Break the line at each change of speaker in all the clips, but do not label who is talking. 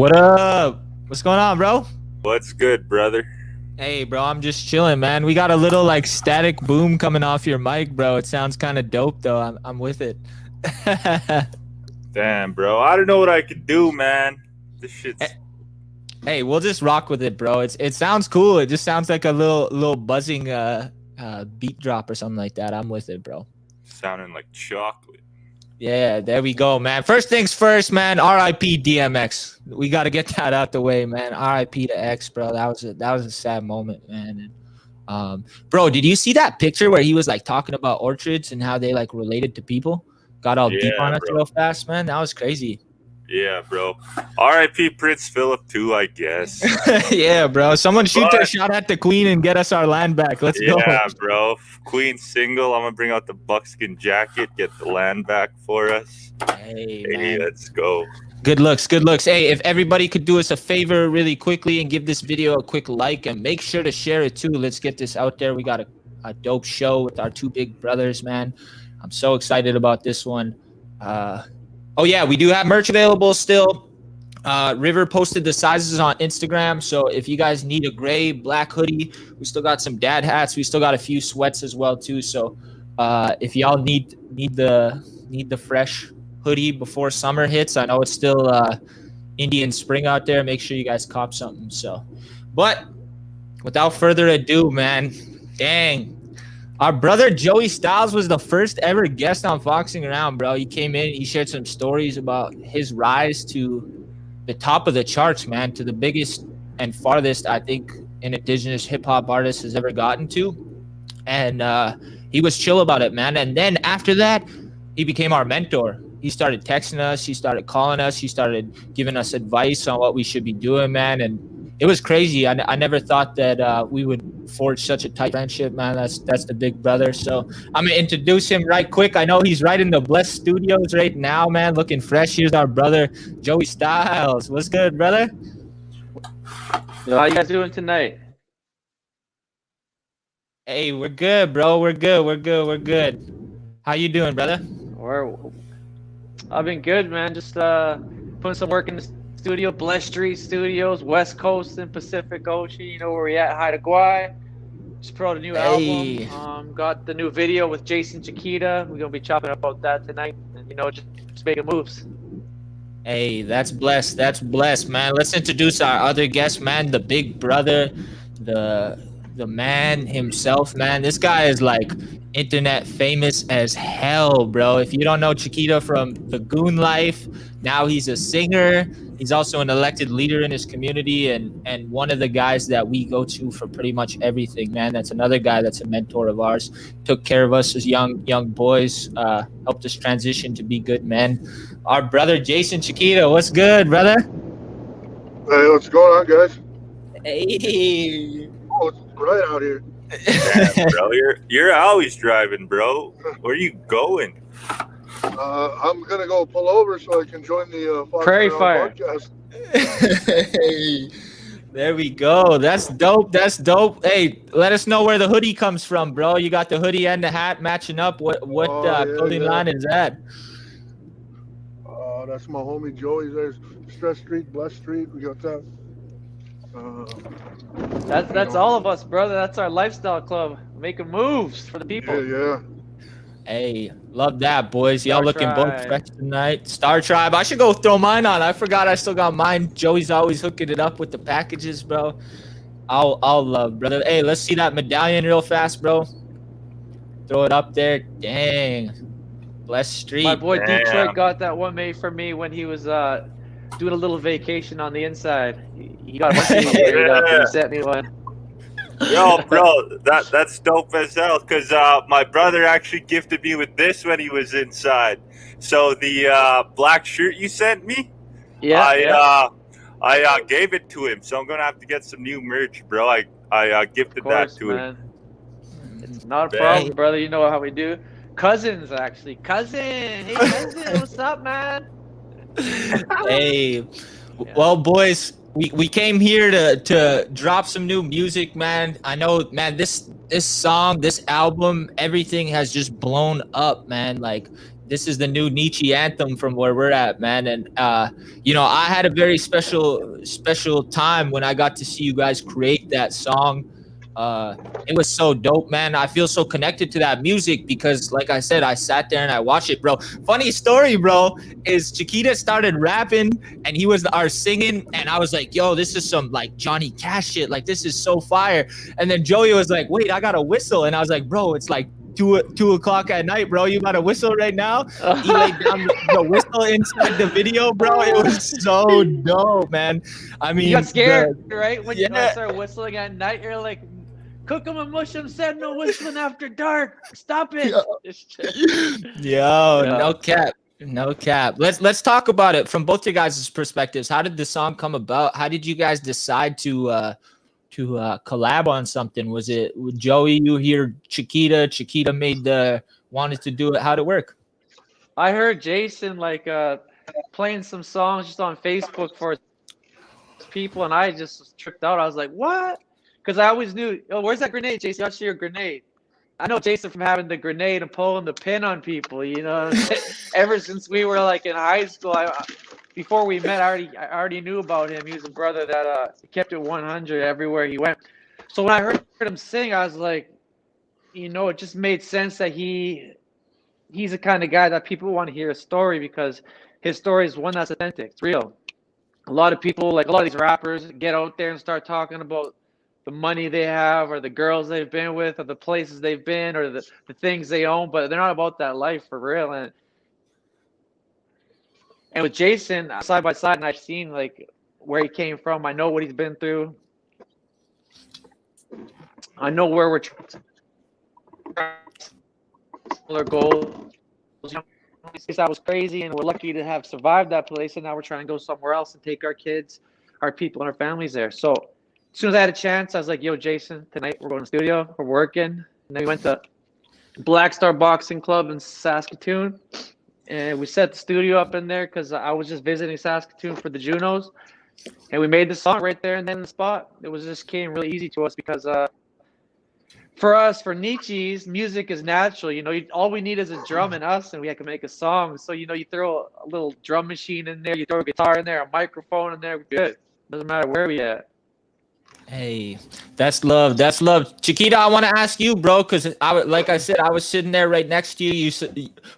What up? What's going on, bro?
What's good, brother?
Hey, bro, I'm just chilling, man. We got a little like static boom coming off your mic, bro. It sounds kind of dope, though. I'm with it.
Damn, bro. I don't know what I could do, man. This shit's
Hey, we'll just rock with it, bro. It sounds cool. It just sounds like a little buzzing beat drop or something like that. I'm with it, bro.
sounding like chocolate.
Yeah, there we go, man. First things first, man. R.I.P. DMX. We got to get that out the way, man. R.I.P. to X, bro. That was a sad moment, man. And, bro, did you see that picture where he was like talking about orchards and how they like related to people? Got all deep
Yeah,
on us
bro.
real fast, man. That was crazy.
Yeah, bro. R.I.P. Prince Philip too, I guess.
Yeah, bro. Someone shoot
But-
their shot at the Queen and get us our land back. Let's go.
Yeah, bro. Queen single. I'm gonna bring out the buckskin jacket, get the land back for us.
Hey,
Hey,
man.
let's go.
Good looks, good looks. Hey, if everybody could do us a favor really quickly and give this video a quick like and make sure to share it too. Let's get this out there. We got a dope show with our two big brothers, man. I'm so excited about this one. Oh yeah, we do have merch available still. River posted the sizes on Instagram, so if you guys need a gray, black hoodie, we still got some dad hats. We still got a few sweats as well too. So if y'all need the fresh hoodie before summer hits, I know it's still Indian spring out there. Make sure you guys cop something. So, but without further ado, man, dang. Our brother Joey Stylez was the first ever guest on Foxing Around, bro. He came in, he shared some stories about his rise to the top of the charts, man, to the biggest and farthest I think an indigenous hip hop artist has ever gotten to. And he was chill about it, man. And then after that, he became our mentor. He started texting us, he started calling us, he started giving us advice on what we should be doing, man. And it was crazy. I never thought that we would forge such a tight friendship, man. That's the big brother. So I'm gonna introduce him right quick. I know he's right in the Bless Studios right now, man, looking fresh. Here's our brother Joey Stylez. What's good, brother?
Yo, how you guys doing tonight?
Hey, we're good, bro. We're good. How you doing, brother?
I've been good, man. Just putting some work in the studio, Bless Street Studios, West Coast and Pacific Ocean. You know where we at? Haida Gwaii. Just put out a new
Hey.
album. Got the new video with Jason Chakita. We're gonna be chopping about that tonight, and just making moves.
Hey, that's blessed. That's blessed, man. Let's introduce our other guest, man, the big brother, the man himself, man. This guy is like internet famous as hell, bro. If you don't know Chiquita from the Goon Life, now he's a singer. He's also an elected leader in his community and one of the guys that we go to for pretty much everything, man. That's another guy that's a mentor of ours. Took care of us as young boys, helped us transition to be good men. Our brother Jason Chakita, what's good, brother?
Hey, what's going on, guys?
Hey.
Oh, it's bright out here.
Damn, bro. You're always driving, bro. Where you going?
I'm gonna go pull over so I can join the Fox
Prairie
Around
Fire.
podcast.
Hey, there we go. That's dope. That's dope. Hey, let us know where the hoodie comes from, bro. You got the hoodie and the hat matching up. What
Oh, yeah,
clothing
yeah.
line is that?
That's my homie Joey's. There's Stress Street, Bless Street. We got that.
That's all of us, brother. That's our lifestyle club. Making moves for the people.
Yeah.
Hey, love that, boys. Y'all
Star
looking both
Tribe.
fresh tonight. Star Tribe. I should go throw mine on. I forgot I still got mine. Joey's always hooking it up with the packages, bro. I'll love, brother. Hey, let's see that medallion real fast, bro. Throw it up there. Dang. Bless Street.
My boy
Damn.
Detroit got that one made for me when he was doing a little vacation on the inside. He got a bunch of made up and he sent me one.
Yo, bro, that's dope as hell. Cause my brother actually gifted me with this when he was inside. So the black shirt you sent me, I gave it to him. So I'm gonna have to get some new merch, bro. I gifted
Of course,
that to him.
man. It's not a
Dang.
problem, brother. You know how we do. Cousins, actually. Cousin. Hey, cousin. What's up, man?
Hey, well, boys, we came here to drop some new music, man. I know, man, this song, this album, everything has just blown up, man. Like this is the new Nietzsche anthem from where we're at, man. And you know, I had a very special time when I got to see you guys create that song. It was so dope, man. I feel so connected to that music because, like I said, I sat there and I watched it, bro. Funny story, bro, is Chakita started rapping and he was our singing, and I was like, yo, this is some like Johnny Cash shit. Like, this is so fire. And then Joey was like, wait, I got a whistle. And I was like, bro, it's like 2 o'clock at night, bro. You got a whistle right now? He laid down the whistle inside the video, bro. It was so dope, man. I mean,
You got scared, right? When you
Yeah.
start whistling at night, you're like, cook 'em and mush 'em, said no whistling after dark. Stop it.
Yo, no cap. No cap. Let's talk about it from both your guys' perspectives. How did the song come about? How did you guys decide to collab on something? Was it with Joey? You hear Chakita made wanted to do it. How'd it work?
I heard Jason like playing some songs just on Facebook for people, and I just was tripped out. I was like, what? Because I always knew, oh, where's that grenade, Jason? I'll show you a grenade. I know Jason from having the grenade and pulling the pin on people, you know. Ever since we were like in high school, before we met, I already knew about him. He was a brother that kept it 100 everywhere he went. So when I heard him sing, I was like, you know, it just made sense that he's the kind of guy that people want to hear a story, because his story is one that's authentic. It's real. A lot of people, like a lot of these rappers, get out there and start talking about the money they have or the girls they've been with or the places they've been or the things they own, but they're not about that life for real. And with Jason, side by side, and I've seen like where he came from. I know what he's been through. I know where we're trying our goals. That was crazy, and we're lucky to have survived that place. And now we're trying to go somewhere else and take our kids, our people, and our families there. So as soon as I had a chance, I was like, yo, Jason, tonight we're going to the studio. We're working. And then we went to Black Star Boxing Club in Saskatoon. And we set the studio up in there because I was just visiting Saskatoon for the Junos. And we made the song right there and then in the spot. It was just came really easy to us because for us, for Nietzsche's, music is natural. You know, all we need is a drum and us, and we can make a song. So, you know, you throw a little drum machine in there, you throw a guitar in there, a microphone in there, we're good. Doesn't matter where we at.
Hey, that's love. That's love. Chakita, I want to ask you, bro, because like I said, I was sitting there right next to you.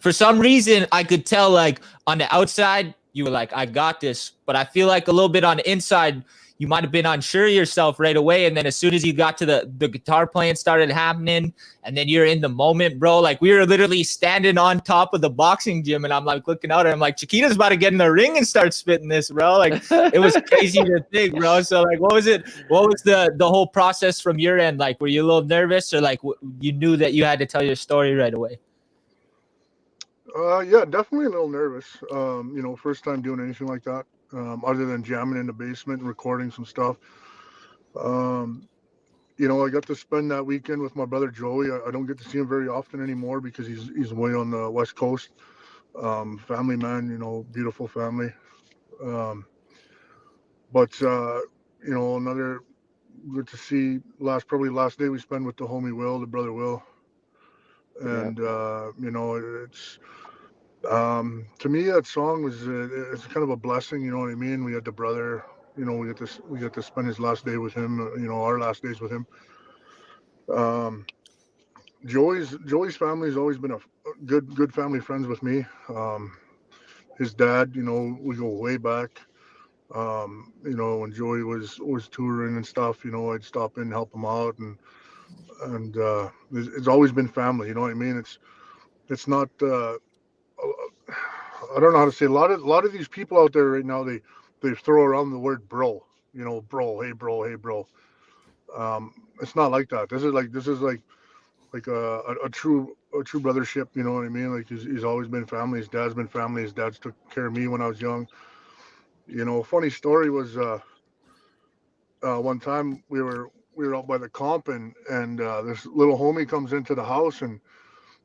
For some reason, I could tell, like, on the outside, you were like, I got this. But I feel like a little bit on the inside, you might have been unsure of yourself right away. And then as soon as you got to the guitar playing started happening, and then you're in the moment, bro. Like, we were literally standing on top of the boxing gym, and I'm like looking out, and I'm like, Chiquita's about to get in the ring and start spitting this, bro. Like, it was crazy to think, bro. So, like, what was it? What was the whole process from your end? Like, were you a little nervous, or like you knew that you had to tell your story right away?
Yeah, definitely a little nervous. You know, first time doing anything like that, other than jamming in the basement and recording some stuff. You know, I got to spend that weekend with my brother Joey. I don't get to see him very often anymore because he's away on the West Coast. Family man, you know, beautiful family. But you know, another good to see probably last day we spent with the homie Will, the brother Will. And you know, it's to me that song was it's kind of a blessing, you know what I mean? We had the brother, you know, we get to spend his last day with him, you know, our last days with him. Joey's family has always been a good family friends with me. His dad, you know, we go way back. You know, when Joey was touring and stuff, you know, I'd stop in and help him out, and it's always been family, you know what I mean? It's not I don't know how to say, a lot of these people out there right now, they throw around the word bro, you know, bro, hey bro, hey bro. It's not like that. This is like a true brothership, you know what I mean? Like he's always been family. His dad's been family. His dad's took care of me when I was young. You know, a funny story was one time we were out by the comp, and this little homie comes into the house, and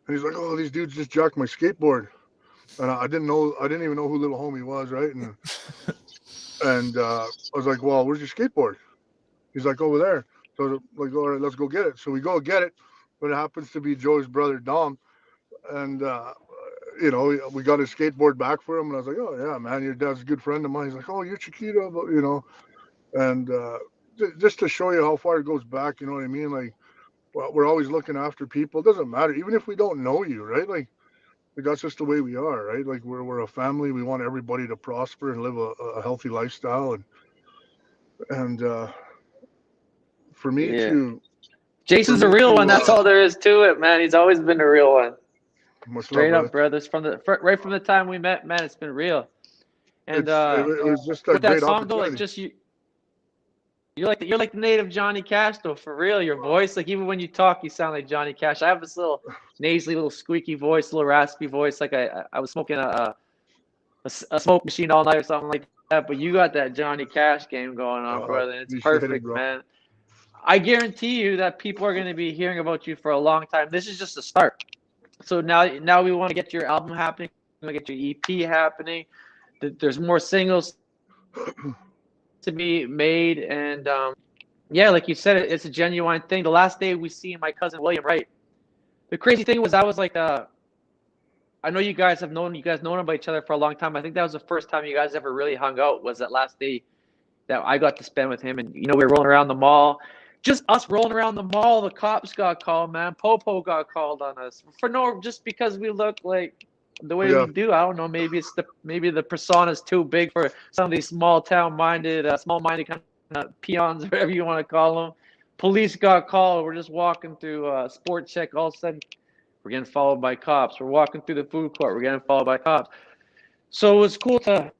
he's like, oh, these dudes just jacked my skateboard. And I didn't even know who little homie was, right? And I was like, well, where's your skateboard? He's like, over there. So I was like, all right, let's go get it. So we go get it, but it happens to be Joe's brother Dom. And you know, we got his skateboard back for him, and I was like, oh yeah, man, your dad's a good friend of mine. He's like, oh, you're Chakita, but you know, and just to show you how far it goes back, you know what I mean? Like, well, we're always looking after people. It doesn't matter, even if we don't know you, right? Like that's just the way we are, right? Like we're a family. We want everybody to prosper and live a healthy lifestyle, and for me
Yeah.
to
Jason's a real one. That's all there is to it, man. He's always been a real one. Straight up, brothers. Right from the time we met, man, it's been real. And
it was just a
with
great
that song though,
opportunity.
like just you're like the native Johnny Cash though, for real. Your voice, like even when you talk, you sound like Johnny Cash. I have this little nasally, little squeaky voice, little raspy voice, like I was smoking a smoke machine all night or something like that. But you got that Johnny Cash game going on, brother. It's perfect, man. I guarantee you that people are going to be hearing about you for a long time. This is just the start. So now we want to get your album happening. We want to get your EP happening. There's more singles to be made, and yeah, like you said, it's a genuine thing. The last day we seen my cousin William, right? The crazy thing was I was like, I know you guys known about each other for a long time. I think that was the first time you guys ever really hung out. Was that last day that I got to spend with him, and you know we were rolling around the mall. Just us rolling around the mall, the cops got called, man. Popo got called on us just because we look like the way we do. I don't know. Maybe the persona's too big for some of these small-minded kind of peons, whatever you want to call them. Police got called. We're just walking through Sport Check. All of a sudden, we're getting followed by cops. We're walking through the food court. We're getting followed by cops. So it was cool for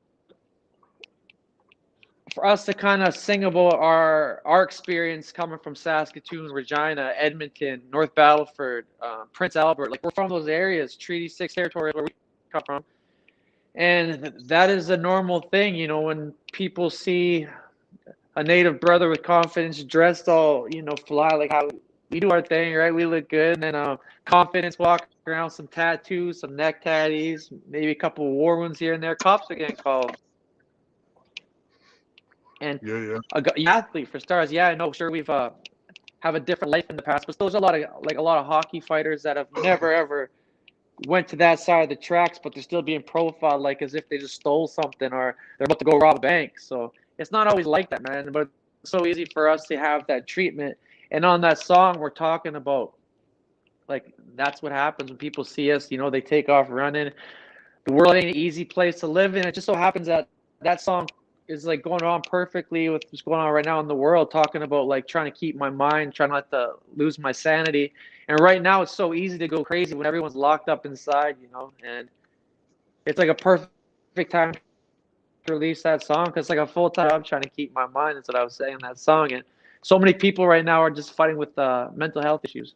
us to kind of sing about our experience coming from Saskatoon, Regina, Edmonton, North Battleford, Prince Albert. Like we're from those areas, Treaty 6 territory where we come from. And that is a normal thing, you know, when people see a native brother with confidence dressed all, you know, fly, like how we do our thing, right? We look good. And then confidence walking around, some tattoos, some neck tattoos, maybe a couple of war wounds here and there. Cops are getting called. And athlete for stars, I know. Sure, we've have a different life in the past, but there's a lot of hockey fighters that have never ever went to that side of the tracks, but they're still being profiled like as if they just stole something or they're about to go rob a bank. So it's not always like that, man. But it's so easy for us to have that treatment. And on that song, we're talking about like that's what happens when people see us. You know, they take off running. The world ain't an easy place to live in. It just so happens that song is like going on perfectly with what's going on right now in the world, talking about like trying to keep my mind, trying not to lose my sanity. And right now it's so easy to go crazy when everyone's locked up inside, you know, and it's like a perfect time to release that song because it's like a full-time job trying to keep my mind. That's what I was saying in that song. And so many people right now are just fighting with mental health issues.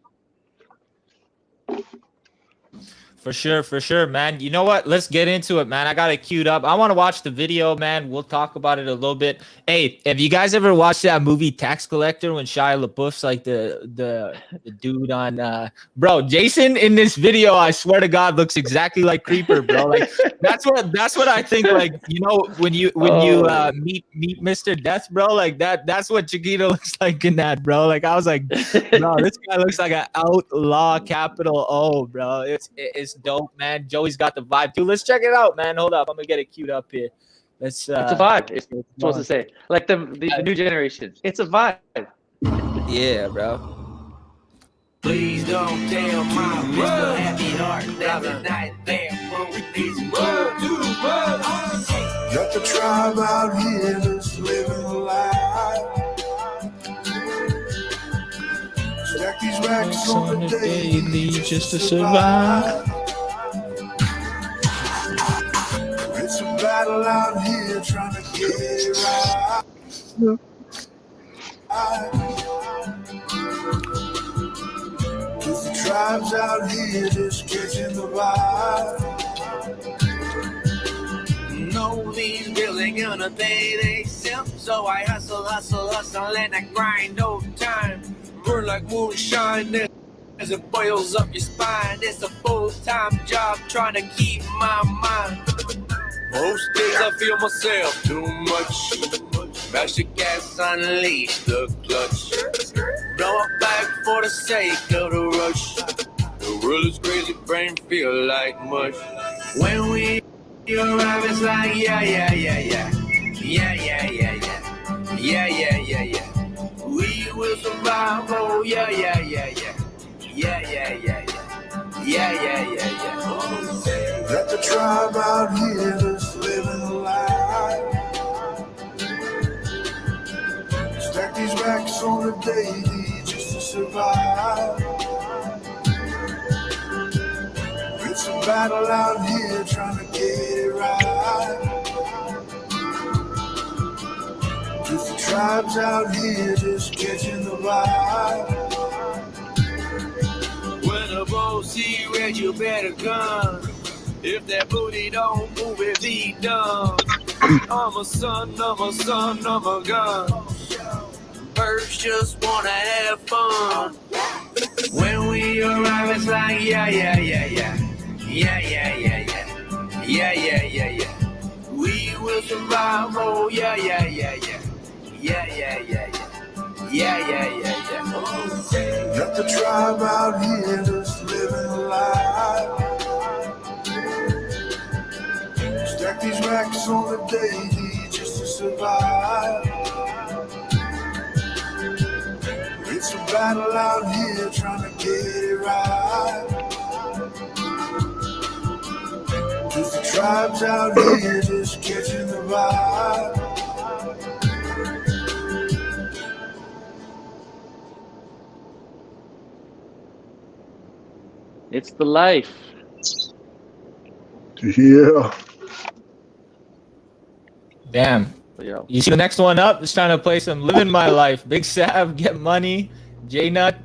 For sure, man. You know what? Let's get into it, man. I got it queued up. I want to watch the video, man. We'll talk about it a little bit. Hey, have you guys ever watched that movie Tax Collector when Shia LaBeouf's like the dude on bro, Jason in this video, I swear to God, looks exactly like Creeper, bro. Like that's what I think, like, you know, when you meet Mr. Death, bro, like that's what Chakita looks like in that, bro. Like I was like, bro, this guy looks like an outlaw capital O, bro. It's dope, man. Joey's got the vibe too. Let's check it out, man. Hold up, I'm gonna get it queued up here. It's a
vibe. It's supposed to say, like the new generation. It's a vibe.
Yeah, bro.
Please don't tell my Mr. Happy Heart that the night there won't be
got the tribe out here that's living a life. Stack these racks on the daily just to survive. It's a battle out here trying to get it right. Cause the tribes out here just catching the vibe.
No, these bills ain't gonna pay themselves, so I hustle, and I grind overtime. Burn like moonshine as it boils up your spine. It's a full-time job trying to keep my mind. Most days I feel myself too much. Mash the gas, unleash the clutch. Blow up back for the sake of the rush. The world is crazy, brain feel like mush. When we arrive, it's like, yeah, yeah, yeah, yeah. Yeah, yeah, yeah, yeah. Yeah, yeah, yeah, yeah. We will survive, oh, yeah, yeah, yeah, yeah. Yeah, yeah, yeah, yeah. Yeah, yeah, yeah, yeah.
Got the tribe out here that's living a lie. Stack these racks on a daily just to survive. It's a battle out here trying to get it right. Just the tribes out here just catching the vibe.
When the boat see red, you better gun. If that booty don't move, it be done. I'm a son, I'm a son, I'm a gun. Birds just wanna have fun. When we arrive, it's like, yeah, yeah, yeah, yeah. Yeah, yeah, yeah, yeah. Yeah, yeah, yeah, yeah. We will survive, oh, yeah, yeah, yeah, yeah. Yeah, yeah, yeah, yeah. Yeah, yeah, yeah, yeah.
Got the tribe out here that's living a lie. Stack these racks on the daily just to survive. It's a battle out here trying to get it right. Just the tribes out here just catching the vibe.
It's the life.
Yeah.
Damn.
Yo.
You see the next one up? Just trying to play some Living My Life. Big Sav, Get Money, J-Nut,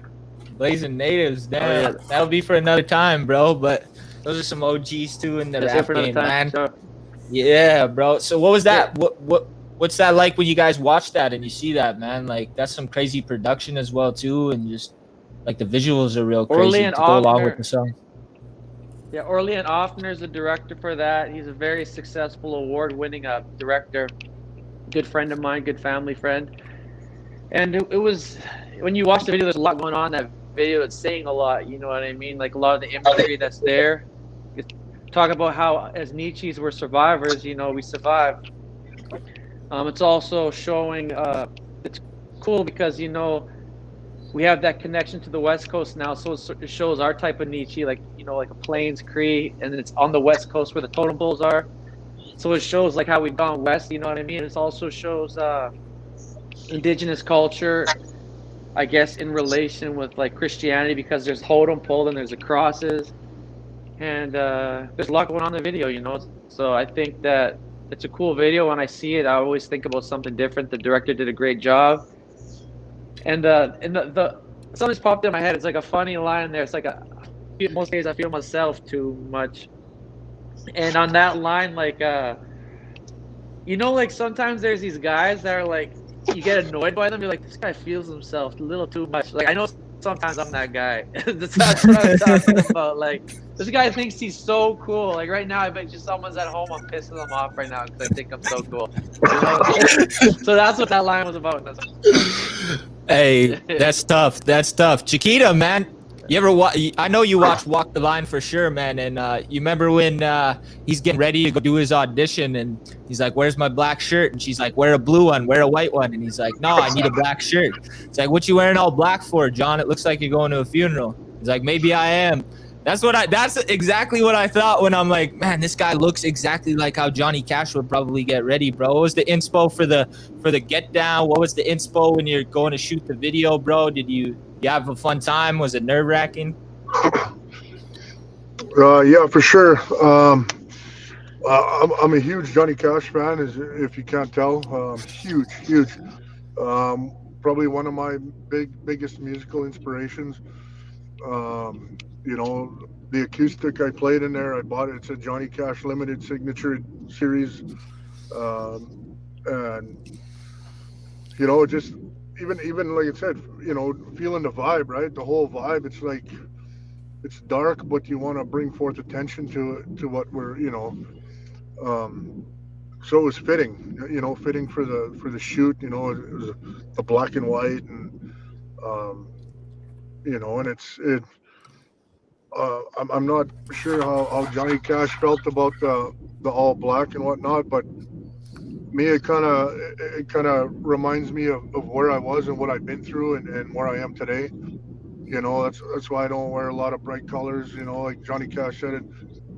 Blazing Natives. Damn.
Oh, yeah.
That'll be for another time, bro. But those are some OGs too in the
That's it
rap
for another
game,
time.
man.
Sure.
Yeah, bro. So what was that? What's that like when you guys watch that and you see that, man? Like that's some crazy production as well too, and just like the visuals are real crazy
Orlean
to go along
Offner.
with the song.
Yeah, Orlean Offner is the director for that. He's a very successful award-winning director. Good friend of mine, good family friend. And it was, when you watch the video, there's a lot going on in that video. It's saying a lot, you know what I mean? Like a lot of the imagery that's there. Talk about how as Nietzsche's we're survivors, you know, we survived. It's also showing, it's cool because, you know, we have that connection to the West Coast now, so it shows our type of Nietzsche, like, you know, like a Plains Cree, and it's on the West Coast where the totem poles are. So it shows like how we've gone west, you know what I mean? It also shows indigenous culture, I guess, in relation with like Christianity, because there's totem pole and there's the crosses, and there's a lot going on in the video, you know. So I think that it's a cool video. When I see it, I always think about something different. The director did a great job. And the something just popped in my head. It's like a funny line there. It's like most days I feel myself too much. And on that line, like you know, like sometimes there's these guys that are like, you get annoyed by them. You're like, this guy feels himself a little too much. Like I know sometimes I'm that guy. That's what I'm talking about. Like this guy thinks he's so cool. Like right now, I bet you someone's at home. I'm pissing them off right now because I think I'm so cool. You know? So that's what that line was about.
Hey, that's tough. That's tough. Chakita, man, you ever I know you watched Walk the Line for sure, man. And you remember when he's getting ready to go do his audition, and he's like, "Where's my black shirt?" And she's like, "Wear a blue one, wear a white one." And he's like, "No, I need a black shirt." It's like, "What you wearing all black for, John? It looks like you're going to a funeral." He's like, "Maybe I am." That's exactly what I thought when I'm like, man, this guy looks exactly like how Johnny Cash would probably get ready, bro. What was the inspo for the get down? What was the inspo when you're going to shoot the video, bro? Did you have a fun time? Was it nerve wracking?
Yeah, for sure. I'm a huge Johnny Cash fan, if you can't tell. Huge. Probably one of my biggest musical inspirations. You know, the acoustic I played in there, I bought it. It's a Johnny Cash limited signature series, and you know, just even like I said, you know, feeling the vibe, right? The whole vibe. It's like it's dark, but you want to bring forth attention to what we're, you know. So it was fitting, you know, fitting for the shoot. You know, it was the black and white, and you know, and I'm not sure how Johnny Cash felt about the all black and whatnot, but me, it kind of reminds me of where I was and what I've been through and where I am today. That's why I don't wear a lot of bright colors. Like Johnny Cash said it.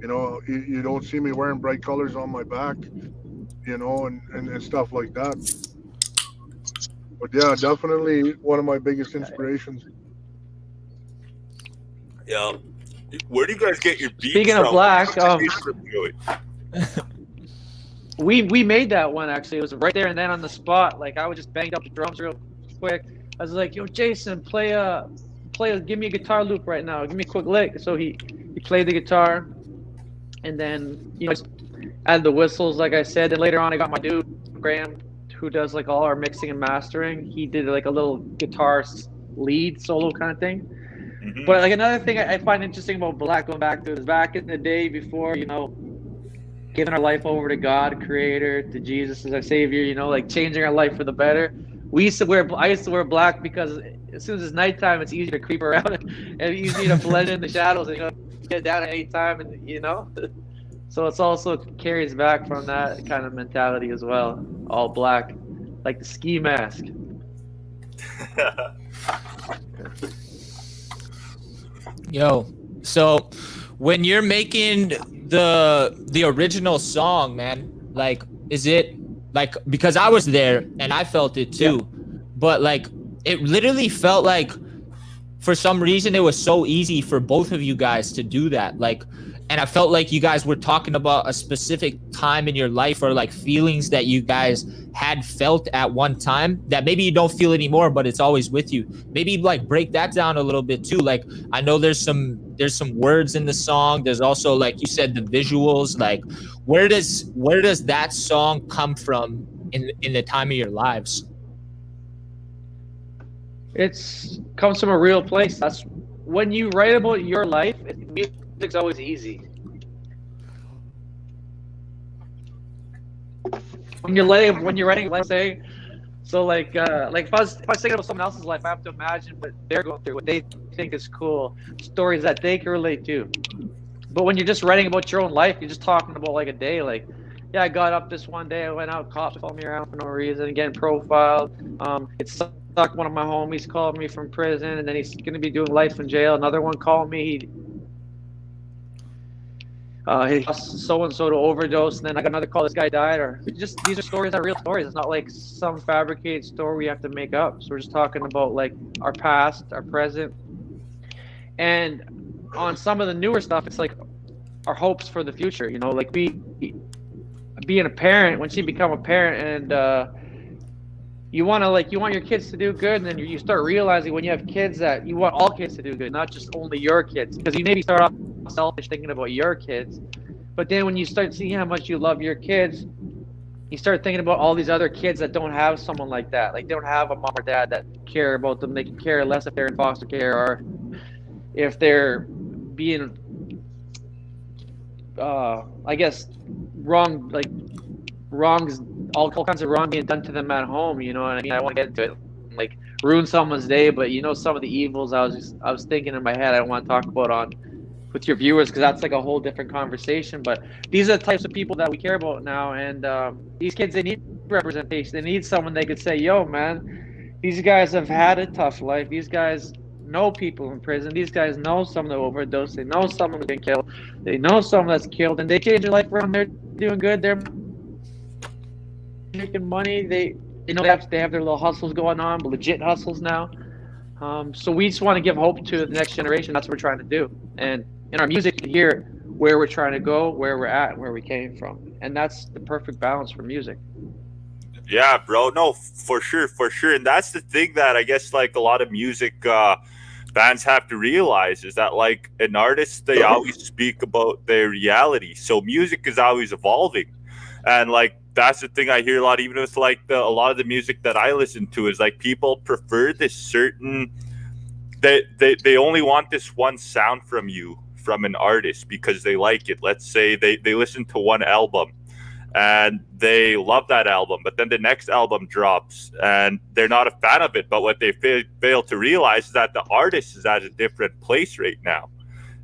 You don't see me wearing bright colors on my back. And stuff like that. But yeah, definitely one of my biggest inspirations.
Yeah. Where do you guys get your beats
Speaking
from?
of black,
Joey?
we made that one actually. It was right there and then on the spot. Like I would just banged up the drums real quick. I was like, "Yo, Jason, give me a guitar loop right now. Give me a quick lick." So he played the guitar, and then just added the whistles, like I said. Then later on, I got my dude Graham, who does like all our mixing and mastering. He did like a little guitar lead solo kind of thing.
Mm-hmm.
But like another thing I find interesting about black, going back to it, is back in the day before giving our life over to God, Creator, to Jesus as our Savior, like changing our life for the better. I used to wear black because as soon as it's nighttime, it's easy to creep around and easy to blend in the shadows and get down at any time, and so it's also carries back from that kind of mentality as well. All black, like the ski mask.
Yo, so when you're making the original song, man, like, is it like, because I was there and I felt it too, but like it literally felt like for some reason it was so easy for both of you guys to do that, like, and I felt like you guys were talking about a specific time in your life or like feelings that you guys had felt at one time that maybe you don't feel anymore, but it's always with you. Maybe like break that down a little bit too. Like, I know there's some words in the song. There's also, like you said, the visuals. Like, where does that song come from in the time of your lives?
It's comes from a real place. That's when you write about your life. Music's always easy. When you're writing, let's say, so like if I was thinking about someone else's life, I have to imagine what they're going through, what they think is cool, stories that they can relate to. But when you're just writing about your own life, you're just talking about like a day, like, yeah, I got up this one day, I went out, cops followed me around for no reason, getting profiled. It sucked. One of my homies called me from prison, and then he's going to be doing life in jail. Another one called me. He lost so-and-so to overdose, and then I got another call, this guy died. Or just, these are stories that are real stories. It's not like some fabricated story we have to make up. So we're just talking about like our past, our present. And on some of the newer stuff, it's like our hopes for the future. Like being a parent, when she become a parent, and you want your kids to do good, and then you start realizing when you have kids that you want all kids to do good, not just only your kids. Because you maybe start off selfish thinking about your kids, but then when you start seeing how much you love your kids, you start thinking about all these other kids that don't have someone like that. Like, they don't have a mom or dad that care about them. They can care less if they're in foster care or if they're being I guess wrongs, all kinds of wrong being done to them at home. You know what I mean? I won't get into it, like ruin someone's day, but some of the evils I was thinking in my head, I don't want to talk about with your viewers, because that's like a whole different conversation. But these are the types of people that we care about now, and these kids, they need representation. They need someone they could say, yo, man, these guys have had a tough life. These guys know people in prison. These guys know someone that overdosed. They know someone that's been killed. They know someone that's killed, and they change their life around. They're doing good. They're making money. They have their little hustles going on, but legit hustles now. So we just want to give hope to the next generation. That's what we're trying to do. And in our music, you can hear where we're trying to go, where we're at, and where we came from. And that's the perfect balance for music.
Yeah, bro. No, for sure. And that's the thing that I guess like a lot of music bands have to realize, is that like an artist, they always speak about their reality. So music is always evolving. And like, that's the thing I hear a lot, even with like a lot of the music that I listen to, is like people prefer this certain, they only want this one sound from you, from an artist, because they like it. Let's say they listen to one album and they love that album, but then the next album drops and they're not a fan of it. But what they fail to realize is that the artist is at a different place right now.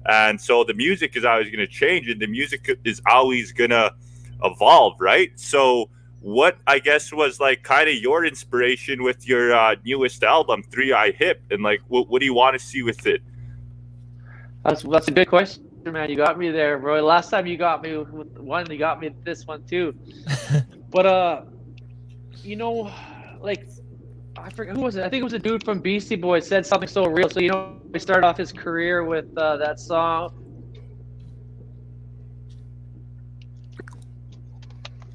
And so the music is always going to change, and the music is always going to evolve, right? So what I guess was like kind of your inspiration with your newest album, 3i Hip, and like what do you want to see with it?
That's a good question, man. You got me there, bro. Last time you got me with one, you got me with this one too. But you know, like I forget who was it. I think it was a dude from Beastie Boys said something so real. So you know, he started off his career with that song.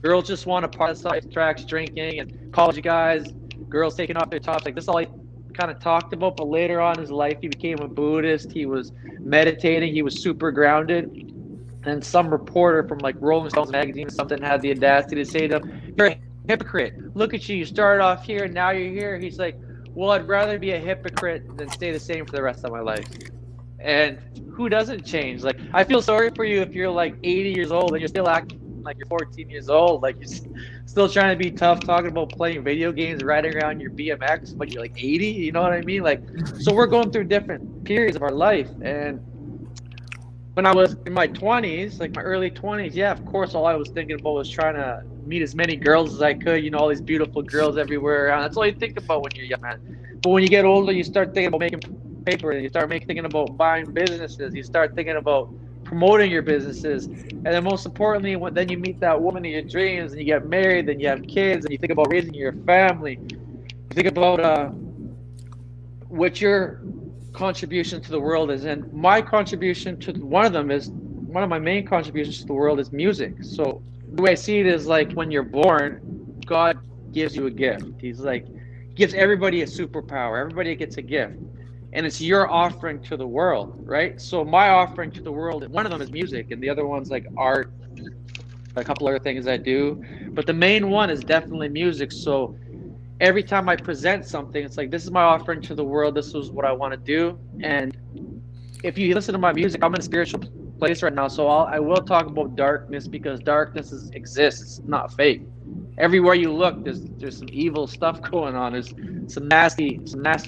Girls just want to part of tracks, drinking, and college guys, girls taking off their tops. Like this is all he kind of talked about. But later on in his life, he became a Buddhist. He was meditating. He was super grounded. And some reporter from like Rolling Stones magazine or something had the audacity to say to him, "You're a hypocrite. Look at you. You started off here, and now you're here." He's like, "Well, I'd rather be a hypocrite than stay the same for the rest of my life." And who doesn't change? Like, I feel sorry for you if you're like 80 years old and you're still acting like you're 14 years old, like you're still trying to be tough, talking about playing video games, riding around your BMX, but you're like 80. You know what I mean? Like, so we're going through different periods of our life. And when I was in my 20s, like my early 20s, yeah, of course, all I was thinking about was trying to meet as many girls as I could. You know, all these beautiful girls everywhere around. That's all you think about when you're young, man. But when you get older, you start thinking about making paper, and you start thinking about buying businesses. You start thinking about promoting your businesses, and then most importantly, then you meet that woman of your dreams, and you get married, then you have kids, and you think about raising your family. You think about what your contribution to the world is, and my contribution to one of my main contributions to the world is music. So the way I see it is like when you're born, God gives you a gift. He's like, he gives everybody a superpower. Everybody gets a gift. And it's your offering to the world, right? So my offering to the world, one of them is music, and the other one's like art, a couple other things I do. But the main one is definitely music. So every time I present something, it's like, this is my offering to the world. This is what I want to do. And if you listen to my music, I'm in a spiritual place right now. So I will talk about darkness, because darkness exists. It's not fake. Everywhere you look, there's some evil stuff going on. There's some nasty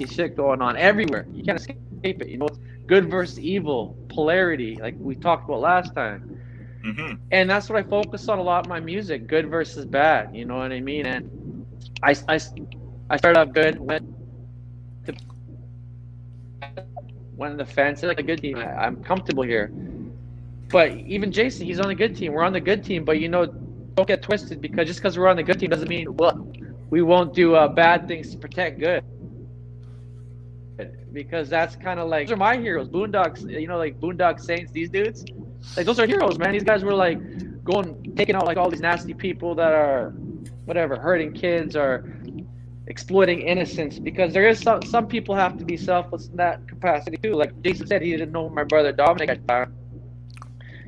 shit going on everywhere. You can't escape it. You know, it's good versus evil, polarity, like we talked about last time. Mm-hmm. And that's what I focus on a lot in my music, good versus bad. You know what I mean? And I started off good, went on the fence, like a good team. I'm comfortable here. But even Jason, he's on a good team. We're on the good team, but you know, don't get twisted, because just because we're on the good team doesn't mean we won't do bad things to protect good. Because that's kind of like, those are my heroes, Boondocks. You know, like Boondock Saints. These dudes, like those are heroes, man. These guys were like taking out like all these nasty people that are whatever, hurting kids or exploiting innocence. Because there is some people have to be selfless in that capacity too. Like Jason said, he didn't know my brother Dominic at the time,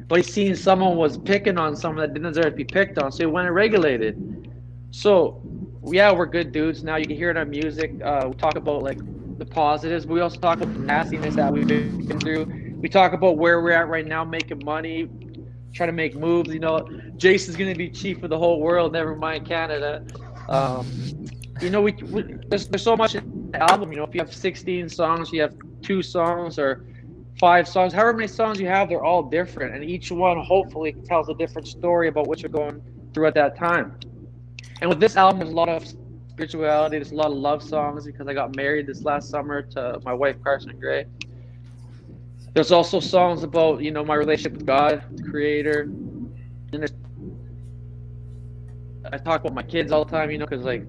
but he seen someone was picking on someone that didn't deserve to be picked on, so he went and regulated. So, yeah, we're good dudes. Now you can hear it in our music. We talk about like the positives, but we also talk about the nastiness that we've been through. We talk about where we're at right now, making money, trying to make moves. You know, Jason's gonna be chief of the whole world. Never mind Canada. You know, there's so much in the album. You know, if you have 16 songs, you have 2 songs or 5 songs, however many songs you have, they're all different, and each one hopefully tells a different story about what you're going through at that time. And with this album, there's a lot of spirituality, there's a lot of love songs, because I got married this last summer to my wife Carson Gray. There's also songs about, you know, my relationship with God, the Creator. And I talk about my kids all the time, you know, because like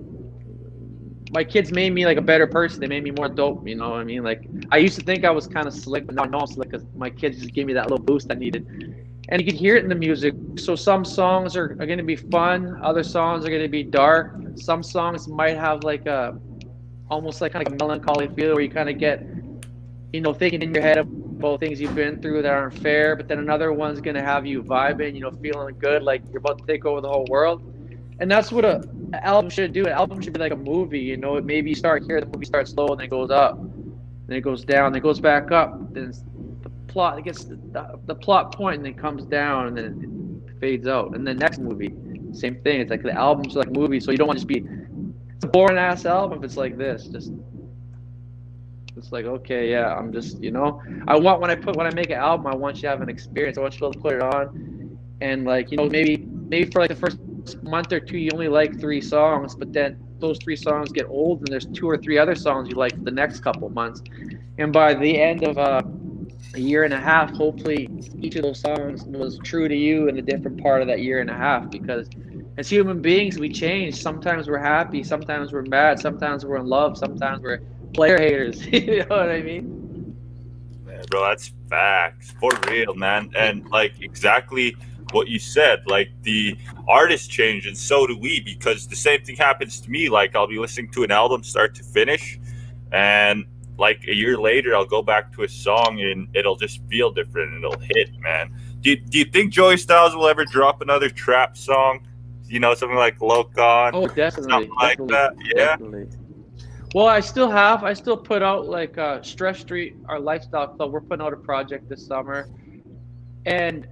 my kids made me like a better person. They made me more dope, you know what I mean? Like, I used to think I was kind of slick, but now I know I'm slick because my kids just gave me that little boost I needed. And you can hear it in the music. So some songs are going to be fun. Other songs are going to be dark. Some songs might have like almost like kind of a melancholy feel, where you kind of get, you know, thinking in your head about things you've been through that aren't fair. But then another one's going to have you vibing, you know, feeling good, like you're about to take over the whole world. And that's what an album should do. An album should be like a movie, you know. Maybe you start here, the movie starts slow, and then it goes up, then it goes down, then it goes back up. Then the plot, it gets the plot point, and then it comes down, and then it fades out. And then next movie, same thing. It's like the album's like a movie, so you don't want to just be. It's a boring ass album if it's like this. Just It's like, okay, yeah, I'm just, I want when I make an album, I want you to have an experience. I want you to be able to put it on, and like, maybe for like the first month or two, you only like 3 songs, but then those 3 songs get old, and there's 2 or 3 other songs you like for the next couple months, and by the end of a year and a half, hopefully each of those songs was true to you in a different part of that year and a half, because as human beings, we change. Sometimes we're happy, sometimes we're mad, sometimes we're in love, sometimes we're player haters. You know what I mean?
Yeah, bro, that's facts. For real, man. And like exactly what you said, like the artists change and so do we, because the same thing happens to me. Like I'll be listening to an album start to finish, and like a year later I'll go back to a song and it'll just feel different and it'll hit, man. Do you think Joey Stylez will ever drop another trap song? Something like Locan.
Oh, definitely.
Something like that. Yeah.
Definitely. Well, I still put out like Stress Street, our lifestyle club. We're putting out a project this summer, and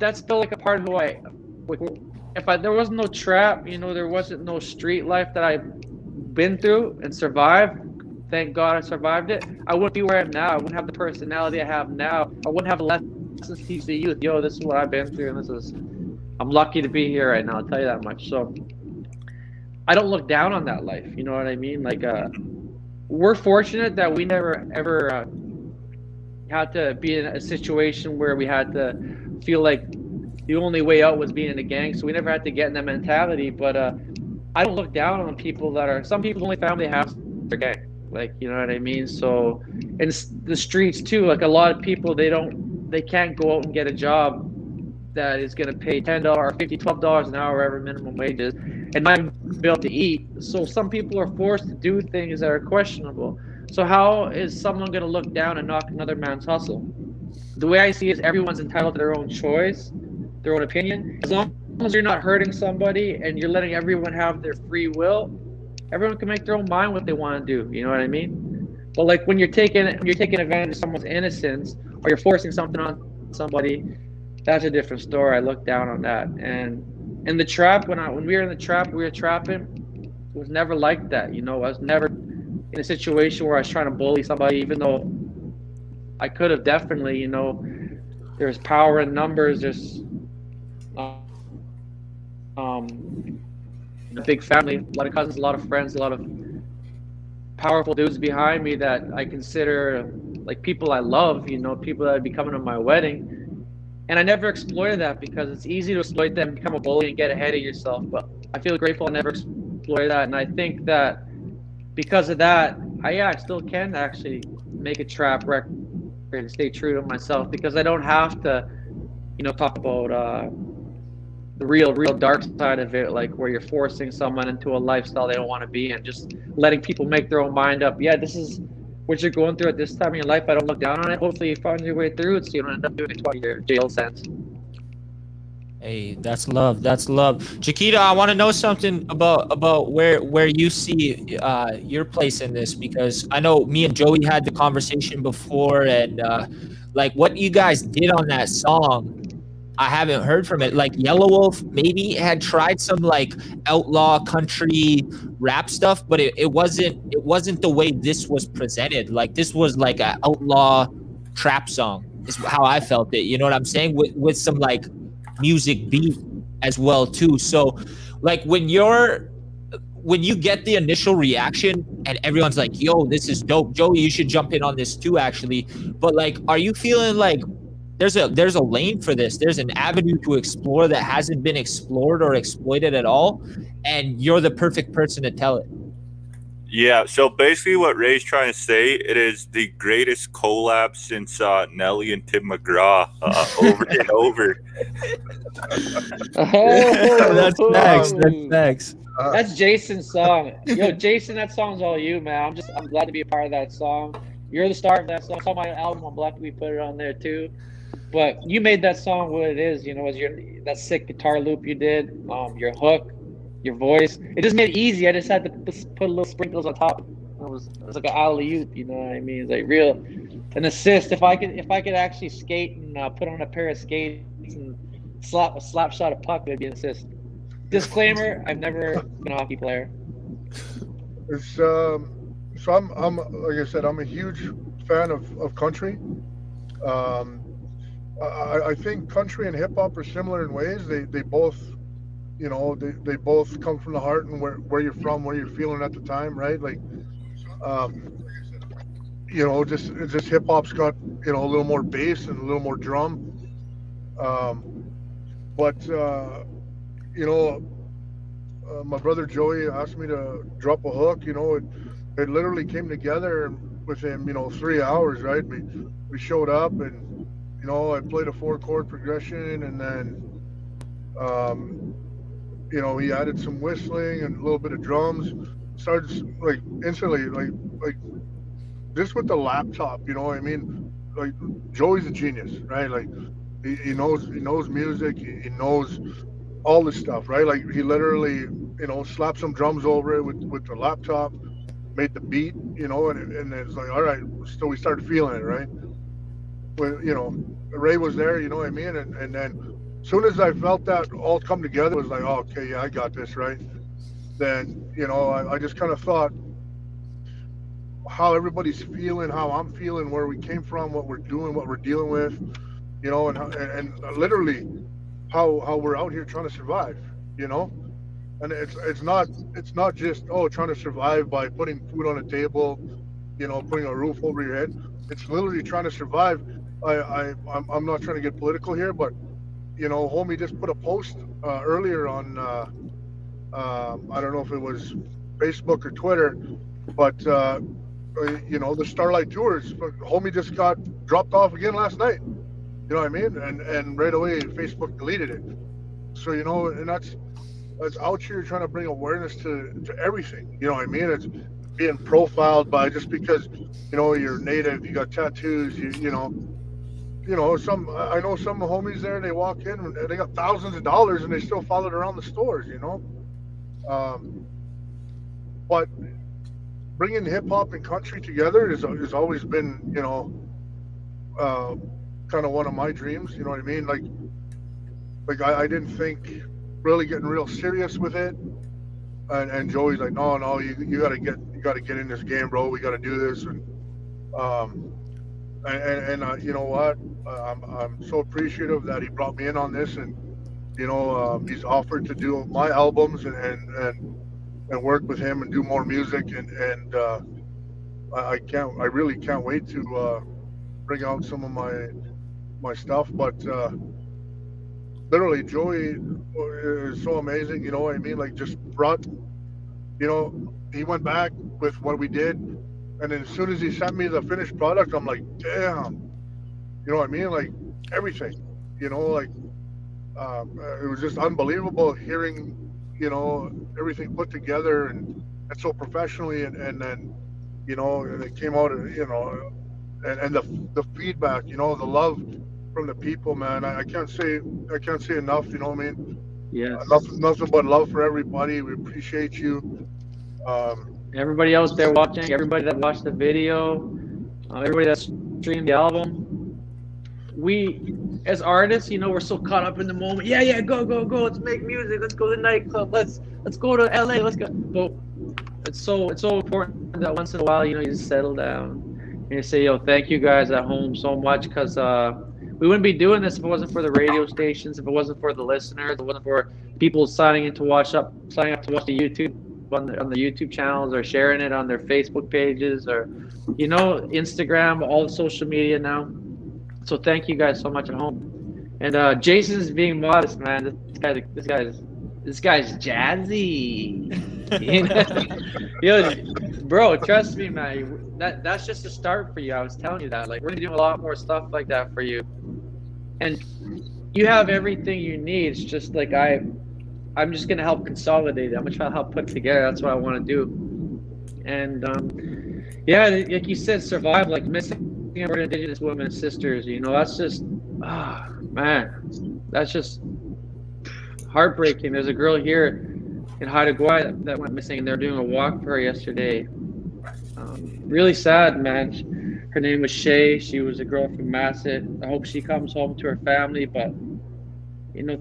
that's still like a part of who I. Like, there wasn't no trap, there wasn't no street life that I've been through and survived. Thank God I survived it. I wouldn't be where I am now. I wouldn't have the personality I have now. I wouldn't have the lessons to teach the youth. Yo, this is what I've been through, and I'm lucky to be here right now. I'll tell you that much. So I don't look down on that life. You know what I mean? Like, we're fortunate that we never ever had to be in a situation where we had to feel like the only way out was being in a gang. So we never had to get in that mentality. But I don't look down on people some people's only family they have is their gang. Like, you know what I mean? So in the streets too, like a lot of people, they can't go out and get a job that is going to pay $10, $50, $12 an hour, whatever minimum wages, and not even be able to eat. So some people are forced to do things that are questionable. So how is someone going to look down and knock another man's hustle? The way I see it is everyone's entitled to their own choice, their own opinion. As long as you're not hurting somebody and you're letting everyone have their free will, everyone can make their own mind what they want to do. You know what I mean? But like when you're taking advantage of someone's innocence, or you're forcing something on somebody, that's a different story. I look down on that. And in the trap, when we were in the trap, we were trapping, it was never like that. I was never in a situation where I was trying to bully somebody, even though I could have definitely, there's power in numbers. There's a big family, a lot of cousins, a lot of friends, a lot of powerful dudes behind me that I consider like people I love, people that would be coming to my wedding. And I never exploited that, because it's easy to exploit them, become a bully, and get ahead of yourself. But I feel grateful I never exploited that. And I think that because of that, I still can actually make a trap record and stay true to myself, because I don't have to, talk about the real dark side of it, like where you're forcing someone into a lifestyle they don't want to be in, just letting people make their own mind up. Yeah, this is what you're going through at this time in your life. I don't look down on it. Hopefully you find your way through it so you don't end up doing a 20-year jail sentence.
Hey, that's love. That's love. Chakita, I want to know something about where you see your place in this, because I know me and Joey had the conversation before, and like what you guys did on that song, I haven't heard from it. Like Yellow Wolf maybe had tried some like outlaw country rap stuff, but it wasn't the way this was presented. Like this was like an outlaw trap song is how I felt it. You know what I'm saying? With some like music beat as well too. So like when you get the initial reaction and everyone's like, yo, this is dope. Joey, you should jump in on this too, actually. But like, are you feeling like there's a lane for this? There's an avenue to explore that hasn't been explored or exploited at all, and you're the perfect person to tell it.
Yeah, so basically what Ray's trying to say, it is the greatest collab since Nelly and Tim McGraw over and over.
That's facts. That's facts.
That's Jason's song. Yo, Jason, that song's all you, man. I'm glad to be a part of that song. You're the star of that song. It's on my album. I'm glad we put it on there too. But you made that song what it is, as that sick guitar loop you did, your hook, your voice. It just made it easy. I just had to put little sprinkles on top. It was like an alley-oop, you know what I mean? It's like an assist. If I could actually skate and put on a pair of skates and slap shot a puck, it'd be an assist. Disclaimer: I've never been a hockey player.
It's So I'm like I said, I'm a huge fan of country. Um, I think country and hip hop are similar in ways. They both, they both come from the heart and where you're from, where you're feeling at the time, right? Like, um, just hip hop's got, a little more bass and a little more drum. Um, but you know, my brother Joey asked me to drop a hook. It literally came together within 3 hours, right? We showed up and I played a 4 chord progression, and then um, he added some whistling and a little bit of drums. Started like instantly, like just with the laptop. You know what I mean? Like Joey's a genius, right? Like he knows music. He knows all this stuff, right? Like he literally, slapped some drums over it with the laptop, made the beat, and it's like, all right, so we started feeling it, right? When Ray was there, you know what I mean, and then as soon as I felt that all come together, it was like, oh, okay, yeah, I got this, right? Then I just kind of thought how everybody's feeling, how I'm feeling, where we came from, what we're doing, what we're dealing with, and literally how we're out here trying to survive, you know. And it's not just trying to survive by putting food on the table, putting a roof over your head. It's literally trying to survive. I'm not trying to get political here, but homie just put a post earlier on I don't know if it was Facebook or Twitter, but the Starlight Tours. Homie just got dropped off again last night. You know what I mean? And right away Facebook deleted it. So and that's out here trying to bring awareness to everything. You know what I mean? It's being profiled by just because you're native, you got tattoos, some I know some homies there. They walk in and they got thousands of dollars and they still followed around the stores. But bringing hip hop and country together has always been kind of one of my dreams. You know what I mean? Like I didn't think really getting real serious with it, and Joey's like, no, you gotta get in this game, bro. We gotta do this, um, and you know what? I'm so appreciative that he brought me in on this, and he's offered to do my albums and work with him and do more music, and I really can't wait to bring out some of my stuff, but literally Joey is so amazing. You know what I mean? Like just brought, he went back with what we did, and then as soon as he sent me the finished product, I'm like, damn, you know what I mean? Like everything, like it was just unbelievable hearing, everything put together and so professionally, and then, and it came out, and the feedback, the love from the people, man. I can't say enough. You know what I mean?
Yes.
Nothing but love for everybody. We appreciate you.
Everybody else there watching, everybody that watched the video, everybody that streamed the album. We, as artists, we're so caught up in the moment. Yeah, go. Let's make music. Let's go to the nightclub. Let's go to LA. Let's go. But it's so important that once in a while, you just settle down and you say, thank you guys at home so much, because we wouldn't be doing this if it wasn't for the radio stations, if it wasn't for the listeners, if it wasn't for people signing up to watch the YouTube on the YouTube channels, or sharing it on their Facebook pages, or Instagram, all the social media now. So thank you guys so much at home. And Jason's being modest, man. This guy's jazzy. Bro, trust me, man. That's just a start for you. I was telling you that. Like, we're gonna do a lot more stuff like that for you. And you have everything you need. It's just like I'm just gonna help consolidate it. I'm gonna try to help put together. That's what I want to do. And like you said, survive, like missing our Indigenous women and sisters. That's just man, that's just heartbreaking. There's a girl here in Haida Gwaii that went missing, and they're doing a walk for her yesterday. Really sad, man. Her name was Shay. She was a girl from Masset. I hope she comes home to her family. But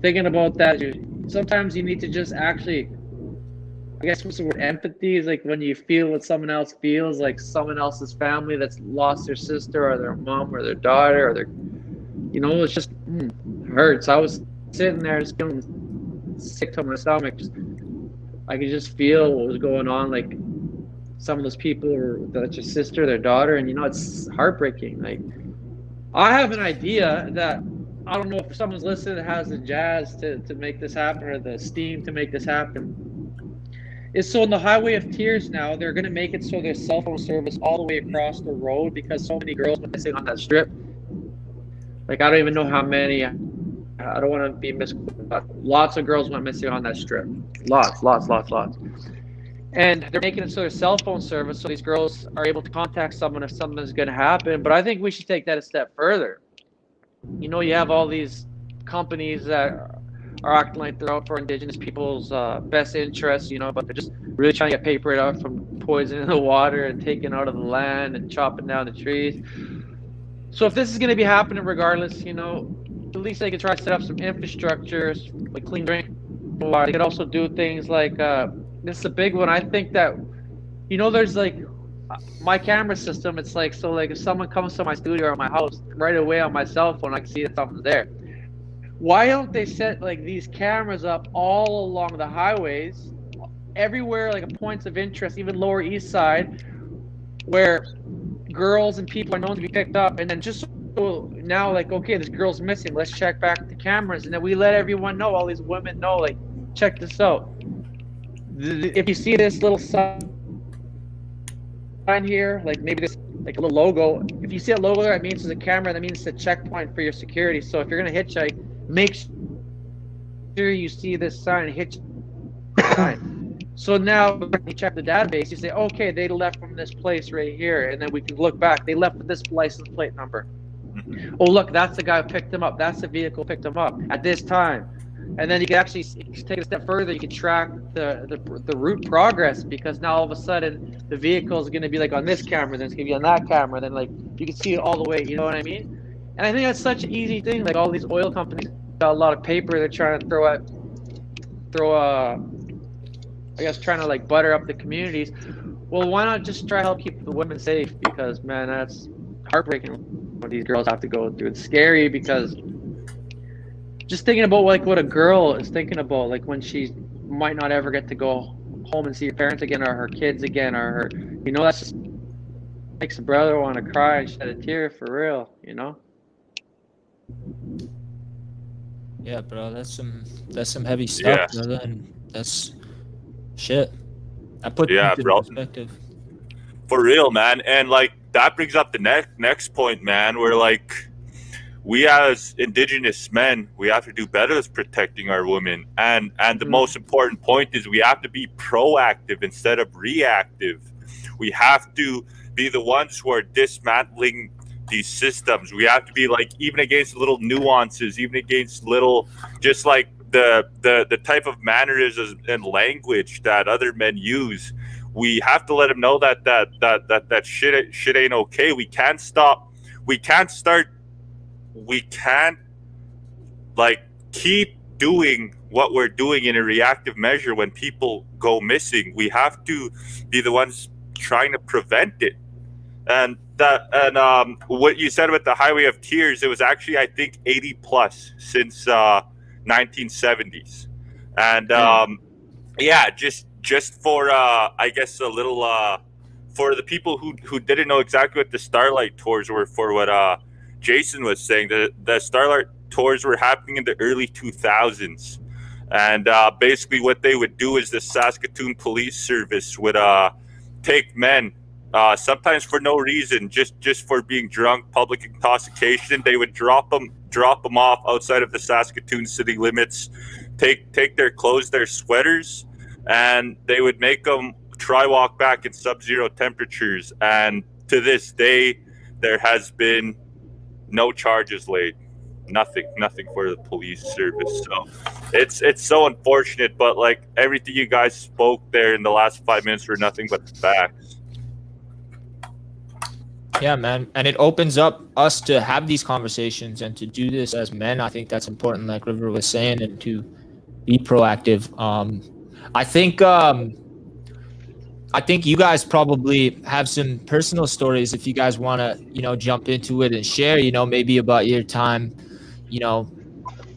thinking about that, sometimes you need to just actually I guess what's the word? Empathy is like when you feel what someone else feels, like someone else's family that's lost their sister or their mom or their daughter or their, it's just hurts. I was sitting there just feeling sick to my stomach. I could just feel what was going on. Like some of those people were that's your sister, their daughter, and it's heartbreaking. Like I have an idea that I don't know if someone's listening that has the jazz to make this happen or the steam to make this happen. Is so in the Highway of Tears now, they're going to make it so there's cell phone service all the way across the road because so many girls went missing on that strip. Like, I don't even know how many. I don't want to be misquoted, but lots of girls went missing on that strip. Lots. And they're making it so there's cell phone service so these girls are able to contact someone if something is going to happen. But I think we should take that a step further. You have all these companies that are acting like they're out for Indigenous people's best interests, but they're just really trying to get paper out from poisoning the water and taking out of the land and chopping down the trees. So if this is going to be happening regardless, at least they could try to set up some infrastructure, like clean drinking water. They could also do things like, this is a big one. I think that, there's like my camera system. It's like, so like if someone comes to my studio or my house, right away on my cell phone, I can see that something's there. Why don't they set like these cameras up all along the highways, everywhere, like points of interest, even Lower East Side, where girls and people are known to be picked up, and then just so now, like, okay, this girl's missing, let's check back the cameras, and then we let everyone know, all these women know, like, check this out. If you see this little sign here, like maybe this, like a little logo, if you see a logo there, it means there's a camera, that means it's a checkpoint for your security. So if you're gonna hitchhike, make sure you see this sign and hitchhike. So now when you check the database, you say, okay, they left from this place right here, and then we can look back. They left with this license plate number. Oh, look, that's the guy who picked them up. That's the vehicle who picked them up at this time. And then you can actually take it a step further. You can track the route progress, because now all of a sudden the vehicle is going to be like on this camera, then it's going to be on that camera, then like you can see it all the way. You know what I mean? And I think that's such an easy thing. Like all these oil companies got a lot of paper they're trying to I guess trying to like butter up the communities. Well, why not just try to help keep the women safe? Because man, that's heartbreaking what these girls have to go through. It's scary because just thinking about like what a girl is thinking about, like when she might not ever get to go home and see her parents again, or her kids again, or her, that's just makes a brother want to cry and shed a tear for real,
Yeah, bro, that's some heavy stuff, brother, and that's shit. I put things in perspective.
For real, man. And like that brings up the next point, man, where like we as Indigenous men, we have to do better as protecting our women. And the most important point is we have to be proactive instead of reactive. We have to be the ones who are dismantling these systems. We have to be like, even against little nuances, even against little, just like the type of mannerisms and language that other men use. We have to let them know that shit ain't okay. We can't like keep doing what we're doing in a reactive measure when people go missing. We have to be the ones trying to prevent it. And what you said about the Highway of Tears, it was actually, I think, 80 plus since 1970s. And just for I guess a little for the people who didn't know exactly what the Starlight Tours were, for what Jason was saying, the Starlight Tours were happening in the early 2000s, and basically what they would do is the Saskatoon Police Service would take men, sometimes for no reason, just for being drunk, public intoxication. They would drop them off outside of the Saskatoon city limits, take their clothes, their sweaters, and they would make them try walk back in sub-zero temperatures. And to this day, there has been no charges laid, nothing for the police service. So it's so unfortunate, but like everything you guys spoke there in the last 5 minutes were nothing but facts.
Yeah, man. And it opens up us to have these conversations and to do this as men. I think that's important, like River was saying, and to be proactive. I think I think you guys probably have some personal stories if you guys want to, you know, jump into it and share, you know, maybe about your time, you know,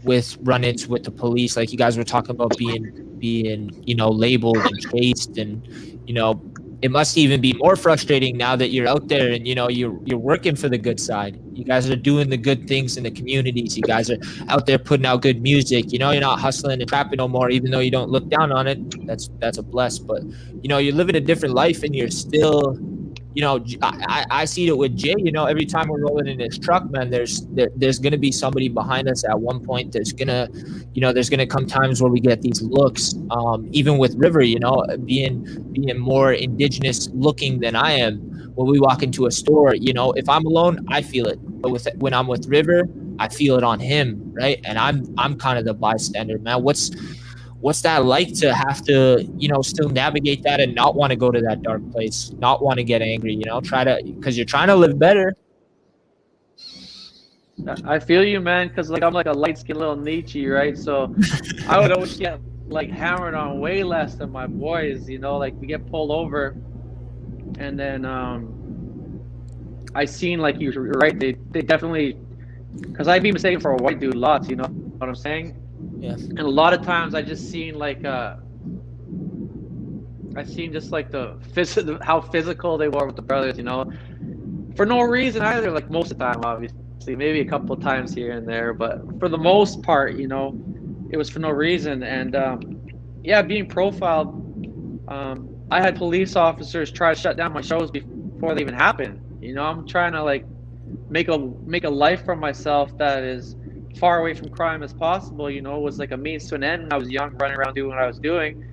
with run-ins with the police. Like you guys were talking about being, you know, labeled and chased, and, you know, it must even be more frustrating now that you're out there and, you know, you're working for the good side. You guys are doing the good things in the communities. You guys are out there putting out good music. You know, you're not hustling and trapping no more, even though you don't look down on it. That's a bless. But, you know, you're living a different life and you're still, you know, I see it with Jay. You know, every time we're rolling in his truck, man, there's going to be somebody behind us at one point. There's gonna come times where we get these looks. Even with River, you know, being more indigenous looking than I am. When we walk into a store, you know, if I'm alone, I feel it. But when I'm with River, I feel it on him, right? And I'm kind of the bystander, man. What's that like to have to, you know, still navigate that and not want to go to that dark place, not want to get angry, you know, because you're trying to live better.
I feel you, man, because like I'm like a light-skinned little Nietzsche, right? So I would always get like hammered on way less than my boys, you know, like we get pulled over, and then I seen, like you're right, they definitely, because I'd be mistaken for a white dude lots, you know what I'm saying?
Yeah.
And a lot of times I just seen like I seen just like how physical they were with the brothers, you know, for no reason either. Like most of the time, obviously, maybe a couple of times here and there, but for the most part, you know, it was for no reason. And yeah, being profiled, I had police officers try to shut down my shows before they even happened. You know, I'm trying to like make a life for myself that is far away from crime as possible. You know, it was like a means to an end when I was young, running around doing what I was doing.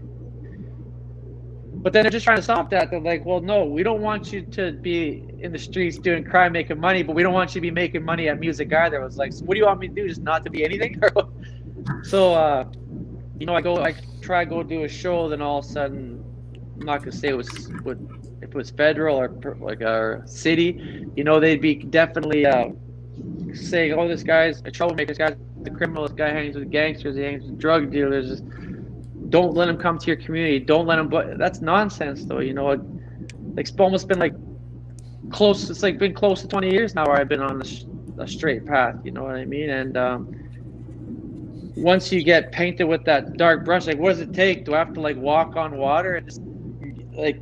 But then they're just trying to stop that. They're like, well, no, we don't want you to be in the streets doing crime, making money, but we don't want you to be making money at music either. I was like, so what do you want me to do? Just not to be anything? So, you know, I try to go do a show, then all of a sudden, I'm not gonna say if it was federal or like our city, you know, they'd be definitely saying, oh, this guy's a troublemaker, this guy's a criminal, this guy hangs with gangsters, he hangs with drug dealers. Just don't let him come to your community. Don't let him. But that's nonsense, though. You know, like it's almost been like close. It's like been close to 20 years now where I've been on a straight path. You know what I mean? And once you get painted with that dark brush, like what does it take? Do I have to like walk on water and just like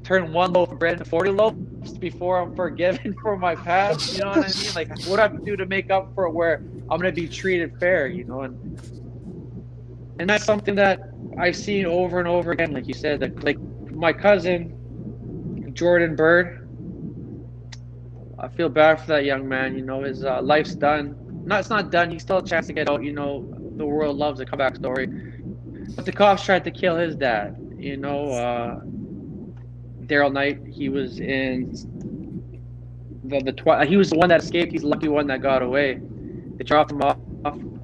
turn one loaf of bread into 40 loaves before I'm forgiven for my past? You know what I mean? Like what do I have to do to make up for it where I'm gonna be treated fair? You know, and that's something that I've seen over and over again. Like you said, that like my cousin Jordan Bird, I feel bad for that young man. You know, his life's done. No, it's not done. He still has a chance to get out. You know, the world loves a comeback story. But the cops tried to kill his dad. You know, Daryl Knight. He was in he was the one that escaped. He's the lucky one that got away. They dropped him off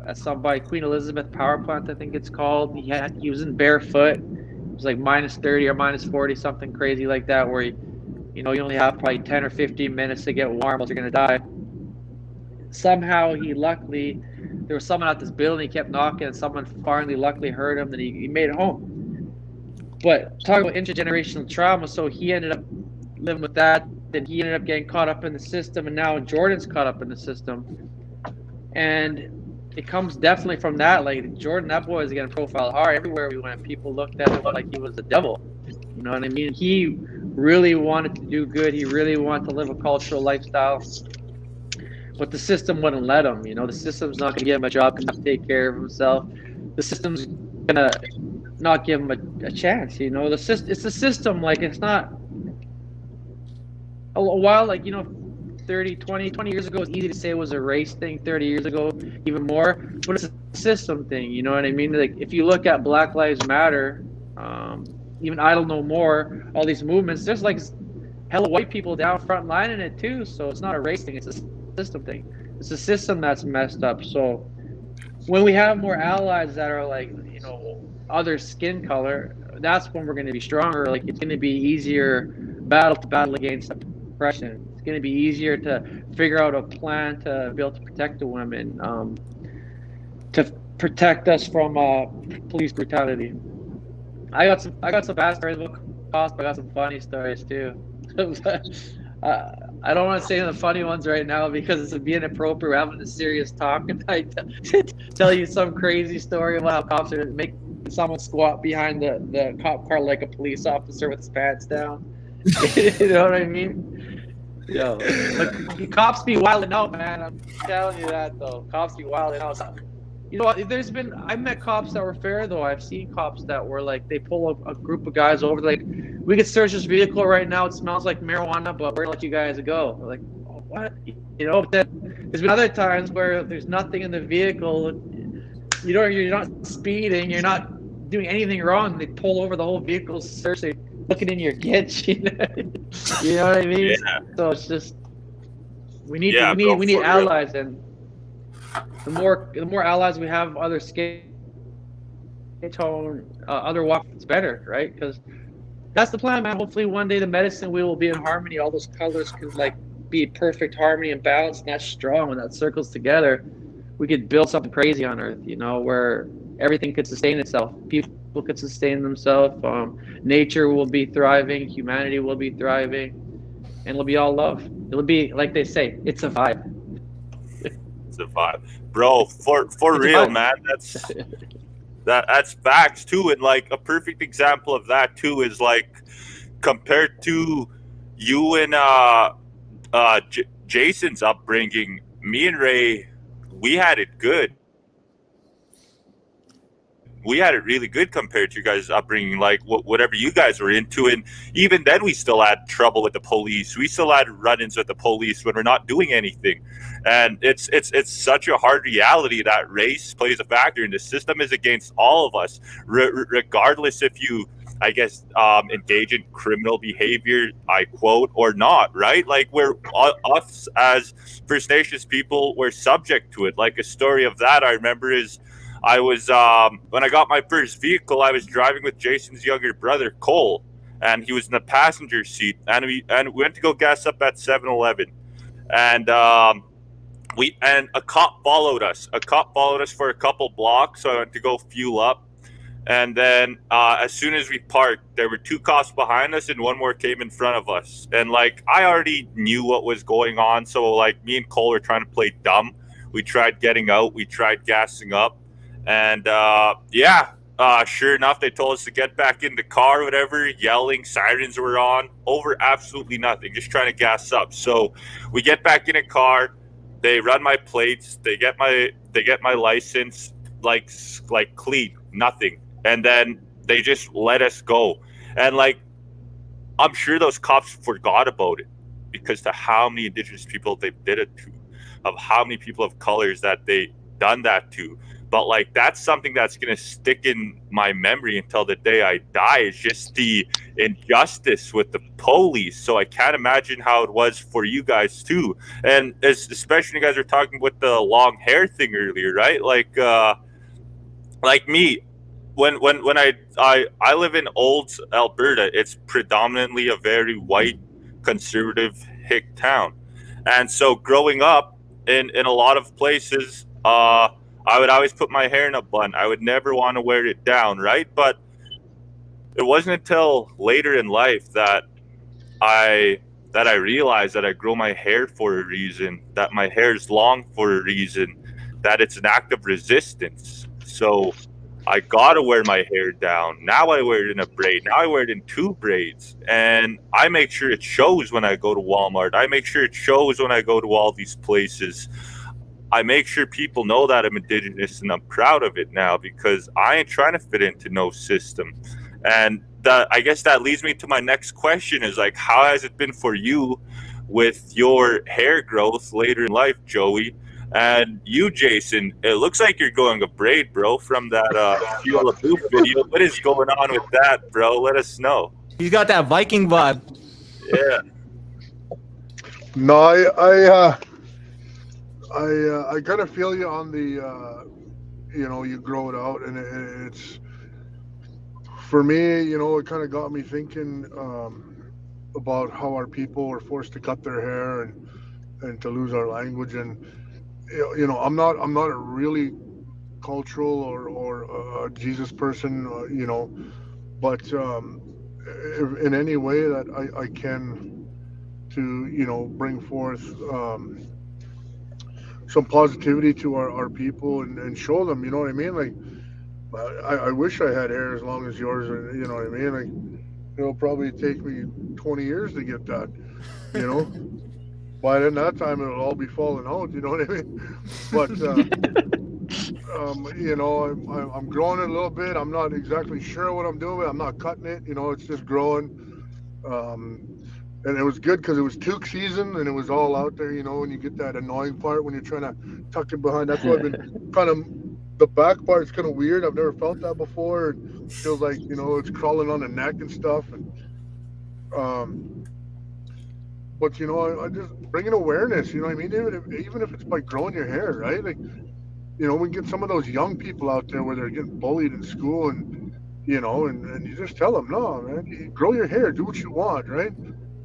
at by Queen Elizabeth power plant, I think it's called. He was in barefoot. It was like minus 30 or minus 40, something crazy like that, where you only have probably 10 or 15 minutes to get warm, else you're gonna die. Somehow there was someone at this building. He kept knocking, and someone finally luckily heard him, and he made it home. But talking about intergenerational trauma, so he ended up living with that. Then he ended up getting caught up in the system, and now Jordan's caught up in the system. And it comes definitely from that. Like Jordan, that boy is getting profiled hard everywhere we went. People looked at him like he was the devil. You know what I mean? He really wanted to do good. He really wanted to live a cultural lifestyle. But the system wouldn't let him. You know, the system's not going to give him a job, to take care of himself. The system's going to not give him a chance. You know, it's the system. Like, it's not a while, like, you know, 20 years ago, it's easy to say it was a race thing. 30 years ago, even more, but it's a system thing. You know what I mean? Like if you look at Black Lives Matter, even Idle No More, all these movements, there's like hella white people down front line in it too. So it's not a race thing; it's a system thing. It's a system that's messed up. So when we have more allies that are like, you know, other skin color, that's when we're going to be stronger. Like it's going to be easier battle against oppression. It's going to be easier to figure out a plan to be able to protect the women, to protect us from police brutality. I got some bad stories about cops, but I got some funny stories too. I don't want to say the funny ones right now because it's being inappropriate. We're having a serious talk, and I tell you some crazy story about how cops are making someone squat behind the cop car like a police officer with his pants down. You know what I mean? Yo, but cops be wilding out, man. I'm telling you that though. Cops be wilding out. You know what? I've met cops that were fair though. I've seen cops that were like, they pull a group of guys over, like, we could search this vehicle right now. It smells like marijuana, but we're gonna let you guys go. We're like, oh, what? You know, but then there's been other times where there's nothing in the vehicle. You're not speeding. You're not doing anything wrong. They pull over the whole vehicle, search. They looking in your gitch. You know what I mean?
Yeah.
So it's just we need
for
allies, and the more allies we have, other skin tone, other walks, it's better, right? Because that's the plan, man. Hopefully one day the medicine wheel will be in harmony. All those colors can like be perfect harmony and balance, and that's strong. When that circles together, we could build something crazy on Earth, you know, where everything could sustain itself. People could sustain themselves. Nature will be thriving. Humanity will be thriving, and it'll be all love. It'll be like they say, it's a vibe.
It's a vibe, bro. For real, man. That's facts too, and like a perfect example of that too is like compared to you and Jason's upbringing. Me and Ray, we had it good. We had it really good compared to you guys' upbringing, like whatever you guys were into. And even then, we still had trouble with the police. We still had run-ins with the police when we're not doing anything. And it's such a hard reality that race plays a factor, and the system is against all of us, regardless if you, I guess, engage in criminal behavior, I quote, or not, right? Like us as First Nations people, we're subject to it. Like a story of that I remember is, I was, when I got my first vehicle, I was driving with Jason's younger brother, Cole, and he was in the passenger seat, and we went to go gas up at 7-Eleven, and a cop followed us. A cop followed us for a couple blocks, so I went to go fuel up, and then as soon as we parked, there were two cops behind us, and one more came in front of us, and like I already knew what was going on, so like me and Cole were trying to play dumb. We tried getting out, we tried gassing up. And sure enough, they told us to get back in the car, whatever, yelling, sirens were on, over absolutely nothing, just trying to gas up. So we get back in a car, they run my plates, they get my license, like clean, nothing. And then they just let us go. And like, I'm sure those cops forgot about it because to how many Indigenous people they did it to, of how many people of colors that they done that to. But like, that's something that's going to stick in my memory until the day I die, is just the injustice with the police. So I can't imagine how it was for you guys too. And especially you guys were talking with the long hair thing earlier, right? Like me, when I live in Olds, Alberta, it's predominantly a very white, conservative hick town. And so growing up in a lot of places, I would always put my hair in a bun. I would never want to wear it down, right? But it wasn't until later in life that I realized that I grow my hair for a reason, that my hair is long for a reason, that it's an act of resistance. So I gotta wear my hair down. Now I wear it in a braid. Now I wear it in two braids. And I make sure it shows when I go to Walmart. I make sure it shows when I go to all these places. I make sure people know that I'm Indigenous, and I'm proud of it now because I ain't trying to fit into no system. And I guess that leads me to my next question is like, how has it been for you with your hair growth later in life, Joey? And you, Jason, it looks like you're going a braid, bro, from that Fuel a Booth video. What is going on with that, bro? Let us know.
He's got that Viking vibe.
Yeah.
No, I kind of feel you on the, you grow it out, and it's, for me, it kind of got me thinking about how our people were forced to cut their hair and to lose our language. And, I'm not a really cultural or Jesus person, but in any way that I can to, you know, bring forth some positivity to our people and show them, you know what I mean? Like, I wish I had hair as long as yours, or, you know what I mean? Like, it'll probably take me 20 years to get that, you know? By then that time, it'll all be falling out, you know what I mean? But, you know, I'm growing it a little bit. I'm not exactly sure what I'm doing, but I'm not cutting it, you know, it's just growing. And it was good because it was toque season and it was all out there, you know, and you get that annoying part when you're trying to tuck it behind. That's why I've been kind of, the back part's kind of weird. I've never felt that before. It feels like, you know, it's crawling on the neck and stuff. And, but, you know, I just bringing awareness, you know what I mean? Even if it's by growing your hair, right? Like, you know, we get some of those young people out there where they're getting bullied in school and, you know, and you just tell them, no, man, you grow your hair, do what you want, right?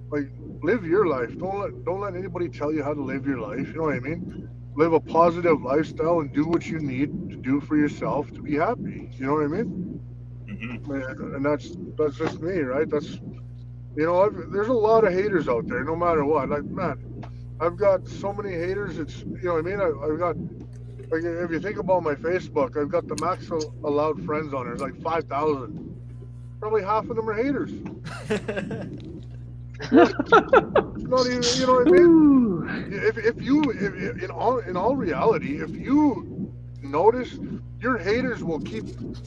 Like, live your life. Don't let anybody tell you how to live your life. You know what I mean? Live a positive lifestyle and do what you need to do for yourself to be happy. You know what I mean?
Mm-hmm.
And that's just me, right? That's, you know, there's a lot of haters out there, no matter what. Like, man, I've got so many haters. It's, you know what I mean? I've got, like, if you think about my Facebook, I've got the max allowed friends on there. It's like 5,000. Probably half of them are haters. It's not even, you know what I mean? If you, in all reality, if you notice, your haters will keep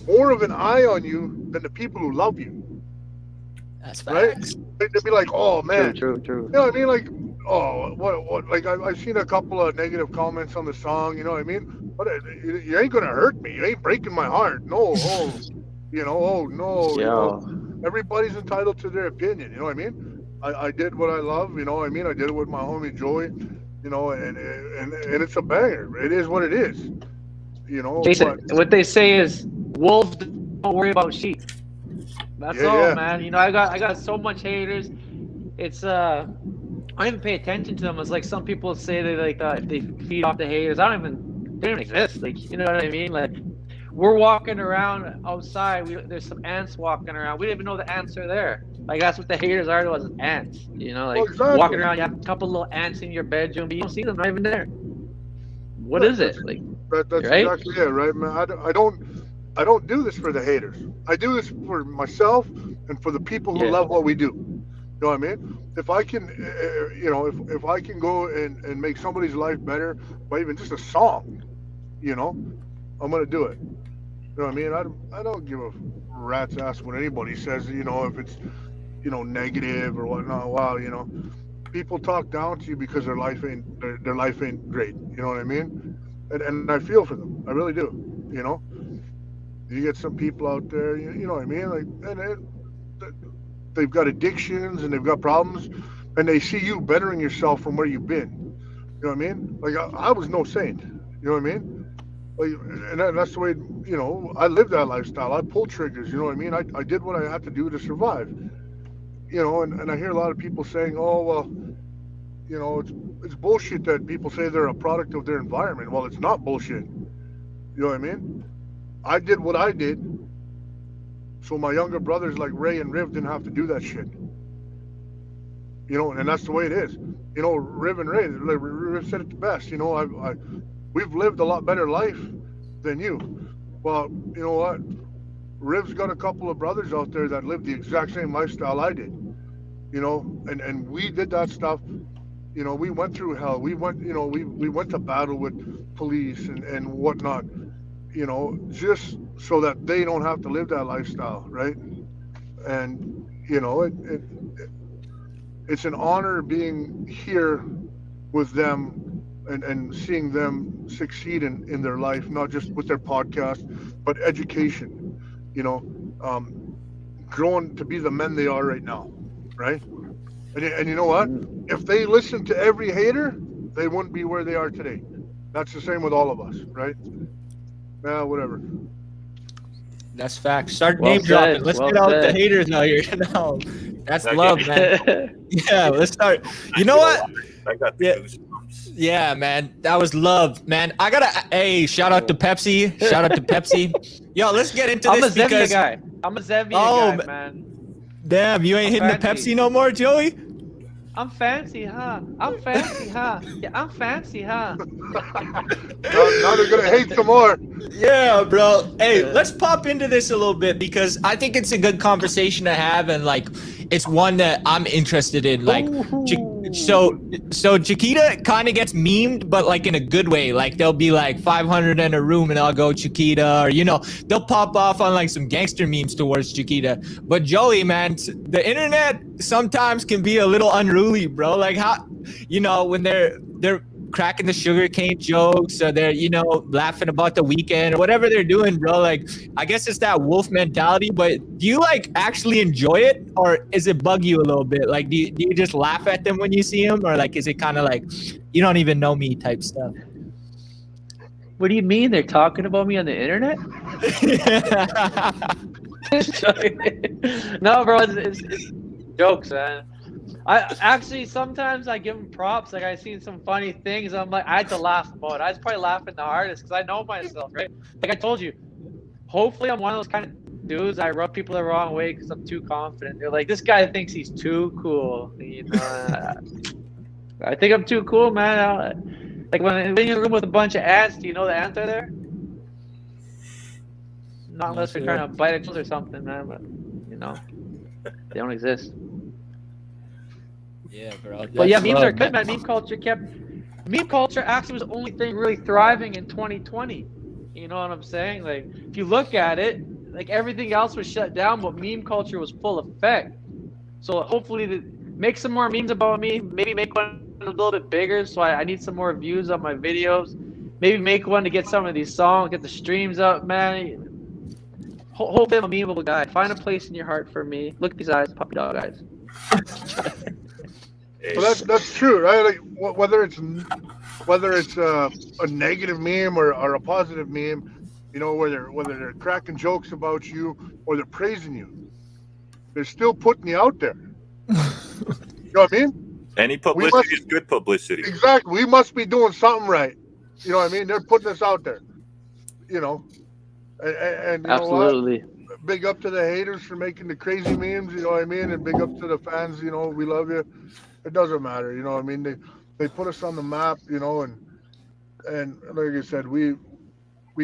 more of an eye on you than the people who love you.
That's
right?
facts.
They'd be like, oh man,
True.
you know what I mean? Like, oh, what? Like, I've seen a couple of negative comments on the song. You know what I mean? But you ain't gonna hurt me. You ain't breaking my heart. No, you know, oh no, you know, everybody's entitled to their opinion. You know what I mean? I did what I love. You know what I mean? I did it with my homie Joey. You know, and it's a banger. It is what it is. You know,
Jason, what they say is wolves don't worry about sheep. That's all, man. You know, I got so much haters. It's I don't even pay attention to them. It's like some people say they like if they feed off the haters. They don't even exist. Like, you know what I mean? Like, we're walking around outside. There's some ants walking around. We don't even know the ants are there. Like, that's what the haters are to us, ants. You know, like, walking around, you have a couple little ants in your bedroom, but you don't see them, not even there. What is it? Like,
that's
right?
exactly it, right, man? I don't do this for the haters. I do this for myself and for the people who love what we do. You know what I mean? If I can, you know, if I can go and make somebody's life better by even just a song, you know, I'm gonna do it. You know what I mean? I don't give a rat's ass what anybody says. You know, if it's, you know, negative or whatnot. Wow, you know, people talk down to you because their life ain't great. You know what I mean? And I feel for them. I really do. You know, you get some people out there. You know what I mean? Like, and they've got addictions and they've got problems, and they see you bettering yourself from where you've been. You know what I mean? Like, I was no saint. You know what I mean? Like, and that's the way, you know, I lived that lifestyle. I pulled triggers. You know what I mean? I did what I had to do to survive. You know, and I hear a lot of people saying, oh, well, you know, it's bullshit that people say they're a product of their environment. Well, it's not bullshit. You know what I mean? I did what I did, so my younger brothers like Ray and Riv didn't have to do that shit. You know, and that's the way it is. You know, Riv and Ray, like Riv said it the best. You know, we've lived a lot better life than you. Well, you know what? Riv's got a couple of brothers out there that lived the exact same lifestyle I did. You know, and we did that stuff. You know, we went through hell. We went, you know, we went to battle with police and whatnot. You know, just so that they don't have to live that lifestyle, right? And you know, it's an honor being here with them and seeing them succeed in their life, not just with their podcast, but education. You know, growing to be the men they are right now, right? And you know what? If they listened to every hater, they wouldn't be where they are today. That's the same with all of us, right? Whatever.
That's facts. Start name dropping. Let's get out the haters now here. No, that's love, man. Yeah, let's start. You know what?
I got the goosebumps.
Yeah, man, that was love, man. I gotta, hey, shout out to Pepsi. Shout out to Pepsi. Yo, let's get into this because
I'm a Zevia guy, man.
Damn, you ain't hitting the
fancy.
Pepsi no more, Joey?
I'm fancy, huh? I'm fancy, huh? Yeah, I'm fancy, huh?
Now they're gonna hate some more.
Yeah, bro. Hey, let's pop into this a little bit because I think it's a good conversation to have, and like, it's one that I'm interested in. Like, so Chakita kind of gets memed, but like in a good way. Like, they'll be like 500 in a room, and I'll go Chakita, or they'll pop off on like some gangster memes towards Chakita. But Joey, man, the internet sometimes can be a little unruly, bro. Like how, when they're cracking the sugarcane jokes, or they're laughing about the weekend or whatever they're doing, bro. Like, I guess it's that wolf mentality. But do you like actually enjoy it, or is it bug you a little bit? Like, do you just laugh at them when you see them, or like is it kind of like you don't even know me type stuff?
What do you mean they're talking about me on the internet? No, bro, it's jokes, man. I actually sometimes I give them props. Like I seen some funny things. I'm like, I had to laugh about it. I was probably laughing the hardest because I know myself, right? Like I told you, hopefully I'm one of those kind of dudes. I rub people the wrong way because I'm too confident. They're like, this guy thinks he's too cool. I think I'm too cool, man. Like when you're in a room with a bunch of ants, do you know the ants are there? Not unless they're trying to bite each other or something, man. But they don't exist.
Yeah, bro.
But yeah, memes are good, man. Meme culture actually was the only thing really thriving in 2020. You know what I'm saying? Like, if you look at it, like everything else was shut down, but meme culture was full effect. So hopefully, make some more memes about me. Maybe make one a little bit bigger, so I need some more views on my videos. Maybe make one to get some of these songs, get the streams up, man. Hopefully, I'm a memeable guy. Find a place in your heart for me. Look at these eyes, puppy dog eyes.
Well, that's true, right? Like whether it's a negative meme or a positive meme, whether they're cracking jokes about you or they're praising you, they're still putting you out there. You know what I mean?
Any publicity is good publicity.
Exactly. We must be doing something right. You know what I mean? They're putting us out there. And you
Absolutely.
know what? Big up to the haters for making the crazy memes. You know what I mean? And big up to the fans. We love you. It doesn't matter, you know what I mean? They put us on the map, and like I said, we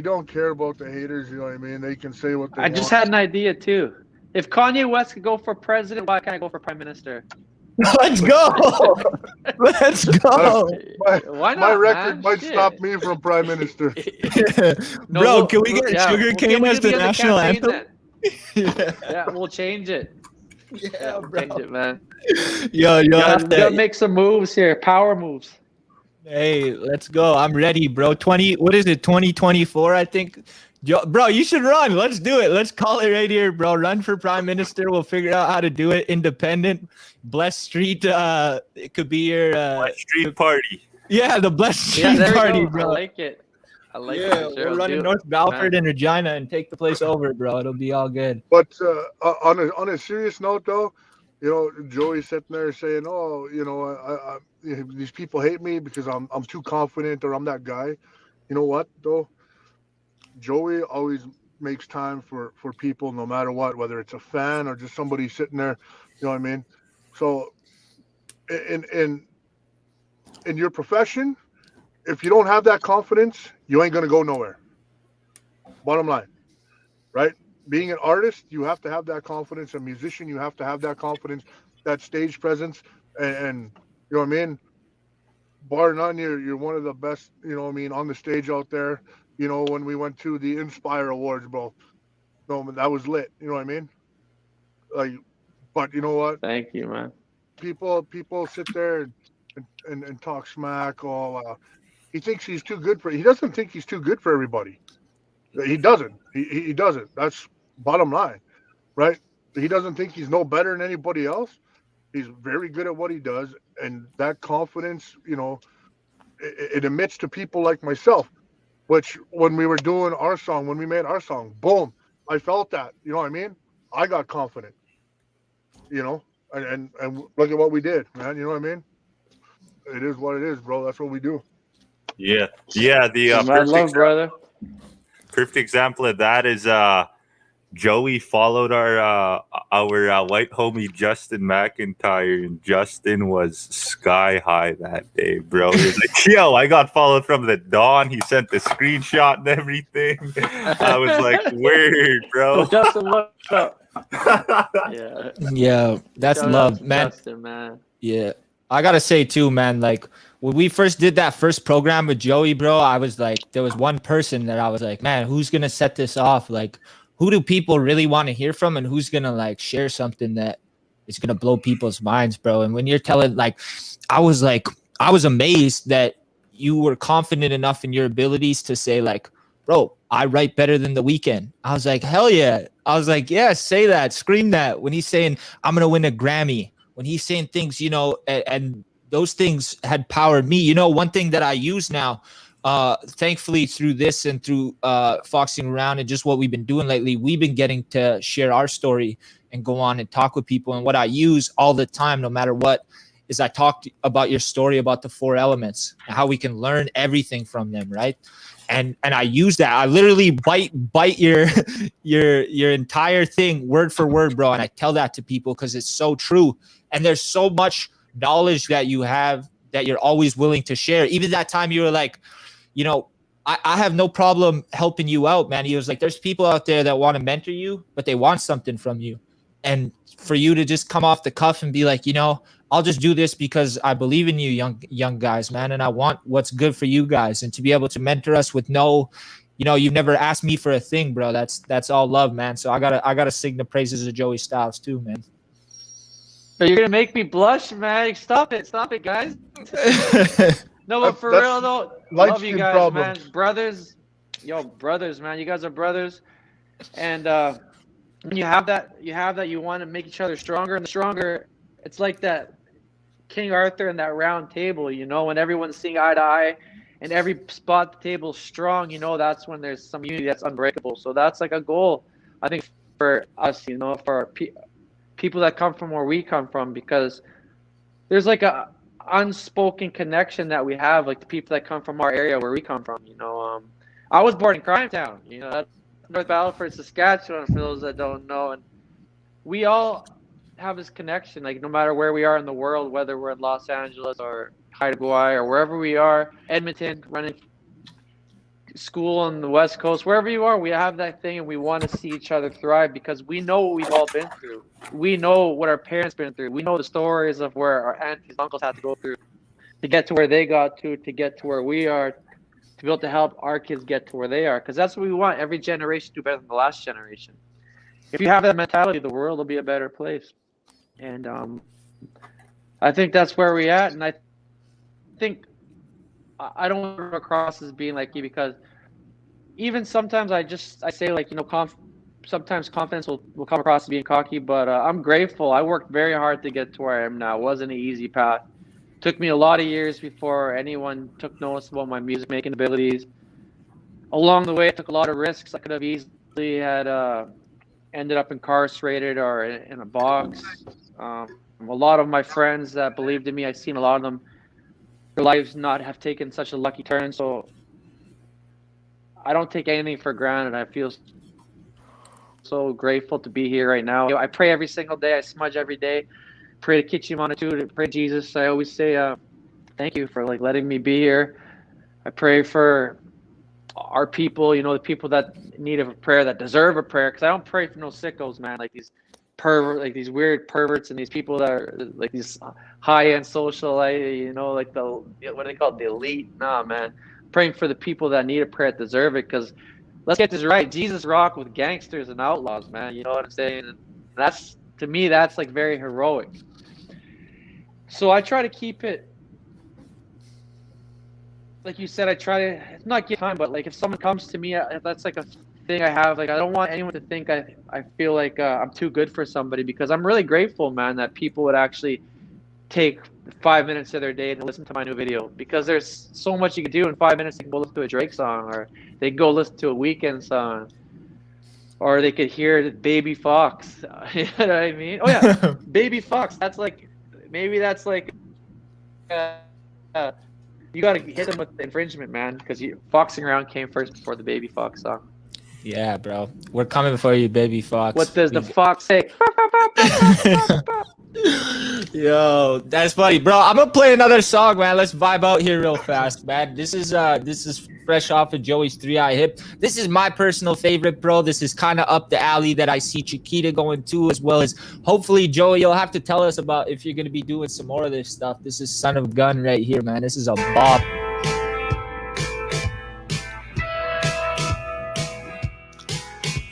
don't care about the haters, you know what I mean? They can say what they want.
I just had an idea too. If Kanye West could go for president, why can't I go for prime minister?
Let's go. Let's go.
Why not?
My record might
Shit.
stop me from prime minister.
Bro, can we get sugarcane as the national anthem?
Yeah, we'll change it.
Yeah,
We'll
bro.
change it, man.
Yo,
We gotta make some moves here. Power moves.
Hey, let's go. I'm ready, bro. 2024, I think. Bro, you should run. Let's do it. Let's call it right here, bro. Run for prime minister. We'll figure out how to do it. Independent. Blessed Street. It could be your
Blessed Street Party.
Yeah, the Blessed Street
Yeah, there
Party,
you go.
bro.
I like it.
Yeah,
Sure,
we'll run in North Balford and Regina and take the place over, bro. It'll be all good.
But on a serious note, though, Joey's sitting there saying, "Oh, I these people hate me because I'm too confident or I'm that guy." You know what, though? Joey always makes time for people, no matter what, whether it's a fan or just somebody sitting there. You know what I mean? So, in your profession, if you don't have that confidence, you ain't gonna go nowhere. Bottom line, right? Being an artist, you have to have that confidence. A musician, you have to have that confidence, that stage presence, and you know what I mean. Bar none, you're one of the best. You know what I mean, on the stage out there. When we went to the Inspire Awards, bro, no, that was lit. You know what I mean? Like, but you know what?
Thank you, man.
People sit there and talk smack. He thinks he's too good for. He doesn't think he's too good for everybody. He doesn't. He doesn't. That's bottom line, right? He doesn't think he's no better than anybody else. He's very good at what he does, and that confidence, it emits to people like myself. Which when we were doing our song, when we made our song, boom, I felt that. You know what I mean? I got confident. And look at what we did, man. You know what I mean? It is what it is, bro. That's what we do.
Yeah. The
My love, brother.
perfect example of that is Joey followed our white homie Justin McIntyre, and Justin was sky high that day, bro. He was like, "Yo, I got followed from the dawn." He sent the screenshot and everything. I was like, "Weird, bro."
Justin, what's up? Yeah.
Yeah, that's
Shout out
love,
to
man.
Justin, man.
Yeah. I gotta say too, man, like when we first did that first program with Joey, bro, I was like, there was one person that I was like, man, who's gonna set this off? Like, who do people really want to hear from, and who's gonna like share something that is gonna blow people's minds, bro? And when you're telling, like, I was amazed that you were confident enough in your abilities to say, like, bro, I write better than The Weeknd. I was like, hell yeah. I was like, yeah, say that, scream that. When he's saying, I'm gonna win a Grammy, when he's saying things, you know, and those things had powered me. You know, one thing that I use now, thankfully through this and through foxing around and just what we've been doing lately, we've been getting to share our story and go on and talk with people. And what I use all the time, no matter what, is I talk about your story, about the 4 elements, and how we can learn everything from them, right? And I use that. I literally bite your your entire thing word for word, bro. And I tell that to people because it's so true. And there's so much knowledge that you have that you're always willing to share. Even that time you were like, you know, I have no problem helping you out, man. He was like, there's people out there that want to mentor you, but they want something from you. And for you to just come off the cuff and be like, you know, I'll just do this because I believe in you, young guys, man. And I want what's good for you guys. And to be able to mentor us with no, you know, you've never asked me for a thing, bro. That's all love, man. So I gotta sing the praises of Joey Stylez too, man.
But you're gonna make me blush, man. Stop it, guys. No, but for real though, love you guys,
problems.
man. Brothers, man. You guys are brothers, and when you have that, you want to make each other stronger and stronger. It's like that King Arthur and that round table, you know, when everyone's seeing eye to eye, and every spot at the table is strong. You know, that's when there's some unity that's unbreakable. So that's like a goal, I think, for us, you know, for our people that come from where we come from, because there's like a unspoken connection that we have, like the people that come from our area where we come from, you know. I was born in Crime Town, you know, that's North Battleford, Saskatchewan, for those that don't know, and we all have this connection, like no matter where we are in the world, whether we're in Los Angeles or Haida Gwaii or wherever we are, Edmonton, running school on the West Coast, wherever you are, we have that thing, and we want to see each other thrive because we know what we've all been through. We know what our parents been through. We know the stories of where our aunties and uncles had to go through to get to where they got to get to where we are, to be able to help our kids get to where they are, because that's what we want. Every generation to do better than the last generation. If you have that mentality, the world will be a better place. And I think that's where we're at. And I think I don't want to come across as being like you, because even sometimes I say, like, you know, sometimes confidence will come across as being cocky, but I'm grateful. I worked very hard to get to where I am now. It wasn't an easy path. It took me a lot of years before anyone took notice about my music making abilities. Along the way, I took a lot of risks. I could have easily had ended up incarcerated or in a box. A lot of my friends that believed in me, I've seen a lot of them, their lives not have taken such a lucky turn. So I don't take anything for granted. I feel so grateful to be here right now. I pray every single day. I smudge every day. Pray to Kichimana, pray to Jesus. I always say thank you for like letting me be here. I pray for our people, you know, the people that need a prayer, that deserve a prayer, because I don't pray for no sickos, man, like these these weird perverts and these people that are like these high-end socialite, you know, like what do they call it, the elite? Nah, man. Praying for the people that need a prayer, that deserve it, because let's get this right. Jesus rocked with gangsters and outlaws, man. You know what I'm saying? And that's, to me, that's like very heroic. So I try to keep it, like you said, I try to not give time, but like if someone comes to me, that's like a thing I have. Like I don't want anyone to think I feel like I'm too good for somebody, because I'm really grateful, man, that people would actually take 5 minutes of their day to listen to my new video, because there's so much you can do in 5 minutes. They can go listen to a Drake song, or they can go listen to a Weeknd song, or they could hear Baby Fox. You know what I mean? Oh yeah, Baby Fox. That's like, maybe that's like, you got to hit them with infringement, man, because Foxing Around came first before the Baby Fox song.
Yeah, bro. We're coming for you, baby fox.
What does the fox say?
Yo, that's funny, bro. I'm gonna play another song, man. Let's vibe out here real fast, man. This is fresh off of Joey's 3-Eye Hip. This is my personal favorite, bro. This is kind of up the alley that I see Chakita going to, as well as hopefully Joey. You'll have to tell us about if you're gonna be doing some more of this stuff. This is Son of Gun right here, man. This is a bop.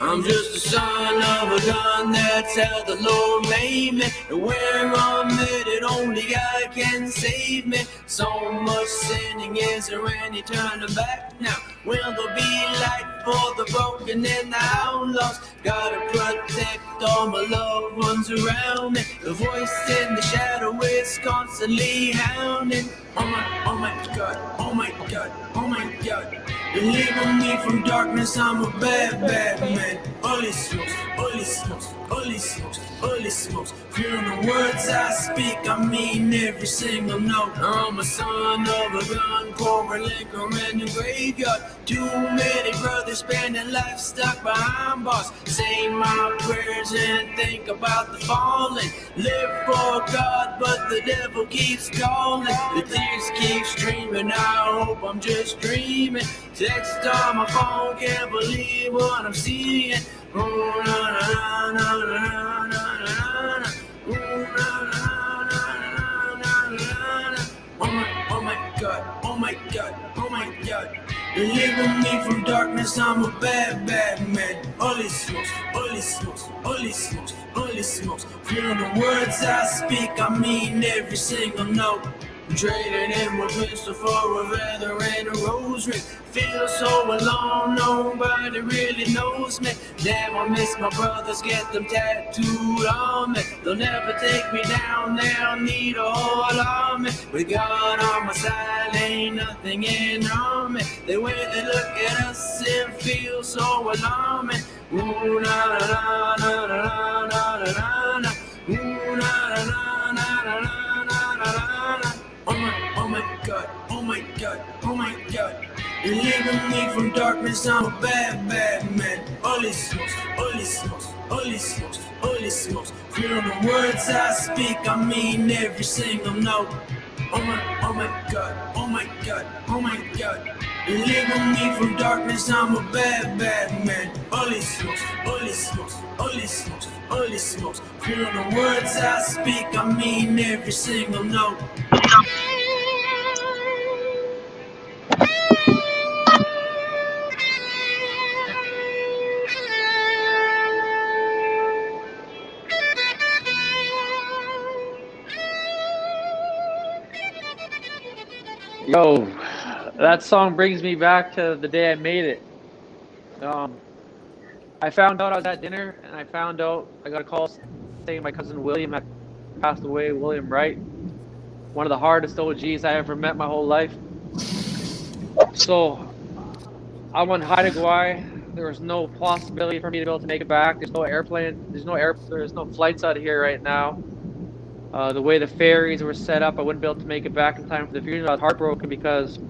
I'm just a son of a gun, that's how the Lord made me. And where I'm headed, only God can save me. So much sinning, is there any turning back now? Will there be light for the broken and the outlaws? Gotta protect all my loved ones around me. The voice in the shadow is constantly hounding. Oh my God, oh my God, oh my God. Delivering me from darkness, I'm a bad, bad man. Holy smokes, holy smokes, holy smokes, holy smokes. Hearing the words I speak, I mean every single note. I'm a son of a gun, pouring liquor in the graveyard. Too many brothers spending life stuck behind bars. Say my prayers and think about the fallen. Live for God, but the devil keeps calling. The tears keep streaming, I hope I'm just dreaming. Text on my phone, can't believe what I'm seeing. Oh, na na na na na na na na. Oh, na na na na na na. Oh my God, oh my God, oh my God. Delivering me from darkness, I'm a bad, bad man. Holy smokes, holy smokes, holy smokes, holy smokes. Feeling the words I speak, I mean every single note. Trading in my pistol for a feather and a rose ring. Feel so alone, nobody really knows me. Damn, I miss my brothers, get them tattooed on me. They'll never take me down, they'll need a whole army. With God on my side, ain't nothing in on me. The way they look at us, it feels so alarming. Ooh, na na na na na na na na na. Ooh, na na na na na na na na na. Oh my God, oh my God, oh my God. Delivering me from darkness, I'm a bad, bad man. Holy smokes, holy smokes, holy smokes, holy smokes. Feeling the words I speak, I mean every single note. Oh my God, oh my God, oh my God. Delivering me from darkness, I'm a bad, bad man. Holy smokes, holy smokes, holy smokes, holy smokes. Feeling the words I speak, I mean every single note.
Yo, that song brings me back to the day I made it. I found out I was at dinner, and I found out I got a call saying my cousin William had passed away. William Wright, one of the hardest OGs I ever met my whole life. So I'm on Haida Gwaii. There was no possibility for me to be able to make it back. There's no airplane. There's no flights out of here right now. The way the ferries were set up, I wouldn't be able to make it back in time for the funeral. I was heartbroken because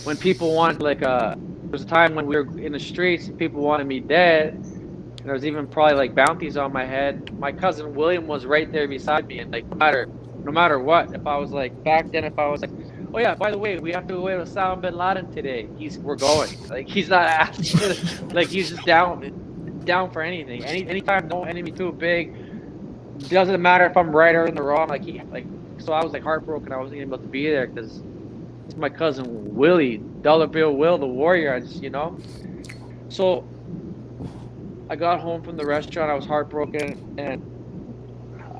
when people want, there was a time when we were in the streets and people wanted me dead. And there was even probably like bounties on my head. My cousin William was right there beside me, and like no matter what, if I was like back then, if I was like, oh yeah, by the way, we have to go away with Osama bin Laden today. We're going. Like he's not asking. Like he's just down for anything. Anytime, no enemy too big. Doesn't matter if I'm right or in the wrong. So I was like heartbroken. I wasn't able to be there because it's my cousin Willie, Dollar Bill Will, the warrior. I just, So I got home from the restaurant. I was heartbroken, and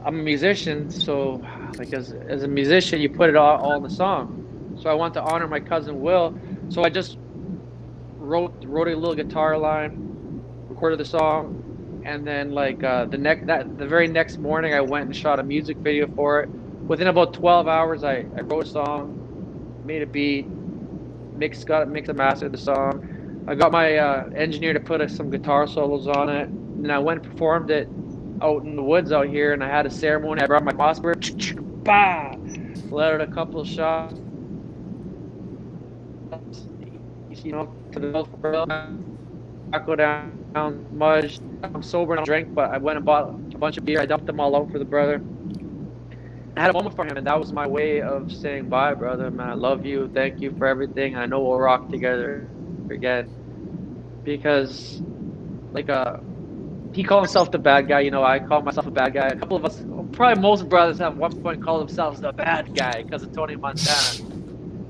I'm a musician. So, like as a musician, you put it all in the song. So I want to honor my cousin Will. So I just wrote a little guitar line, recorded the song. And then the very next morning, I went and shot a music video for it. Within about 12 hours, I wrote a song, made a beat, mixed and mastered the song. I got my engineer to put some guitar solos on it. And I went and performed it out in the woods out here. And I had a ceremony. I brought my phosphor, let out a couple of shots, to the tobacco down, smudge. I'm sober and I don't drink, but I went and bought a bunch of beer. I dumped them all out for the brother. I had a moment for him, and that was my way of saying bye, brother. Man, I love you. Thank you for everything. I know we'll rock together again. Because, like, he called himself the bad guy. You know, I call myself a bad guy. A couple of us, probably most brothers, at one point called themselves the bad guy because of Tony Montana.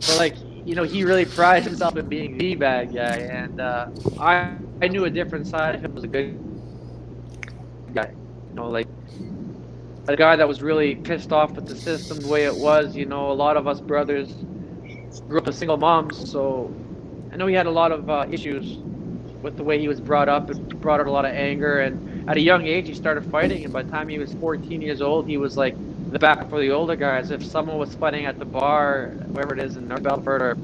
But, like, you know, he really prides himself in being the bad guy, and I knew a different side of him was a good guy. You know, like a guy that was really pissed off with the system the way it was. You know, a lot of us brothers grew up with single moms, so I know he had a lot of issues with the way he was brought up. It brought out a lot of anger, and at a young age he started fighting, and by the time he was 14 years old he was like the back for the older guys. If someone was fighting at the bar, wherever it is in North Belfort or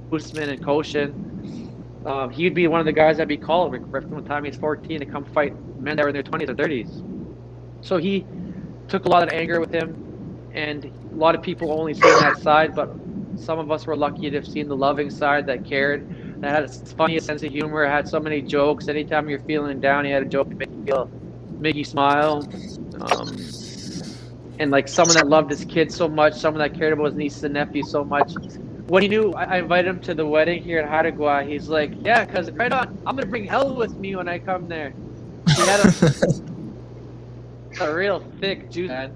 Mooseman and Cochin, he'd be one of the guys that'd be called from the time he's 14 to come fight men that were in their 20s or 30s. So he took a lot of anger with him, and a lot of people only seen that side, but some of us were lucky to have seen the loving side that cared, that had a funny sense of humor, had so many jokes. Anytime you're feeling down, he had a joke to make you smile. And like someone that loved his kids so much, someone that cared about his nieces and nephews so much. When he knew I invited him to the wedding here in Hattagua, he's like, yeah, cuz right on, I'm going to bring hell with me when I come there. He had a real thick juice, man.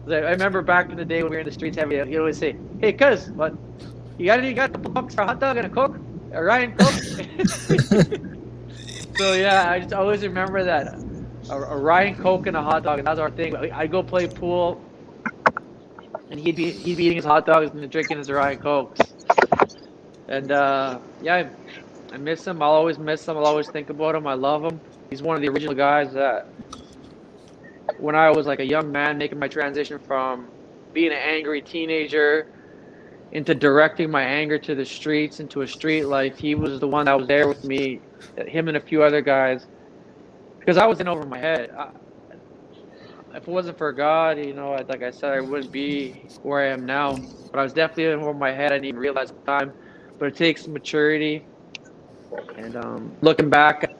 Like, I remember back in the day when we were in the streets heavy, he'd always say, hey, cuz, what? You got a couple bucks for a hot dog and a Coke? A Ryan Coke? So yeah, I just always remember that. A Ryan Coke and a hot dog, and that was our thing. I'd go play pool, and he'd be eating his hot dogs and drinking his Ryan Cokes. And yeah, I miss him. I'll always miss him. I'll always think about him. I love him. He's one of the original guys that, when I was like a young man making my transition from being an angry teenager into directing my anger to the streets, into a street life, he was the one that was there with me, him and a few other guys. Because I was in over my head. If it wasn't for God, you know, like I said, I wouldn't be where I am now. But I was definitely in over my head. I didn't even realize at the time. But it takes maturity. And looking back at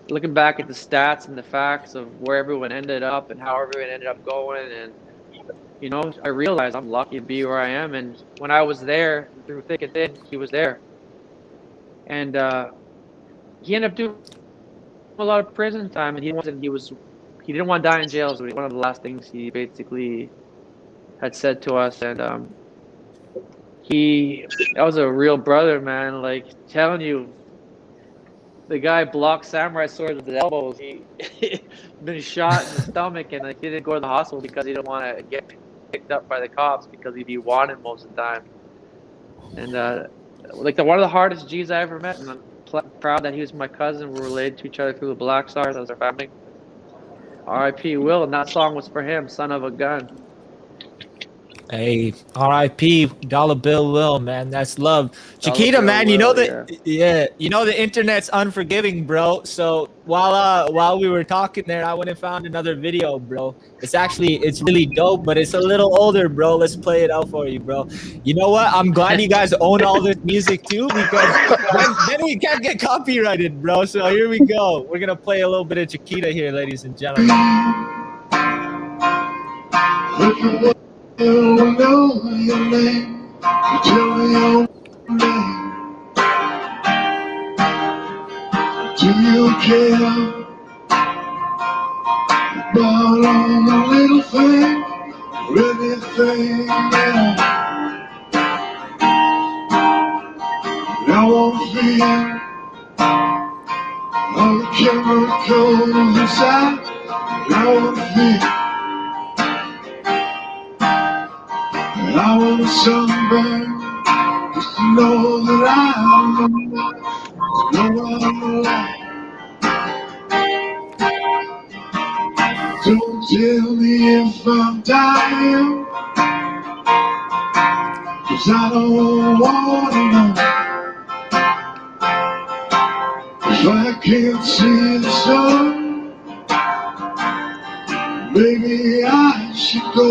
the stats and the facts of where everyone ended up and how everyone ended up going, and you know, I realized I'm lucky to be where I am. And when I was there, through thick and thin, he was there. And he ended up doing a lot of prison time, and he didn't want to die in jail. So one of the last things he basically had said to us, and that was a real brother, man. Like, telling you, the guy blocked samurai swords with his elbows. He been shot in the stomach, and like, he didn't go to the hospital because he didn't want to get picked up by the cops because he'd be wanted most of the time. And like one of the hardest G's I ever met, and I'm proud that he was my cousin. We're related to each other through the Black Stars as our family. R.I.P. Will, and that song was for him, Son of a Gun.
Hey, R.I.P. Dollar Bill Will, man. That's love. Chakita, man, you know the you know the internet's unforgiving, bro. So while we were talking there, I went and found another video, bro. It's really dope, but it's a little older, bro. Let's play it out for you, bro. You know what? I'm glad you guys own all this music too, because then we can't get copyrighted, bro. So here we go. We're gonna play a little bit of Chakita here, ladies and gentlemen.
You know your name, tell me your name. Do you care about all the little things or anything else? I won't feel all the chemicals inside. I won't feel. I want somebody just to know that I'm alive, know I'm alive. Don't tell me if I'm dying, 'cause I don't wanna know. If I can't see the sun, maybe I should go.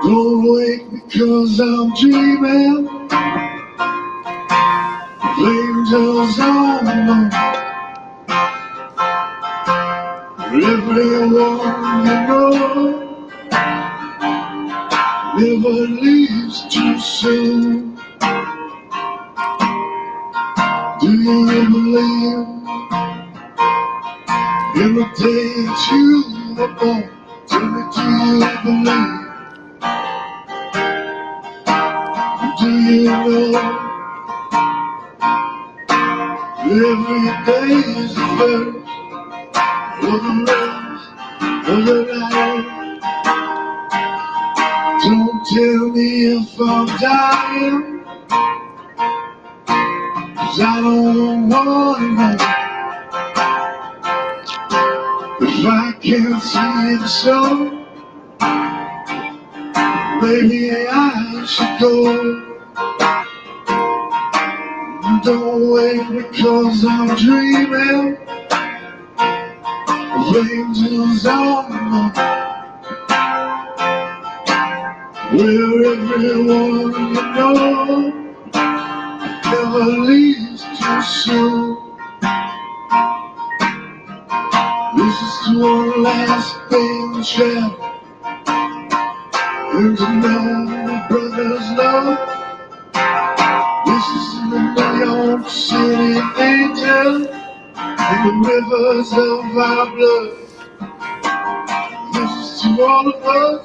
Don't wake because I'm dreaming. angels on the moon. Everyone you know never leaves too soon. Do you believe in the day that you were born? Tell me, do you believe? Do you know every day is the first of the rest of the life? Don't tell me if I'm dying, 'cause I don't wanna know. If I can't see the sun, maybe I should go. Don't wait because I'm dreaming of angels on the moon, where everyone you know never leaves too soon. This is one last thing, child, and to know my brother's love. This is the New York City angel in the rivers of our blood. This is to all of us,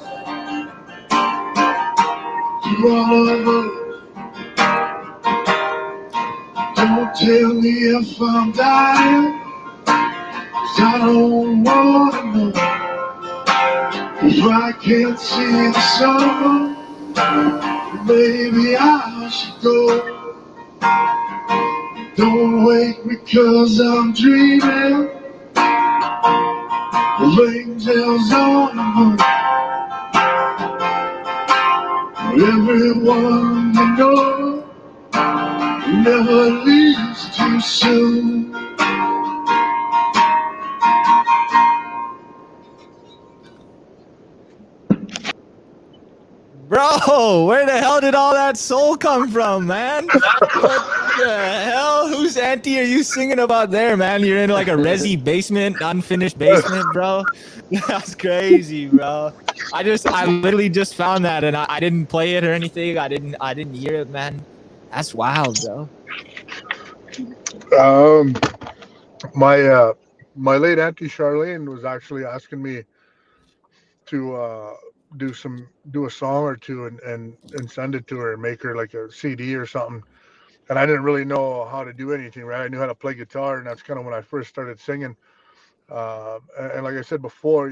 to all of us. Don't tell me if I'm dying, 'cause I don't wanna know. If I can't see the sun, maybe I should go. Don't wake me 'cause I'm dreaming of angels on the moon. Everyone you know never leaves too soon.
Bro, where the hell did all that soul come from, man? What the hell? Whose auntie are you singing about there, man? You're in like a resi basement, unfinished basement, bro. That's crazy, bro. I literally just found that, and I didn't play it or anything. I didn't hear it, man. That's wild, bro.
My late auntie Charlene was actually asking me to do a song or two and send it to her and make her like a CD or something. And I didn't really know how to do anything, right? I knew how to play guitar, and that's kind of when I first started singing. And like I said before,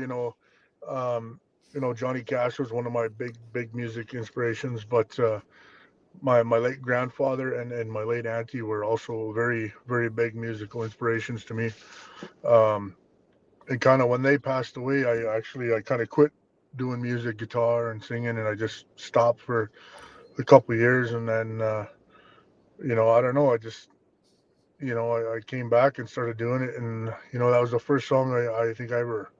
Johnny Cash was one of my big music inspirations, but my late grandfather and my late auntie were also very big musical inspirations to me. And kind of when they passed away, I kind of quit doing music, guitar and singing, and I just stopped for a couple of years, and then I don't know, I just I came back and started doing it, and that was the first song I think I ever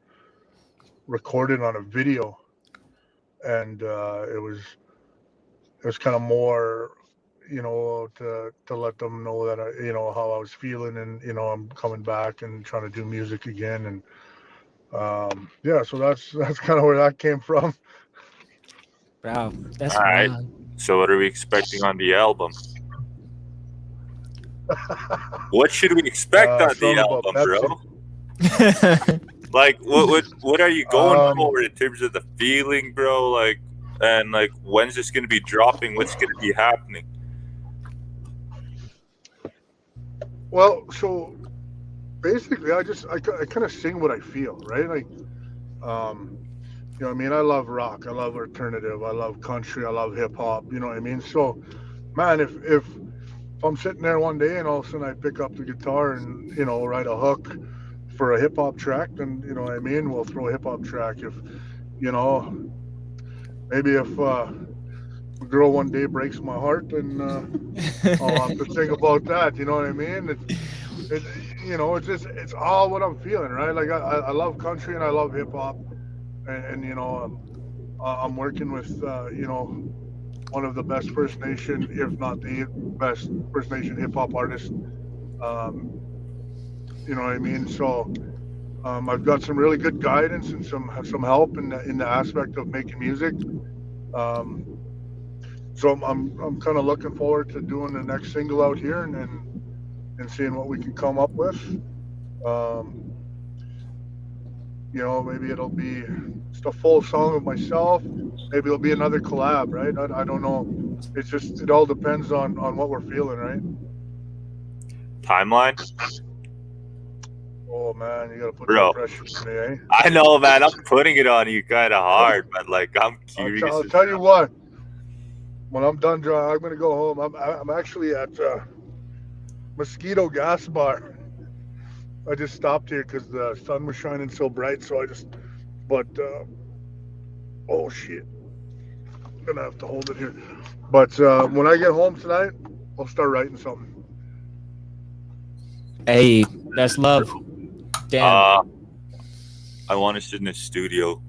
recorded on a video, and it was kind of more to let them know that how I was feeling, and I'm coming back and trying to do music again, and yeah, so that's kind of where that came from.
Bro, that's
All right.
wild.
So what are we expecting on the album? What should we expect on the
Song about
album, bro?
Pepsi.
Like, what are you going for in
Um,
terms of the feeling, bro? Like, and like, when's this gonna be dropping? What's gonna be happening?
well, so basically, I kind of sing what I feel, right? Like, um, what I mean, I love rock, I love alternative, I love country, I love hip hop. You know what I mean? So, man, if I'm sitting there one day and all of a sudden I pick up the guitar and write a hook for a hip hop track, then what I mean, we'll throw a hip hop track. If you know, maybe if a girl one day breaks my heart, then I'll have to think about that. You know what I mean? It it's all what I'm feeling, right? Like I love country and I love hip hop, and I'm working with one of the best First Nation, if not the best First Nation hip hop artist You know what I mean? So I've got some really good guidance and some help in the aspect of making music. So I'm kind of looking forward to doing the next single out here and seeing what we can come up with. Um, you know, maybe it'll be just a full song of myself. Maybe it'll be another collab, right? I don't know. It's just, it all depends on what we're feeling, right?
Timeline?
Oh man, you gotta put
Bro.
that pressure on me, eh?
I know, man. I'm putting it on you kind of hard, but like I'm curious.
I'll tell you what. When I'm done drawing, I'm gonna go home. I'm actually at Mosquito Gas Bar. I just stopped here because the sun was shining so bright. So I just, but oh shit, I'm gonna have to hold it here. But when I get home tonight, I'll start writing something.
Hey, that's love. Damn.
I want to sit in the studio.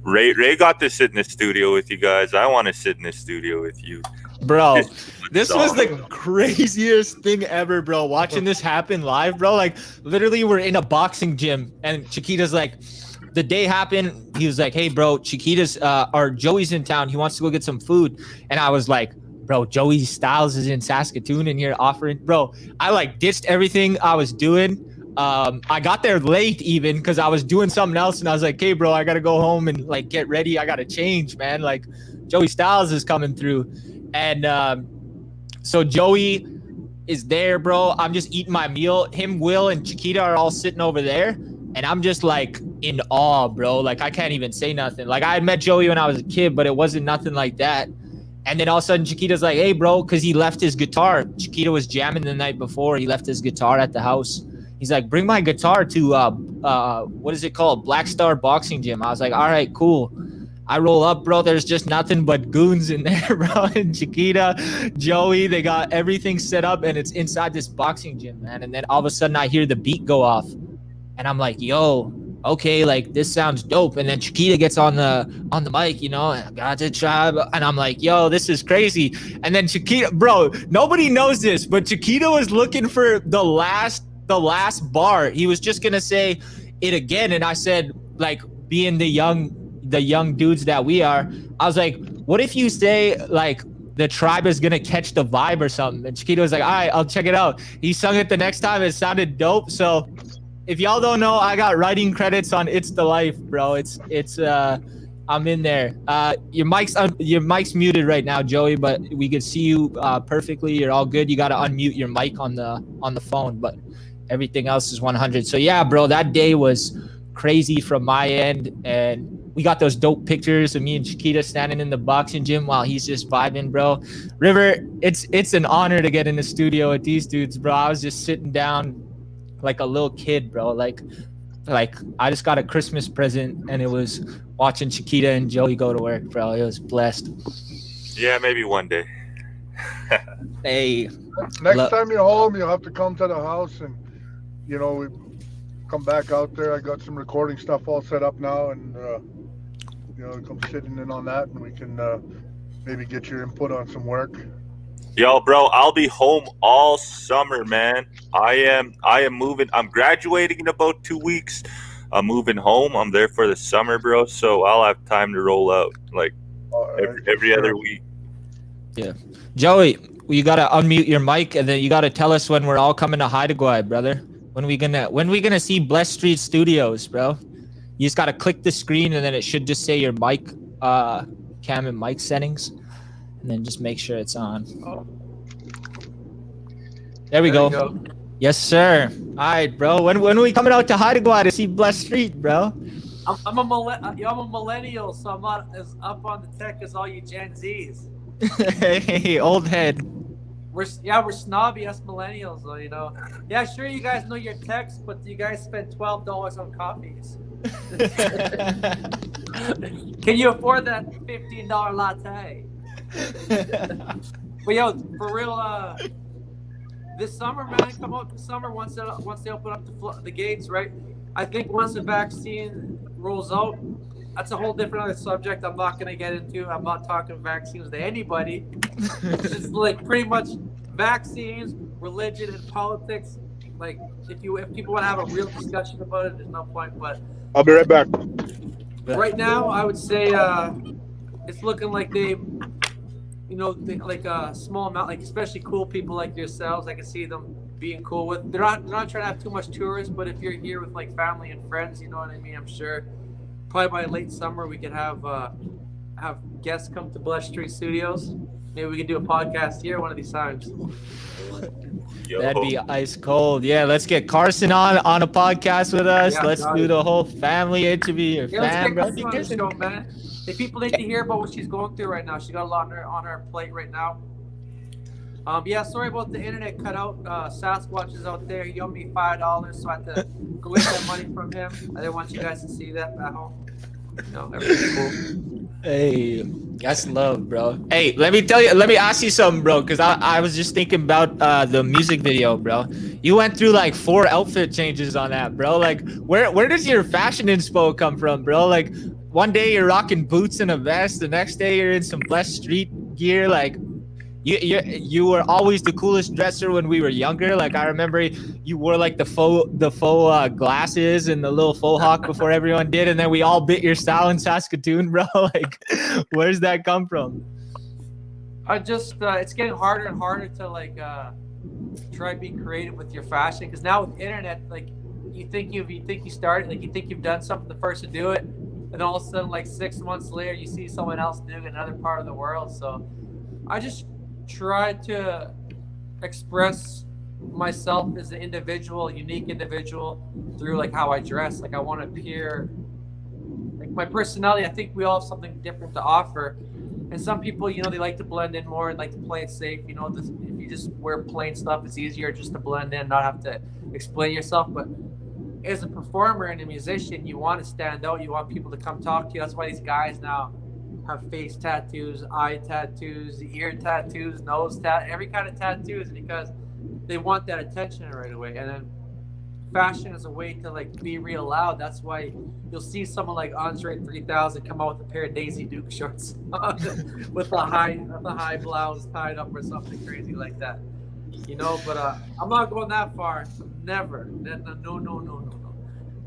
Ray got to sit in the studio with you guys. I want to sit in the studio with you.
Bro, this was the craziest thing ever, bro. Watching this happen live, bro. Like, literally, we're in a boxing gym, and Chakita's like, the day happened, he was like, hey, bro, Chakita's, or Joey's in town. He wants to go get some food. And I was like, bro, Joey Stylez is in Saskatoon and here offering. Bro, I like ditched everything I was doing. I got there late even because I was doing something else, and I was like, hey, bro, I got to go home and like get ready. I got to change, man. Like, Joey Stylez is coming through. And so Joey is there, bro. I'm just eating my meal. Him, Will, and Chakita are all sitting over there. And I'm just like in awe, bro. Like, I can't even say nothing. Like, I had met Joey when I was a kid, but it wasn't nothing like that. And then all of a sudden, Chakita's like, hey, bro, because he left his guitar. Chakita was jamming the night before. He left his guitar at the house. He's like, bring my guitar to, what is it called? Black Star Boxing Gym. I was like, all right, cool. I roll up, bro. There's just nothing but goons in there, bro. And Chakita, Joey, they got everything set up, and it's inside this boxing gym, man. And then all of a sudden, I hear the beat go off, and I'm like, yo, okay, like this sounds dope. And then Chakita gets on the mic, you know, got to try, and I'm like, yo, this is crazy. And then Chakita, bro, nobody knows this, but Chakita was looking for the last bar. He was just gonna say it again, and I said, like, being the young dudes that we are, I was like, what if you say like the tribe is gonna catch the vibe or something? And Chakita was like, all right, I'll check it out. He sung it the next time. It sounded dope. So if y'all don't know, I got writing credits on It's the Life, bro. It's I'm in there. Your mic's muted right now, Joey, but we could see you perfectly. You're all good. You got to unmute your mic on the phone, but everything else is 100. So yeah, bro, that day was crazy from my end, and we got those dope pictures of me and Chakita standing in the boxing gym while he's just vibing, bro. River, it's an honor to get in the studio with these dudes, bro. I was just sitting down like a little kid, bro. Like I just got a Christmas present, and it was watching Chakita and Joey go to work, bro. It was blessed.
Yeah, maybe one day.
Hey,
Next time you're home, you'll have to come to the house, and you know, we come back out there. I got some recording stuff all set up now, and you know, come sitting in on that, and we can maybe get your input on some work.
Yo, bro, I'll be home all summer, man. I am moving. I'm graduating in about 2 weeks. I'm moving home. I'm there for the summer, bro. So I'll have time to roll out like every other week.
Yeah, Joey, you gotta unmute your mic, and then you gotta tell us when we're all coming to Haida, brother. When we gonna see Blessed Street Studios, bro? You just gotta click the screen, and then it should just say your mic, cam and mic settings, and then just make sure it's on. There we go. Yes, sir. All right, bro. When are we coming out to Haida to see Blessed Street, bro?
I'm a millennial, so I'm not as up on the tech as all you Gen Zs.
Hey, old head.
We're snobby us millennials, though, you know. Yeah, sure, you guys know your text, but you guys spend $12 on coffees. Can you afford that $15 latte? But yo, for real, this summer, man, come out this summer once they open up the gates, right? I think once the vaccine rolls out, that's a whole different other subject I'm not going to get into. I'm not talking vaccines to anybody. It's just like pretty much vaccines. religion and politics, like if people want to have a real discussion about it, there's no point. But
I'll be right back.
right now, I would say it's looking like they like a small amount, like especially cool people like yourselves. I can see them being cool with. They're not trying to have too much tourists, but if you're here with like family and friends, you know what I mean. I'm sure probably by late summer we could have guests come to Blush Street Studios. Maybe we could do a podcast here one of these times.
That'd be ice cold. Yeah, let's get Carson on a podcast with us.
Yeah,
let's do the whole family interview. Your
let's
fam,
get Carson on the show, man. If people need to hear about what she's going through right now, she got a lot on her plate right now. Yeah, sorry about the internet cut out. Sasquatch is out there. He owed me $5, so I had to go get that money from him. I didn't want you guys to see that at home. No, everything's cool.
Hey, that's love, bro. Hey, let me ask you something, bro, because I was just thinking about the music video, bro. You went through like 4 outfit changes on that, bro. Like, where does your fashion inspo come from, bro? Like, one day you're rocking boots and a vest, the next day you're in some Blush Street gear. Like, you were always the coolest dresser when we were younger. Like, I remember you wore like the faux glasses and the little faux hawk before everyone did, and then we all bit your style in Saskatoon, bro. Like, where's that come from?
I just it's getting harder and harder to like try being creative with your fashion, because now with internet, like you think you've started, like you think you've done something the first to do it, and all of a sudden like 6 months later you see someone else doing it in another part of the world. So I just try to express myself as an individual, unique individual, through like how I dress. Like I want to appear like my personality. I think we all have something different to offer, and some people, you know, they like to blend in more and like to play it safe. You know, if you just wear plain stuff, it's easier just to blend in, not have to explain yourself. But as a performer and a musician, you want to stand out. You want people to come talk to you. That's why these guys now have face tattoos, eye tattoos, ear tattoos, nose every kind of tattoos, because they want that attention right away. And then fashion is a way to like be real loud. That's why you'll see someone like Andre 3000 come out with a pair of Daisy Duke shorts with a high blouse tied up or something crazy like that. You know, but I'm not going that far. Never. No.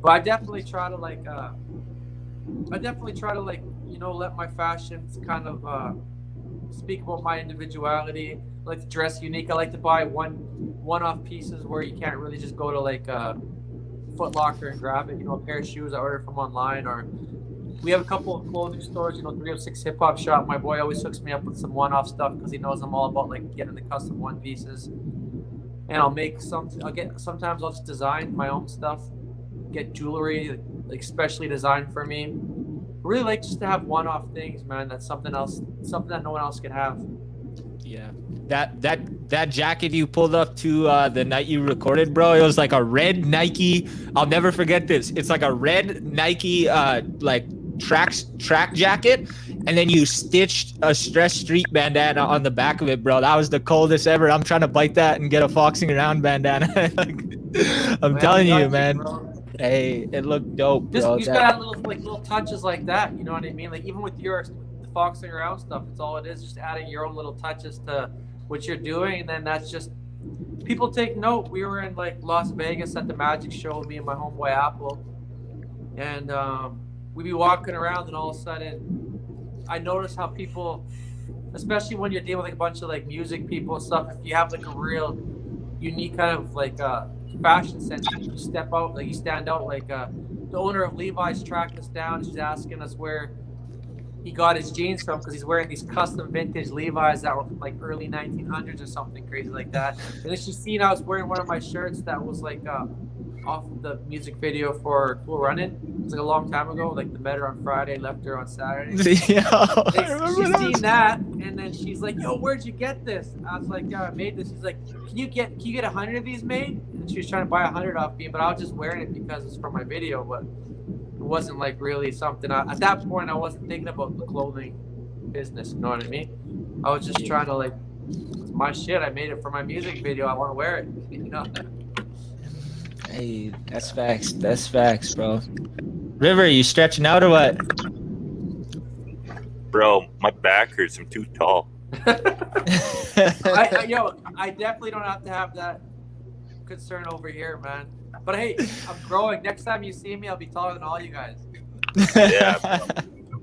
But I definitely try to like you know, let my fashions kind of speak about my individuality. I like to dress unique. I like to buy one-off pieces where you can't really just go to like Foot Locker and grab it. You know, a pair of shoes I order from online, or we have a couple of clothing stores. You know, 306 Hip Hop Shop. My boy always hooks me up with some one-off stuff because he knows I'm all about like getting the custom one pieces. And sometimes I'll just design my own stuff, get jewelry like specially designed for me. I really like just to have one-off things, man. That's something that no one else can have.
Yeah, that jacket you pulled up to the night you recorded, bro. It was like a red Nike. I'll never forget this. It's like a red Nike like track jacket, and then you stitched a Stress Street bandana on the back of it, bro. That was the coldest ever. I'm trying to bite that and get a Foxing Around bandana. I'm telling you, man. Hey, it looked dope, bro.
You just gotta have little touches like that. You know what I mean? Like even with the Foxing Around stuff, it's all it is. Just adding your own little touches to what you're doing, and then that's just people take note. We were in like Las Vegas at the Magic Show, me and my homeboy Apple, and we'd be walking around, and all of a sudden, I noticed how people, especially when you're dealing with like a bunch of like music people and stuff, if you have like a real unique kind of like fashion sense, you step out, like you stand out. Like the owner of Levi's tracked us down. She's asking us where he got his jeans from, because he's wearing these custom vintage Levi's that were from like early 1900s or something crazy like that. And then she seen I was wearing one of my shirts that was like off the music video for Cool Runnin'. It was like a long time ago, like the Met Her on Friday, left her on Saturday.
Yeah,
She's seen that, and then she's like, "Yo, where'd you get this?" I was like, "Yeah, I made this." She's like, "Can you get 100 of these made?" And she was trying to buy 100 off me, but I was just wearing it because it's for my video. But it wasn't like really something. At that point, I wasn't thinking about the clothing business. You know what I mean? I was just trying to like, it's my shit. I made it for my music video. I want to wear it. You know.
Hey, that's facts. That's facts, bro. River, you stretching out or what?
Bro, my back hurts. I'm too tall.
I definitely don't have to have that concern over here, man. But hey, I'm growing. Next time you see me, I'll be taller than all you guys.
Yeah.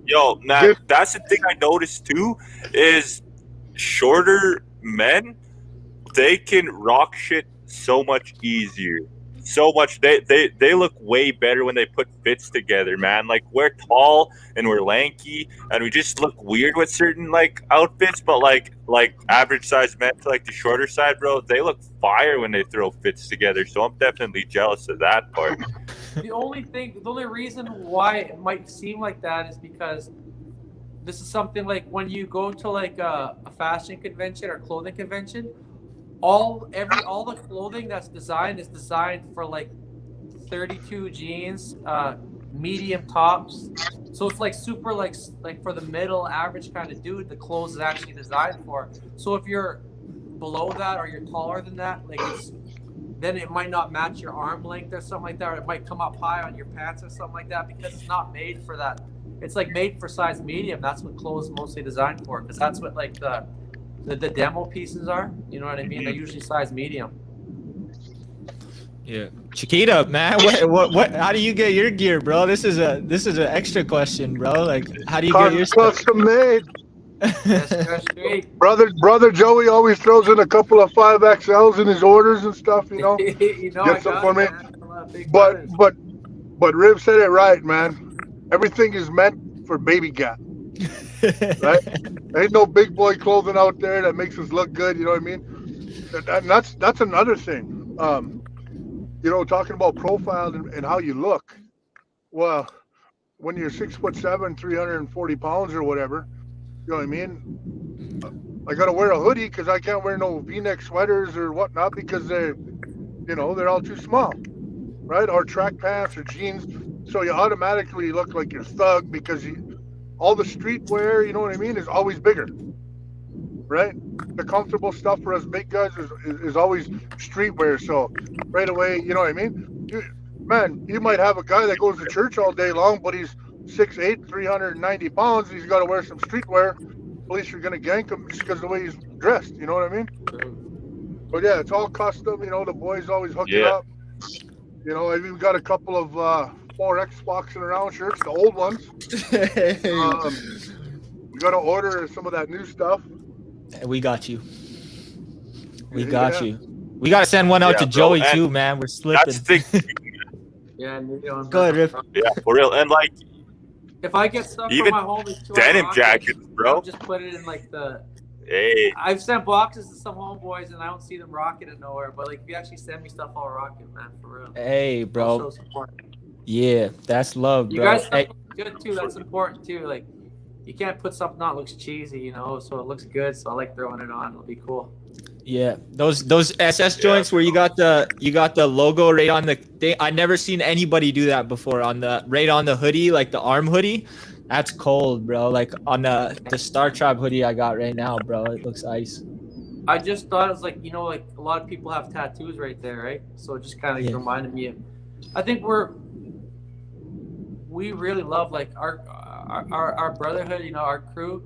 Yo, man, that's the thing I noticed too is shorter men, they can rock shit so much easier. So much they look way better when they put fits together, man. Like we're tall and we're lanky and we just look weird with certain like outfits, but like average size men to like the shorter side, bro, they look fire when they throw fits together. So I'm definitely jealous of that part.
The only reason why it might seem like that is because this is something like when you go to like a fashion convention or clothing convention, all the clothing that's designed is designed for like 32 jeans, medium tops. So it's like super like for the middle average kind of dude, the clothes is actually designed for. So if you're below that or you're taller than that, like then it might not match your arm length or something like that, or it might come up high on your pants or something like that because it's not made for that. It's like made for size medium. That's what clothes mostly designed for, because that's what like the demo pieces are. You know what I mean? They're usually size medium.
Yeah, Chakita, man, what? How do you get your gear, bro? This is an extra question, bro. Like, how do you get your stuff?
Custom made.
That's great.
Brother Joey always throws in a couple of 5XLs in his orders and stuff, you know.
You know,
Get
I
some
got
for me.
it, man. A lot of big brothers.
But Rib said it right, man. Everything is meant for baby gap. Right? There ain't no big boy clothing out there that makes us look good. You know what I mean? And that's another thing. You know, talking about profile and how you look. Well, when you're 6'7", 340 pounds or whatever, you know what I mean? I gotta wear a hoodie because I can't wear no V-neck sweaters or whatnot because they're all too small, right? Or track pants or jeans. So you automatically look like you're thug because all the streetwear, you know what I mean, is always bigger, right? The comfortable stuff for us big guys is always streetwear. So right away, you know what I mean? You might have a guy that goes to church all day long, but he's 6'8", 390 pounds. He's got to wear some streetwear. At least you're going to gank him just because of the way he's dressed. You know what I mean? But yeah, it's all custom. You know, the boys always hook it up. You know, I've even got a couple of 4X boxing around shirts, the old ones. We got to order some of that new stuff.
We got you. We got you. We got to send one out to Joey too, man. We're slipping.
That's the
Yeah,
go ahead, Riff.
Yeah, for real. And like,
if I get stuff
even
from my homies,
denim jackets, bro.
I'll just put it in like the.
Hey.
I've sent boxes to some homeboys and I don't see them rocking it nowhere. But like, if you actually send me stuff, I'll rock it, man, for real.
Hey, bro.
I'll show support.
Yeah, that's love, bro.
You guys look good too. That's important too. Like, you can't put something on that looks cheesy, you know. So it looks good. So I like throwing it on. It'll be cool.
Yeah, those SS joints where you got the logo right on the thing. I never seen anybody do that before on the hoodie, like the arm hoodie. That's cold, bro. Like on the Star Tribe hoodie I got right now, bro. It looks ice.
I just thought it's like, you know, like a lot of people have tattoos right there, right? So it just kind of reminded me of. I think we really love like our brotherhood, you know, our crew.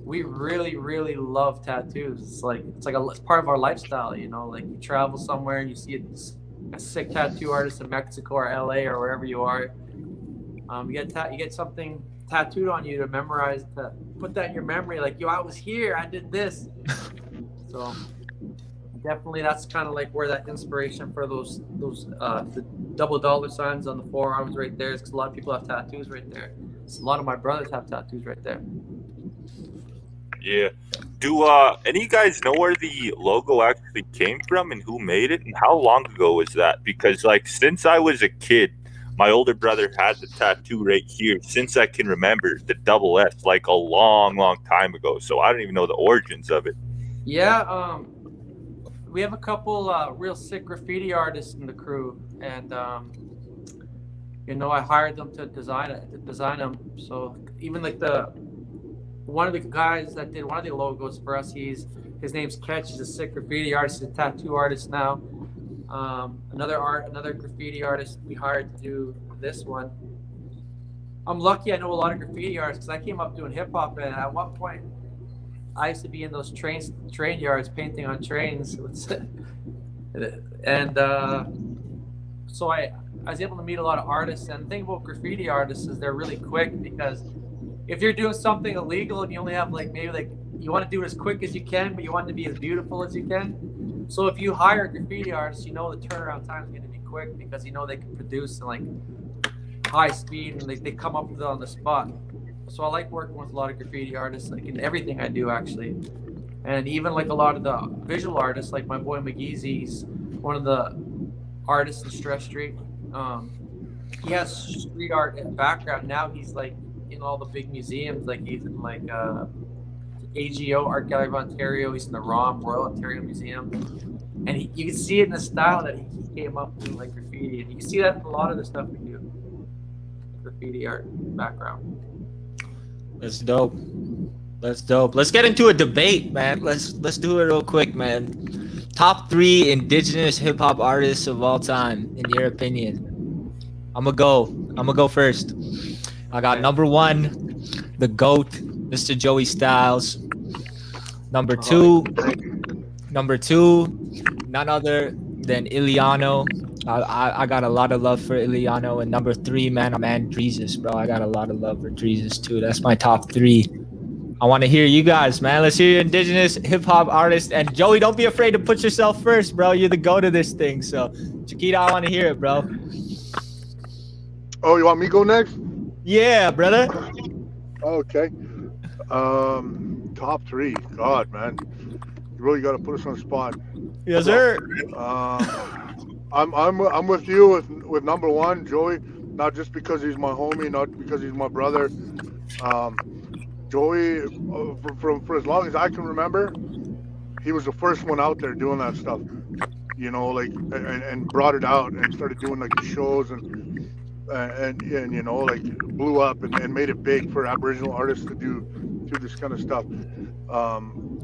We really, really love tattoos. It's part of our lifestyle, you know. Like you travel somewhere and you see a sick tattoo artist in Mexico or LA or wherever you are. You get something tattooed on you to memorize, to put that in your memory. Like, yo, I was here, I did this. So definitely, that's kind of like where that inspiration for those the double dollar signs on the forearms right there is, because a lot of people have tattoos right there. So a lot of my brothers have tattoos right there.
Yeah. Do any of you guys know where the logo actually came from and who made it and how long ago was that? Because like since I was a kid, my older brother had the tattoo right here since I can remember, the double S, like a long, long time ago. So I don't even know the origins of it.
Yeah, we have a couple real sick graffiti artists in the crew, and you know, I hired them to design them. So even like one of the guys that did one of the logos for us, his name's Ketch. He's a sick graffiti artist. He's a tattoo artist now. Another graffiti artist we hired to do this one. I'm lucky I know a lot of graffiti artists because I came up doing hip hop, and at one point I used to be in those train yards painting on trains, and so I was able to meet a lot of artists. And the thing about graffiti artists is they're really quick, because if you're doing something illegal and you only have like maybe like you want to do it as quick as you can, but you want it to be as beautiful as you can. So if you hire a graffiti artist, you know the turnaround time is going to be quick, because you know they can produce in like high speed, and they come up with it on the spot. So I like working with a lot of graffiti artists, like in everything I do actually. And even like a lot of the visual artists, like my boy McGeezy's one of the artists in Stress Street. He has street art background. Now he's like in all the big museums. Like he's in like AGO, Art Gallery of Ontario. He's in the ROM, Royal Ontario Museum. And you can see it in the style that he came up with, like graffiti. And you can see that in a lot of the stuff we do. Graffiti art background.
That's dope. That's dope. Let's get into a debate, man. Let's do it real quick, man. Top 3 indigenous hip hop artists of all time, in your opinion. I'm gonna go first. I got number 1, the GOAT, Mr. Joey Stylez. Number 2, none other than Iliano. I got a lot of love for Iliano. And number 3, man, Dreezus, bro. I got a lot of love for Dreezus too. That's my top 3. I want to hear you guys, man. Let's hear your indigenous hip hop artist. And Joey, don't be afraid to put yourself first, bro. You're the go to this thing. So, Chakita, I want to hear it, bro.
Oh, you want me to go next?
Yeah, brother.
Okay. Top 3. God, man, you really got to put us on the spot.
Yes, sir.
I'm with you with number 1, Joey. Not just because he's my homie, not because he's my brother. Joey, for as long as I can remember, he was the first one out there doing that stuff. You know, like and brought it out and started doing like the shows and you know, like blew up and made it big for Aboriginal artists to do this kind of stuff.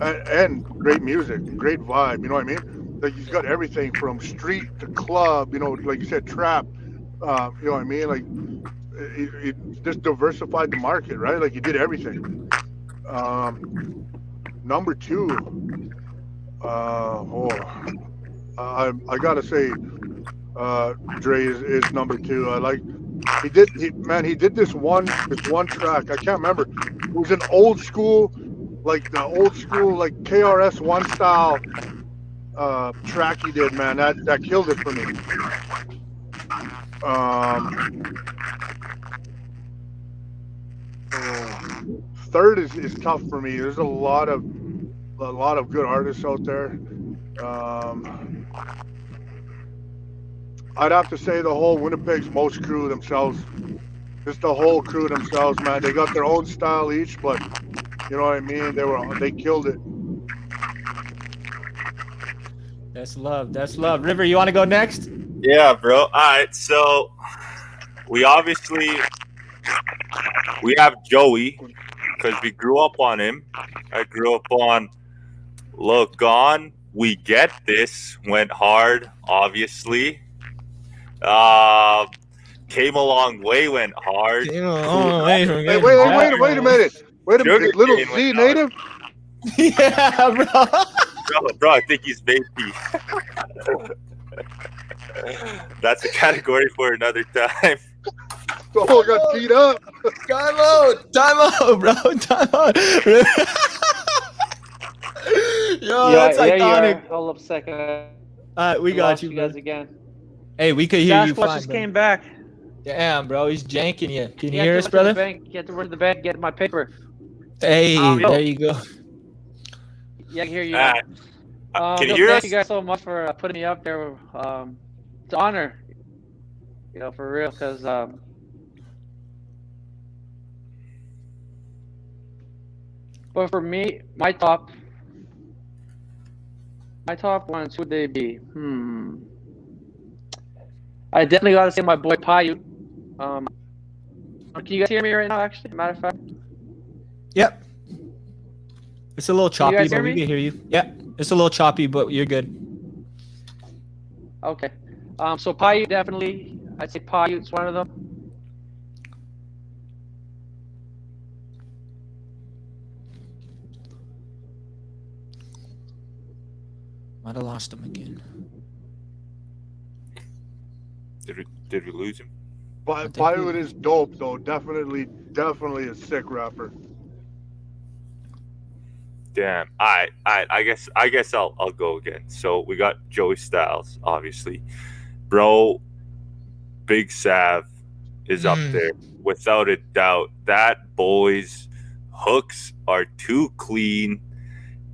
And great music, great vibe. You know what I mean? Like he's got everything from street to club. You know, like you said, trap. You know what I mean? Like he just diversified the market, right? Like he did everything. Number 2. I gotta say, Dre is number 2. I like. He did this one track. I can't remember. It was an old school, like KRS-One style track he did, man. That killed it for me. Third is tough for me. There's a lot of good artists out there. I'd have to say the whole Winnipeg's Most crew themselves. Just the whole crew themselves, man. They got their own style each, but you know what I mean? They killed it.
That's love. That's love. River, you want to go next?
Yeah, bro. All right. So we have Joey because we grew up on him. I grew up on Look On, We Get This, went hard, obviously. Came a Long Way, went hard.
Wait a minute. Wait a minute. Little Z native?
Yeah,
Bro, I think he's baby. That's a category for another time.
Oh, I got beat up.
Time out, bro. Time out. Yo, that's iconic.
Hold up a second.
We got you
guys again.
Hey, we could hear you
Sasquatch
fine,
just
bro.
came back.
Damn, bro, he's janking you. Can you hear us, brother?
You have to run to the bank, get my paper.
Hey, there you go.
Yeah, I can hear you.
Can you hear us?
Thank you guys so much for putting me up there. It's an honor, you know, for real, because but for me, my top ones, who would they be? I definitely got to say my boy Paiute. Can you guys hear me right now, actually? Matter of fact.
Yep. It's a little choppy,
guys
but
hear
we
me?
can hear you. Yeah, it's a little choppy, but you're good.
Okay. So Paiute, definitely. I'd say Paiute's one of them.
Might have lost him again.
Did we lose him?
Pilot is dope though. Definitely a sick rapper.
Damn. I guess I'll go again. So we got Joey Stylez, obviously. Bro, Big Sav is up there without a doubt. That boy's hooks are too clean.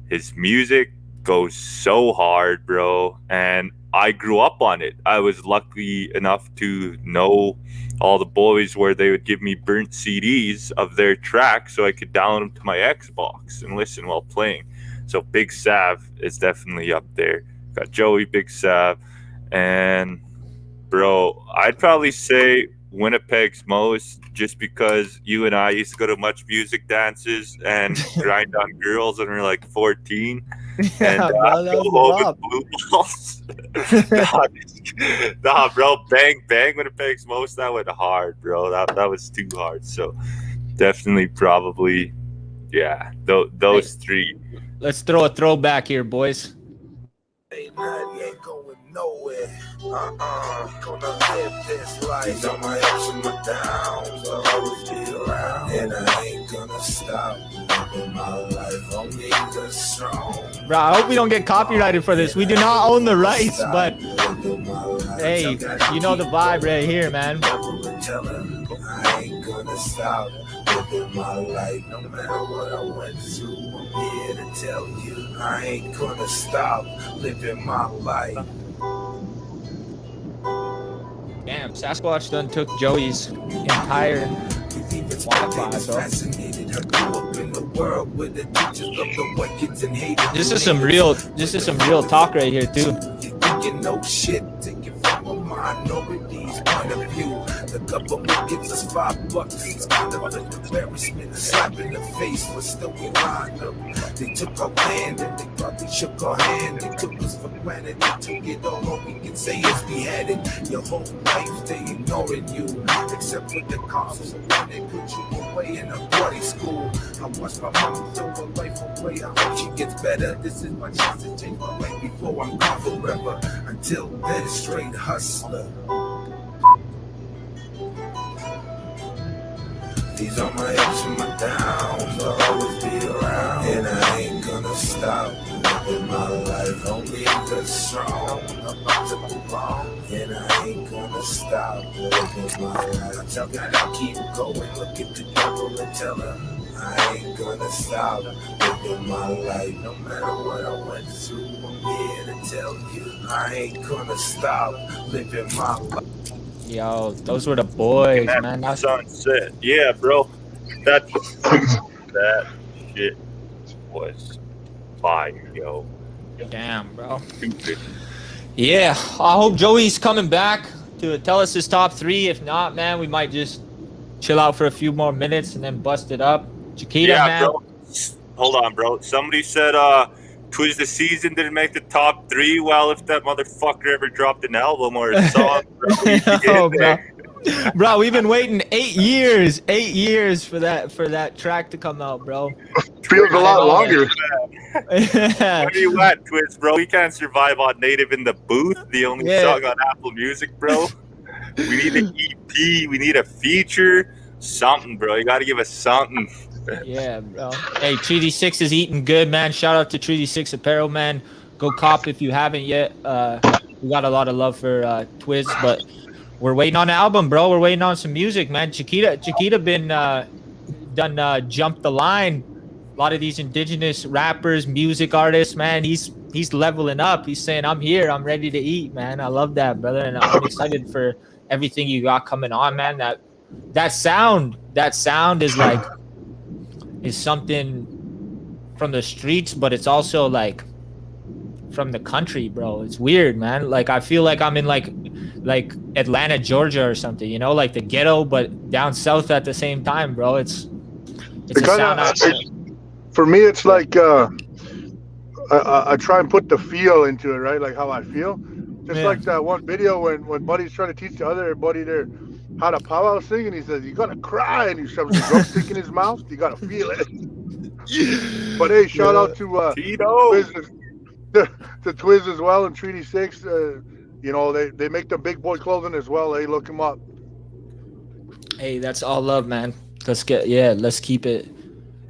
His music goes so hard, bro. And I grew up on it. I was lucky enough to know all the boys where they would give me burnt CDs of their tracks so I could download them to my Xbox and listen while playing. So Big Sav is definitely up there. Got Joey, Big Sav, and bro, I'd probably say Winnipeg's most, just because you and I used to go to much music dances and grind on girls when we were like 14. And
bro, that
go
was
home with blue balls. nah, bro, bang Winnipeg's most. That went hard, bro. That was too hard. So definitely, probably, yeah. Those three.
Let's throw a throwback here, boys.
Ain't going nowhere. Gonna live this life. On my ups and my downs, I'll always be around. And I ain't gonna stop living my life. Only the strong.
Bro, I hope we don't get copyrighted for this. We do not own the rights, but hey, you know the vibe right here, man.
I ain't gonna stop living my life. No matter what I went through, I'm here to tell you I ain't gonna stop living my life.
Damn, Sasquatch done took Joey's entire Wi-Fi, so. This is some real talk right here too.
Minorities point of view. The government gives us $5. It's kind of an embarrassment, a slap in the face, but still we line up. They took our land and they probably shook our hand. They took us for granted. They took it all we can say is beheaded. Your whole life they ignoring you, except for the cops when they put you away in a boarding school. I watched my mom throw her life away. I hope she gets better. This is my chance to change my life before I'm gone forever. Until then, straight hustler. These are my ups and my downs. I'll always be around, and I ain't gonna stop living my life. Only the strong about to move on, and I ain't gonna stop living my life. I tell God I'll keep going. Look at the devil and tell him I ain't gonna stop living my life. No matter what I went through, I'm here to tell you I ain't gonna stop living my life.
Yo, those were the boys, man. That's
Sunset. Yeah, bro. That shit was fire, yo.
damn, bro. Yeah, I hope Joey's coming back to tell us his top 3. If not, man, we might just chill out for a few more minutes and then bust it up. Chakita,
Yeah,
man.
bro. Hold on, bro. Somebody said Twiz the Season didn't make the top 3. Well, if that motherfucker ever dropped an album or a song, bro, he should get
Oh,
in there.
Bro, we've been waiting 8 years for that track to come out, bro.
Feels a lot longer.
Where you at, Twiz, bro? We can't survive on Native in the Booth, the only song on Apple Music, bro. We need an EP. We need a feature. Something, bro. You got to give us something.
Yeah, bro. Hey, Treaty 6 is eating good, man. Shout out to Treaty 6 Apparel, man. Go cop if you haven't yet. We got a lot of love for Twiz, but we're waiting on an album, bro. We're waiting on some music, man. Chakita been done jumped the line. A lot of these indigenous rappers, music artists, man. He's leveling up. He's saying, "I'm here. I'm ready to eat, man." I love that, brother, and I'm excited for everything you got coming on, man. That sound is something from the streets, but it's also like from the country, bro. It's weird, man. Like I feel like I'm in like Atlanta, Georgia or something, you know, like the ghetto, but down south at the same time, bro. It's a sound.
For me, it's like I try and put the feel into it, right? Like how I feel. Just like that one video when Buddy's trying to teach the other buddy there how to powwow sing, and he says, "You gotta cry," and he shoves the drumstick in his mouth. You gotta feel it. But hey, shout out to
Tito.
the Twiz as well and Treaty 6. You know, they make the big boy clothing as well. Hey, look them up.
Hey, that's all love, man. Let's keep it.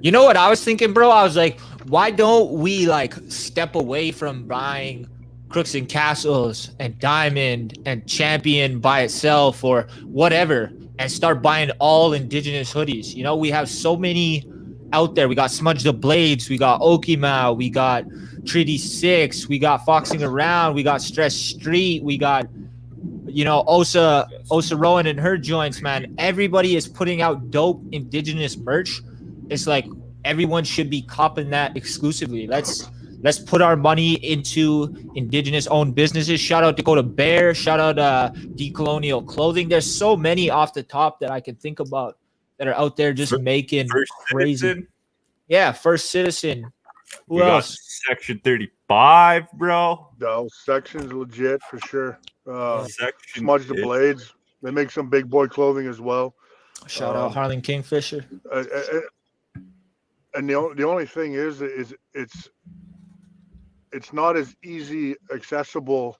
You know what I was thinking, bro? I was like, why don't we like step away from buying Crooks and Castles and Diamond and Champion by itself or whatever and start buying all indigenous hoodies? You know, we have so many out there. We got Smudge the Blades, we got Okimau, we got Treaty 6, we got Foxing Around, we got Stress Street, we got, you know, Osa Rowan and her joints, man. Everybody is putting out dope indigenous merch. It's like everyone should be copping that exclusively. Let's put our money into indigenous owned businesses. Shout out Dakota Bear, shout out Decolonial Clothing. There's so many off the top that I can think about that are out there just making
First
crazy.
Citizen.
Yeah, First Citizen. Who
We
else?
got Section 35, bro.
No, Section's legit for sure.
Section
Smudge the Blades. They make some big boy clothing as well.
Shout out Harlan Kingfisher.
And the only thing is it's not as easy accessible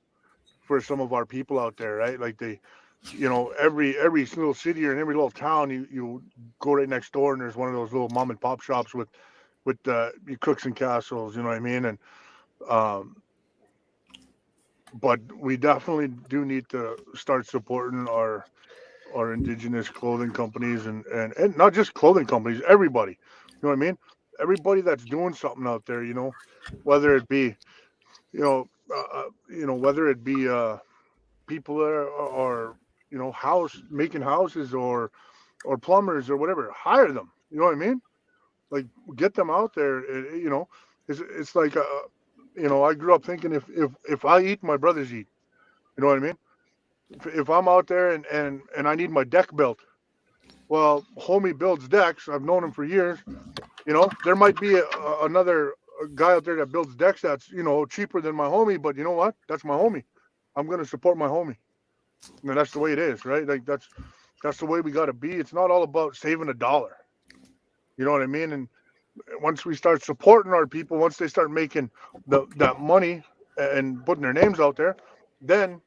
for some of our people out there, right? Like you know, every little city or in every little town, you go right next door and there's one of those little mom and pop shops with Crooks and Castles, you know what I mean? And but we definitely do need to start supporting our indigenous clothing companies and not just clothing companies, everybody. You know what I mean? Everybody that's doing something out there, you know, whether it be, whether it be people that are you know, making houses or plumbers or whatever, hire them. You know what I mean? Like get them out there. You know, it's like you know, I grew up thinking if I eat, my brothers eat. You know what I mean? If I'm out there and I need my deck built, well, homie builds decks. I've known him for years. You know, there might be another guy out there that builds decks that's, you know, cheaper than my homie, but you know what? That's my homie. I'm going to support my homie. And that's the way it is, right? Like that's the way we got to be. It's not all about saving a dollar. You know what I mean? And once we start supporting our people, once they start making that money and putting their names out there, then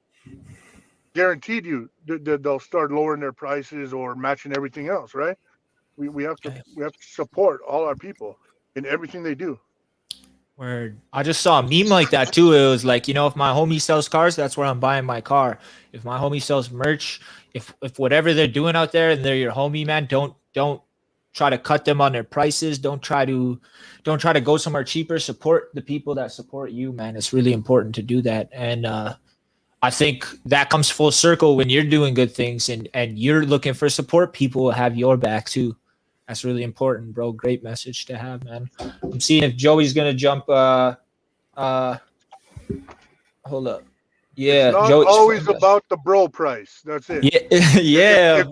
guaranteed you they'll start lowering their prices or matching everything else, right? We have to support all our people in everything they do.
Word. I just saw a meme like that too. It was like, you know, if my homie sells cars, that's where I'm buying my car. If my homie sells merch, if whatever they're doing out there and they're your homie, man, don't try to cut them on their prices. Don't try to go somewhere cheaper. Support the people that support you, man. It's really important to do that. And I think that comes full circle when you're doing good things and you're looking for support. People will have your back too. That's really important, bro. Great message to have, man. I'm seeing if Joey's gonna jump. Hold up. Yeah,
It's not
Joey,
always about the bro price. That's it.
Yeah, yeah.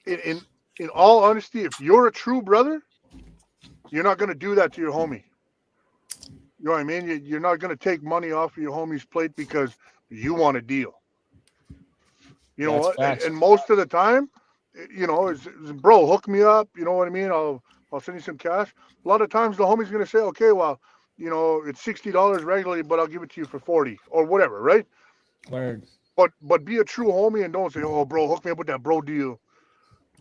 If in all honesty, if you're a true brother, you're not gonna do that to your homie. You know what I mean? You're not gonna take money off of your homie's plate because you want a deal. You know what? And most of the time, you know, it's bro, hook me up. You know what I mean? I'll send you some cash. A lot of times the homie's gonna say, okay, well, you know, it's $60 regularly, but I'll give it to you for 40 or whatever, right?
Word.
But be a true homie and don't say, oh, bro, hook me up with that bro deal.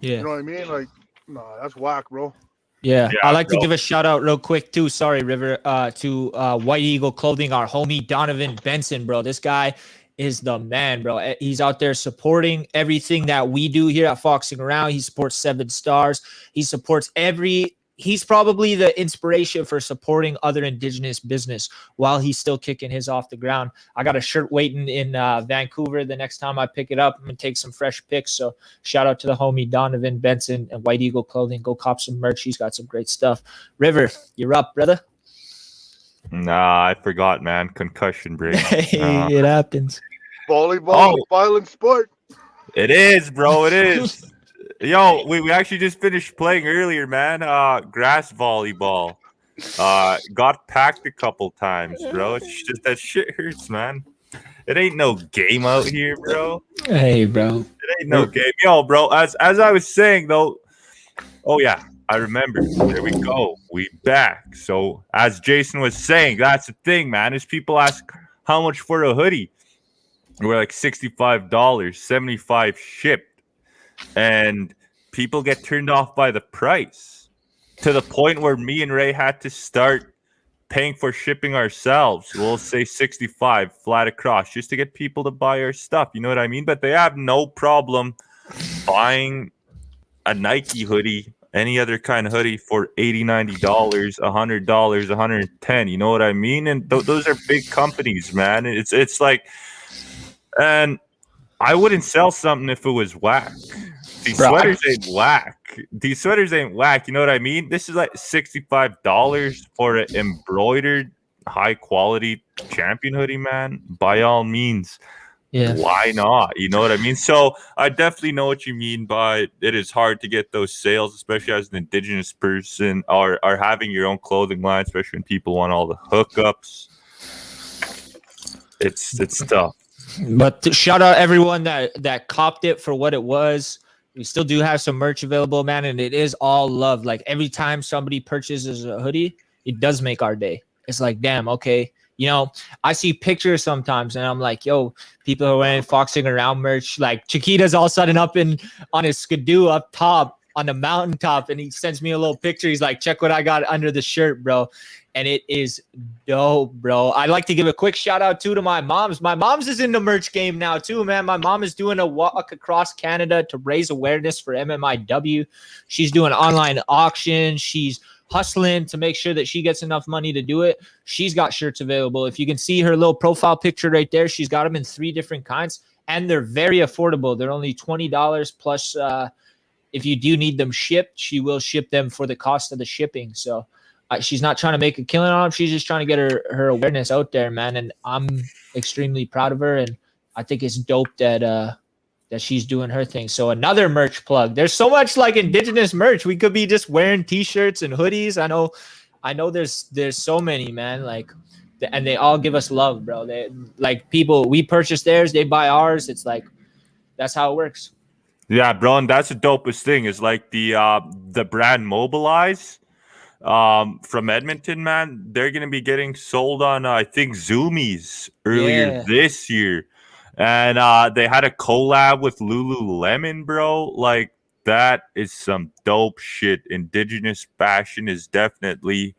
Yeah.
You know what I mean? Like, nah, that's whack, bro.
Yeah,
Yeah,
I like
bro.
to give a shout out real quick too. Sorry, River, to White Eagle Clothing, our homie Donovan Benson, bro. This guy is the man, bro. He's out there supporting everything that we do here at Foxing Around. He supports 7 Stars. He supports he's probably the inspiration for supporting other indigenous business while he's still kicking his off the ground. I got a shirt waiting in Vancouver. The next time I pick it up, I'm going to take some fresh pics. So shout out to the homie Donovan Benson and White Eagle Clothing. Go cop some merch. He's got some great stuff. River, you're up, brother.
Nah, I forgot, man. Concussion break.
Hey, it happens.
Volleyball, violent sport.
It is, bro. It is. Yo, we actually just finished playing earlier, man. Grass volleyball. Got packed a couple times, bro. It's just that shit hurts, man. It ain't no game out here, bro.
Hey, bro.
It ain't no game. Yo, bro, as I was saying, though, oh, yeah. I remember. There we go. We back. So as Jason was saying, that's the thing, man. Is people ask how much for a hoodie? We're like $65, 75 shipped, and people get turned off by the price to the point where me and Ray had to start paying for shipping ourselves. We'll say 65 flat across just to get people to buy our stuff. You know what I mean? But they have no problem buying a Nike hoodie, any other kind of hoodie for $80, $90, $100, $110. You know what I mean? And those are big companies, man. It's like, and I wouldn't sell something if it was whack. These sweaters ain't whack. These sweaters ain't whack. You know what I mean? This is like $65 for an embroidered, high quality champion hoodie, man. By all means, why not? You know what I mean? So I definitely know what you mean by it is hard to get those sales, especially as an Indigenous person, or having your own clothing line, especially when people want all the hookups. It's tough.
But shout out everyone that copped it for what it was. We still do have some merch available, man, and it is all love. Like every time somebody purchases a hoodie, it does make our day. It's like, damn, okay. You know, I see pictures sometimes and I'm like, yo, people are wearing Foxing Around merch. Like Chakita's all sudden up on his skidoo up top on the mountaintop, and he sends me a little picture. He's like, check what I got under the shirt, bro. And it is dope, bro. I'd like to give a quick shout out to my mom's. My mom's is in the merch game now too, man. My mom is doing a walk across Canada to raise awareness for MMIW. She's doing online auctions. She's hustling to make sure that she gets enough money to do it. She's got shirts available. If you can see her little profile picture right there, she's got them in 3 different kinds, and they're very affordable. They're only $20 plus. If you do need them shipped, she will ship them for the cost of the shipping. So she's not trying to make a killing on them. She's just trying to get her awareness out there, man. And I'm extremely proud of her. And I think it's dope that she's doing her thing. So another merch plug. There's so much like Indigenous merch. We could be just wearing t-shirts and hoodies. I know there's so many, man. Like, and they all give us love, bro. They like people, we purchase theirs, they buy ours. It's like, that's how it works.
Yeah, bro. And that's the dopest thing is like the brand Mobilize. From Edmonton, man, they're gonna be getting sold on I think Zoomies earlier this year, and they had a collab with Lululemon, bro. Like that is some dope shit. Indigenous fashion is definitely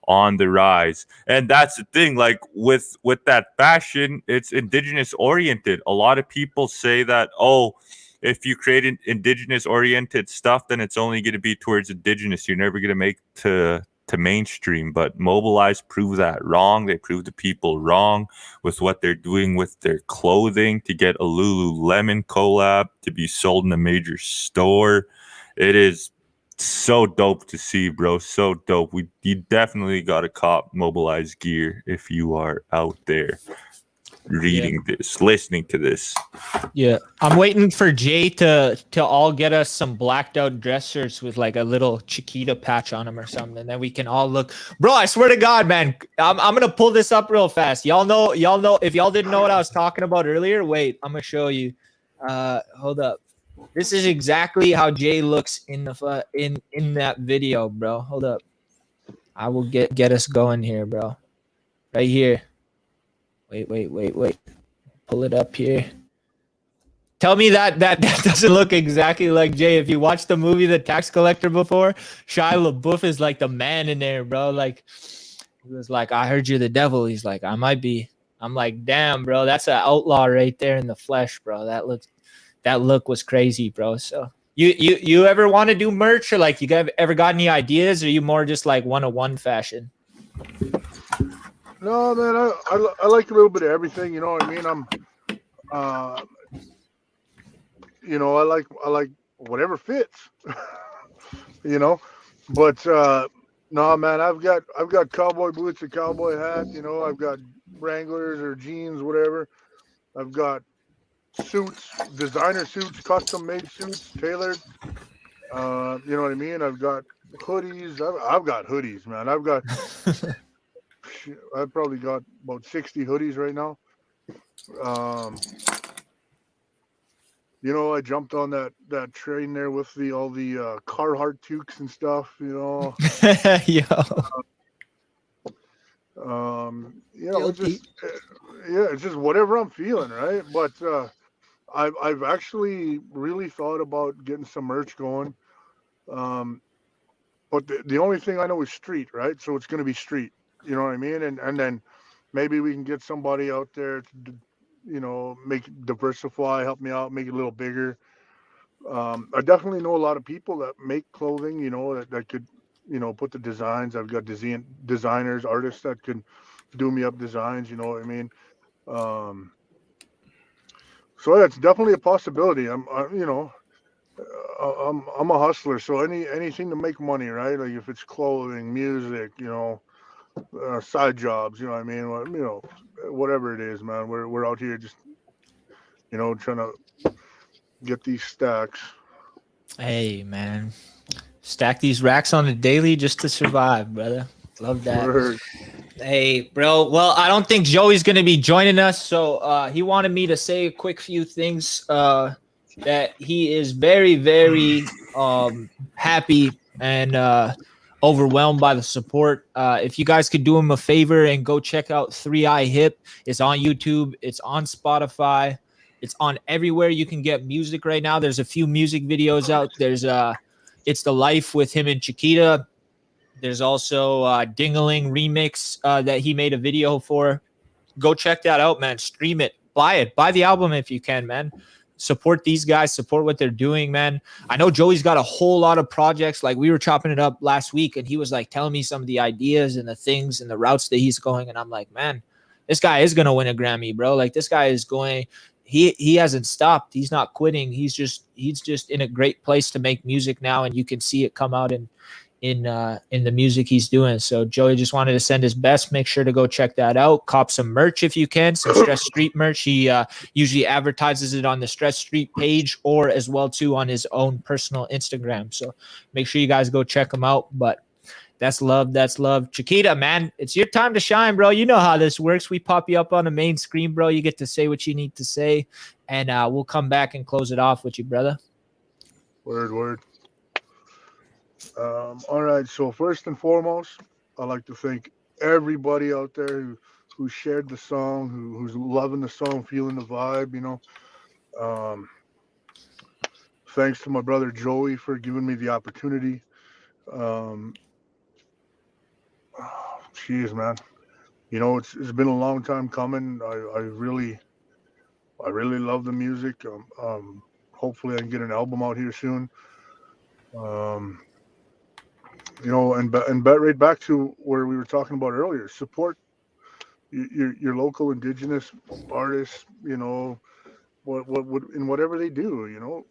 on the rise, and that's the thing. Like with that fashion, it's Indigenous oriented. A lot of people say that, oh, if you create an Indigenous oriented stuff, then it's only going to be towards Indigenous. You're never going to make to mainstream. But Mobilize proved that wrong. They proved the people wrong with what they're doing with their clothing to get a Lululemon collab to be sold in a major store. It is so dope to see, bro. So dope. You definitely got to cop Mobilize gear if you are out there reading this, listening to this.
Yeah, I'm waiting for Jay to all get us some blacked out dress shirts with like a little Chakita patch on them or something, and then we can all look. Bro, I swear to God, man, I'm gonna pull this up real fast. Y'all know. If y'all didn't know what I was talking about earlier, wait, I'm gonna show you. Hold up. This is exactly how Jay looks in the in that video, bro. Hold up. I will get us going here, bro. Right here. Wait. Pull it up here. Tell me that doesn't look exactly like Jay. If you watched the movie The Tax Collector before, Shia LaBeouf is like the man in there, bro. Like, he was like, I heard you're the devil. He's like, I might be. I'm like, damn, bro. That's an outlaw right there in the flesh, bro. That look was crazy, bro. So you ever want to do merch, or like you ever got any ideas, or you more just like 101 fashion?
No, man, I like a little bit of everything. You know what I mean? You know, I like whatever fits. You know, but no, man, I've got cowboy boots, a cowboy hat. You know, I've got Wranglers or jeans, whatever. I've got suits, designer suits, custom made suits, tailored. You know what I mean? I've got hoodies. I've got hoodies, man. I've probably got about 60 hoodies right now. You know, I jumped on that train there with all the Carhartt toques and stuff. You know,
Yo,
it's
guilty.
just yeah, it's just whatever I'm feeling, right? But I've actually really thought about getting some merch going. Um, but the only thing I know is street, right? So it's going to be street. You know what I mean? And then maybe we can get somebody out there to, make diversify, help me out, make it a little bigger. I definitely know a lot of people that make clothing, that could, put the designs. I've got designers, artists that could do me up designs. You know what I mean? Um, so yeah, it's definitely a possibility. I'm a hustler, so anything to make money, right? Like if it's clothing, music, side jobs, you know what I mean? Well, whatever it is, man. We're out here just, trying to get these stacks.
Hey, man. Stack these racks on a daily just to survive, brother. Love that.
Word.
Hey, bro. Well, I don't think Joey's going to be joining us. So he wanted me to say a quick few things that he is very, very happy and overwhelmed by the support. If you guys could do him a favor and go check out 3i Hip. It's on YouTube. It's on Spotify. It's on everywhere you can get music right now. There's a few music videos out. There's It's the Life with him and Chakita. There's also Dingaling remix that he made a video for. Go check that out, man. Stream it. Buy it. Buy the album if you can, man. Support these guys. Support what they're doing, man. I know Joey's got a whole lot of projects. Like we were chopping it up last week, and he was like telling me some of the ideas and the things and the routes that he's going. And I'm like, man, this guy is gonna win a Grammy, bro. Like this guy is going. He hasn't stopped. He's not quitting. He's just in a great place to make music now, and you can see it come out in the music he's doing. So Joey just wanted to send his best. Make sure to go check that out. Cop some merch if you can, some Stress Street merch. He usually advertises it on the Stress Street page or as well too on his own personal Instagram. So make sure you guys go check him out. But that's love. That's love. Chakita, man, it's your time to shine, bro. You know how this works. We pop you up on the main screen, bro. You get to say what you need to say, and we'll come back and close it off with you, brother.
Word. All right. So first and foremost, I'd like to thank everybody out there who shared the song, who's loving the song, feeling the vibe. Thanks to my brother Joey for giving me the opportunity. Jeez, man. It's been a long time coming. I really love the music. Hopefully I can get an album out here soon. And right back to where we were talking about earlier, support your local indigenous artists, what in whatever they do,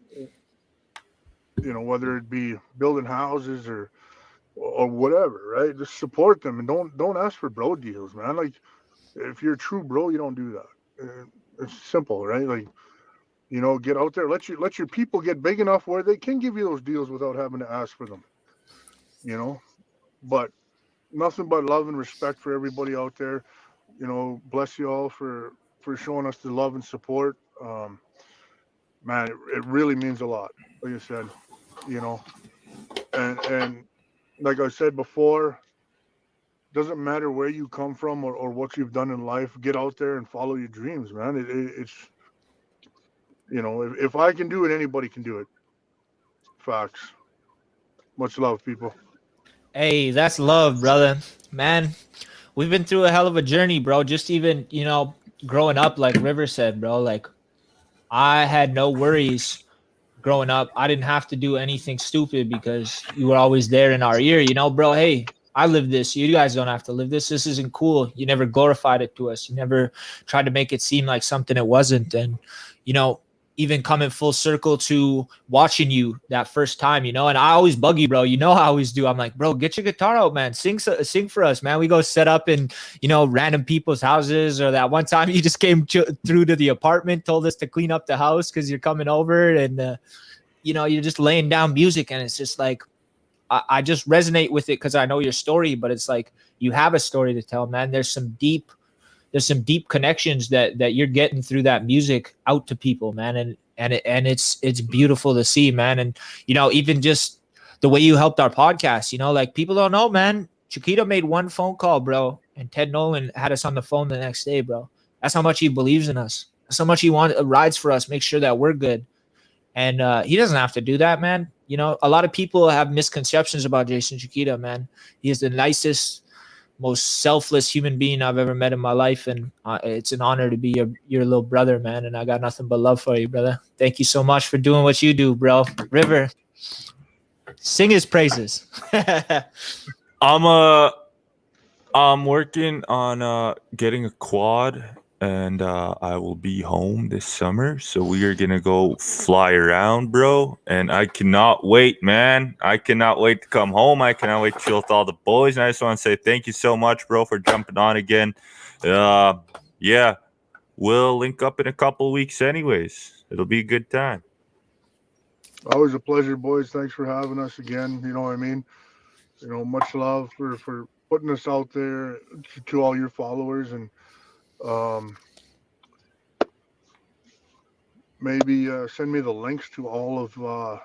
whether it be building houses or whatever, right? Just support them and don't ask for bro deals, man. Like if you're a true bro, you don't do that. It's simple, right? Like, get out there, let your people get big enough where they can give you those deals without having to ask for them. But nothing but love and respect for everybody out there. Bless you all for showing us the love and support. Man, it really means a lot. Like I said, and like I said before, doesn't matter where you come from or what you've done in life. Get out there and follow your dreams, man. It's if I can do it, anybody can do it. Facts. Much love, people.
Hey, that's love, brother. Man, we've been through a hell of a journey, bro. Just even, growing up, like River said, bro, like I had no worries growing up. I didn't have to do anything stupid because you were always there in our ear, bro. Hey, I live this. You guys don't have to live this. This isn't cool. You never glorified it to us. You never tried to make it seem like something it wasn't. And, even coming full circle to watching you that first time, and I always bug you, bro. I always do. I'm like, bro, get your guitar out, man. Sing for us, man. We go set up in, random people's houses, or that one time you just came through to the apartment, told us to clean up the house because you're coming over, and you're just laying down music, and it's just like I just resonate with it because I know your story, but it's like you have a story to tell, man. There's some deep connections that you're getting through that music out to people, man. and it's beautiful to see, man. And even just the way you helped our podcast, like people don't know, man. Chakita made one phone call, bro, and Ted Nolan had us on the phone the next day, bro. That's how much he believes in us. That's how much he rides for us, make sure that we're good. And he doesn't have to do that, man. A lot of people have misconceptions about Jason Chakita, man. He is the nicest, most selfless human being I've ever met in my life, and it's an honor to be your little brother, man. And I got nothing but love for you, brother. Thank you so much for doing what you do, bro. River, sing his praises.
I'm working on getting a quad, and I will be home this summer. So we are gonna go fly around, bro. And I cannot wait, man. I cannot wait to come home. I cannot wait to chill with all the boys. And I just want to say thank you so much, bro, for jumping on again. Yeah, we'll link up in a couple of weeks, anyways. It'll be a good time.
Always a pleasure, boys. Thanks for having us again. You know what I mean? Much love for putting us out there to all your followers, and maybe send me the links to all of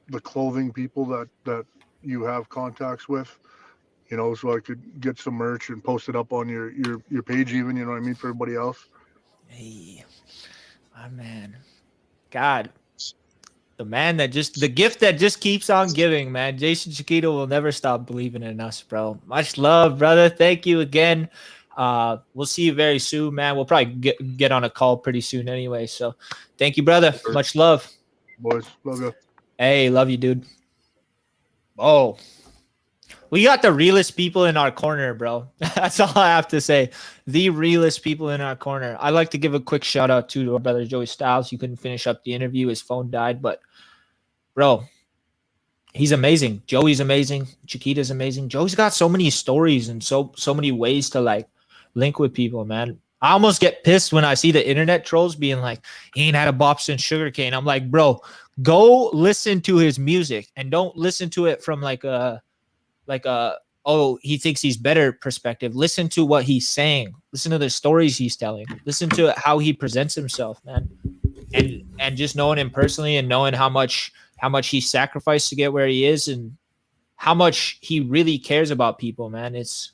the clothing people that you have contacts with, so I could get some merch and post it up on your page, even, you know what I mean, for everybody else.
Hey, my man. God, the gift that just keeps on giving, man. Jason Chakita will never stop believing in us, bro. Much love, brother. Thank you again. We'll see you very soon, man. We'll probably get on a call pretty soon anyway. So thank you, brother.
Sure.
Much love.
Boys, love you.
Hey, love you, dude. Oh, we got the realest people in our corner, bro. That's all I have to say. The realest people in our corner. I'd like to give a quick shout out to our brother Joey Stylez. He couldn't finish up the interview. His phone died, but bro, he's amazing. Joey's amazing. Chakita's amazing. Joey's got so many stories and so many ways to like link with people, man. I almost get pissed when I see the internet trolls being like, he ain't had a bop since sugarcane. I'm like, bro, go listen to his music and don't listen to it from like a oh, he thinks he's better perspective. Listen to what he's saying. Listen to the stories he's telling. Listen to how he presents himself, man. And just knowing him personally and knowing how much he sacrificed to get where he is and how much he really cares about people, man. It's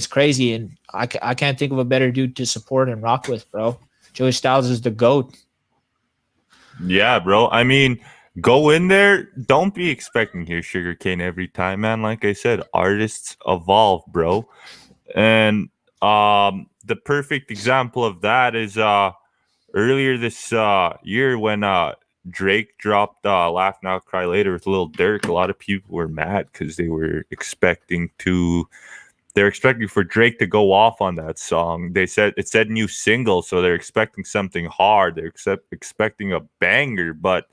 crazy, and I can't think of a better dude to support and rock with, bro. Joey Stylez is the GOAT.
Yeah, bro. I mean, go in there. Don't be expecting to hear sugarcane every time, man. Like I said, artists evolve, bro. And the perfect example of that is earlier this year when Drake dropped Laugh Now, Cry Later with Lil Durk. A lot of people were mad because they were expecting for Drake to go off on that song. They said it said new single, so they're expecting something hard. They're expecting a banger, but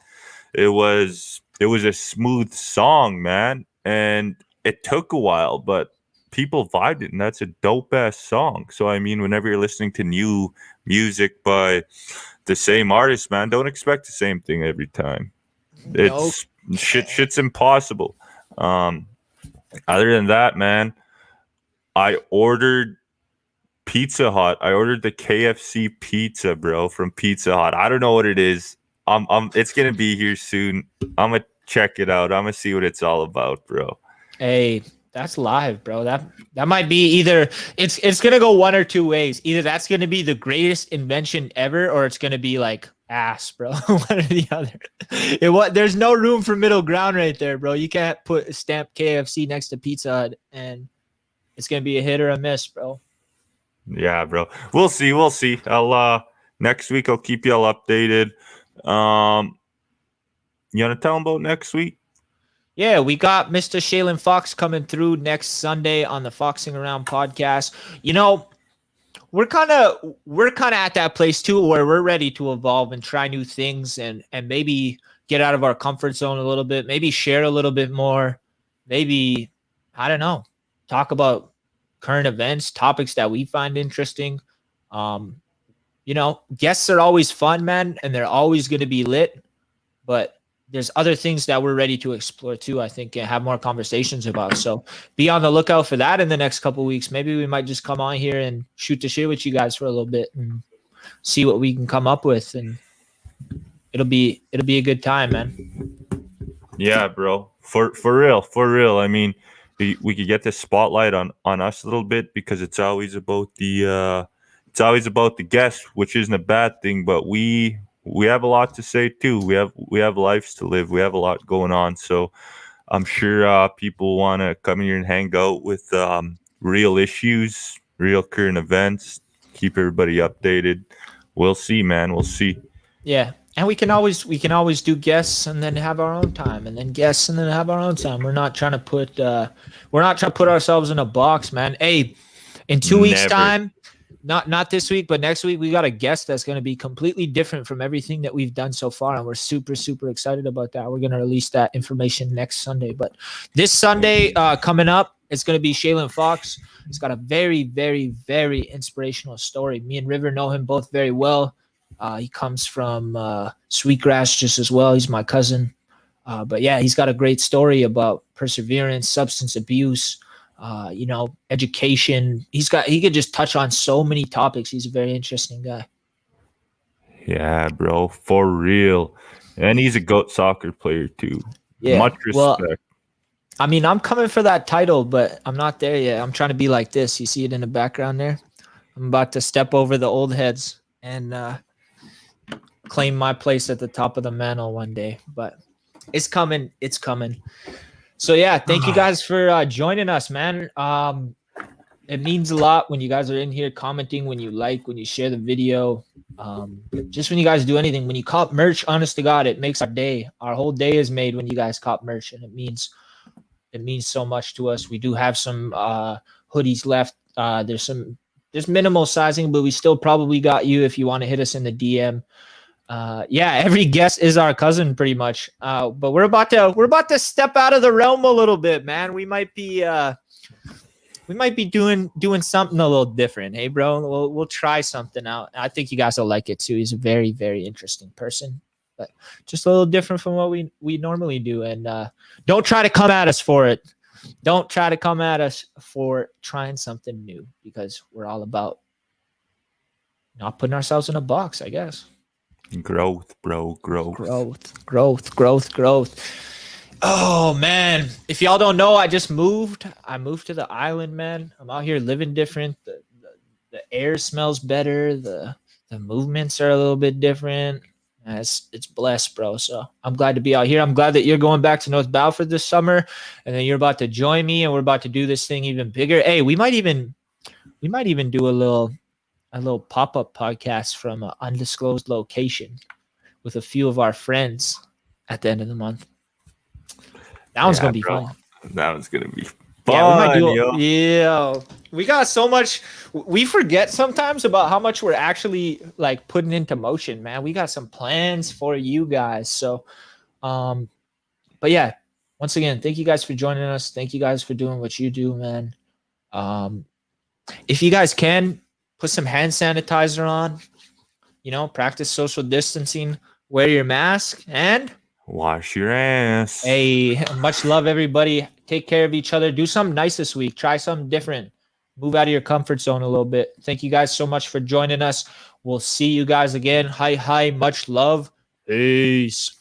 it was a smooth song, man. And it took a while, but people vibed it, and that's a dope ass song. So I mean, whenever you're listening to new music by the same artist, man, don't expect the same thing every time. It's shit's impossible. Other than that, man, I ordered Pizza Hut. I ordered the KFC pizza, bro, from Pizza Hut. I don't know what it is. It's gonna be here soon. I'm gonna check it out. I'm gonna see what it's all about, bro.
Hey, that's live, bro. That might be either it's gonna go one or two ways. Either that's gonna be the greatest invention ever, or it's gonna be like ass, bro. One or the other. There's no room for middle ground right there, bro. You can't put stamp KFC next to Pizza Hut and it's gonna be a hit or a miss, bro.
Yeah, bro. We'll see. I'll next week I'll keep you all updated. You wanna tell them about next week?
Yeah, we got Mr. Shaylin Fox coming through next Sunday on the Foxing Around podcast. You know, we're kind of at that place too where we're ready to evolve and try new things and maybe get out of our comfort zone a little bit, maybe share a little bit more, maybe, I don't know, talk about current events, topics that we find interesting. You know, guests are always fun, man, and they're always going to be lit, but there's other things that we're ready to explore too, I think, and have more conversations about. So be on the lookout for that in the next couple of weeks. Maybe we might just come on here and shoot the shit with you guys for a little bit and see what we can come up with. And it'll be a good time, man.
Yeah, bro. For real. I mean, we could get the spotlight on us a little bit because it's always about the guest, which isn't a bad thing. But we have a lot to say too. We have lives to live. We have a lot going on. So I'm sure people want to come here and hang out with real issues, real current events. Keep everybody updated. We'll see, man. We'll see.
Yeah. And we can always do guests and then have our own time, and then guests and then have our own time. We're not trying to put ourselves in a box, man. Hey, in 2 weeks'
Never.
time, not this week, but next week, we got a guest that's going to be completely different from everything that we've done so far, and we're super, super excited about that. We're going to release that information next Sunday. But this Sunday coming up, it's going to be Shaylin Fox. He's got a very, very, very inspirational story. Me and River know him both very well. He comes from Sweetgrass just as well. He's my cousin. But yeah, he's got a great story about perseverance, substance abuse, education. He could just touch on so many topics. He's a very interesting guy.
Yeah, bro, for real. And he's a GOAT soccer player too.
Yeah.
Much respect.
Well, I mean, I'm coming for that title, but I'm not there yet. I'm trying to be like this. You see it in the background there? I'm about to step over the old heads and claim my place at the top of the mantle one day. But it's coming. It's coming. So yeah, thank you guys for joining us, man. It means a lot when you guys are in here commenting, when you like, when you share the video, just when you guys do anything. When you cop merch, honest to God, it makes our day. Our whole day is made when you guys cop merch, and it means so much to us. We do have some hoodies left. There's minimal sizing, but we still probably got you if you want to hit us in the DM. Yeah, every guest is our cousin pretty much. But we're about to step out of the realm a little bit, man. We might be doing something a little different. Hey, bro, we'll try something out. I think you guys will like it too. He's a very, very interesting person, but just a little different from what we normally do. And don't try to come at us for it. Don't try to come at us for trying something new, because we're all about not putting ourselves in a box, I guess.
Growth, bro.
Growth. Oh man, if y'all don't know, I moved to the island, man. I'm out here living different. The air smells better. The movements are a little bit different. It's blessed, bro. So I'm glad to be out here. I'm glad that you're going back to North Balfour this summer, and then you're about to join me, and we're about to do this thing even bigger. Hey, we might even do a little pop-up podcast from an undisclosed location with a few of our friends at the end of the month. That one's gonna be fun.
That one's gonna be fun.
Yeah, we got so much. We forget sometimes about how much we're actually like putting into motion, man. We got some plans for you guys. So, but yeah, once again, thank you guys for joining us. Thank you guys for doing what you do, man. If you guys can, put some hand sanitizer on. Practice social distancing. Wear your mask and
wash your ass.
Hey, much love, everybody. Take care of each other. Do something nice this week. Try something different. Move out of your comfort zone a little bit. Thank you guys so much for joining us. We'll see you guys again. Hi. Much love. Peace.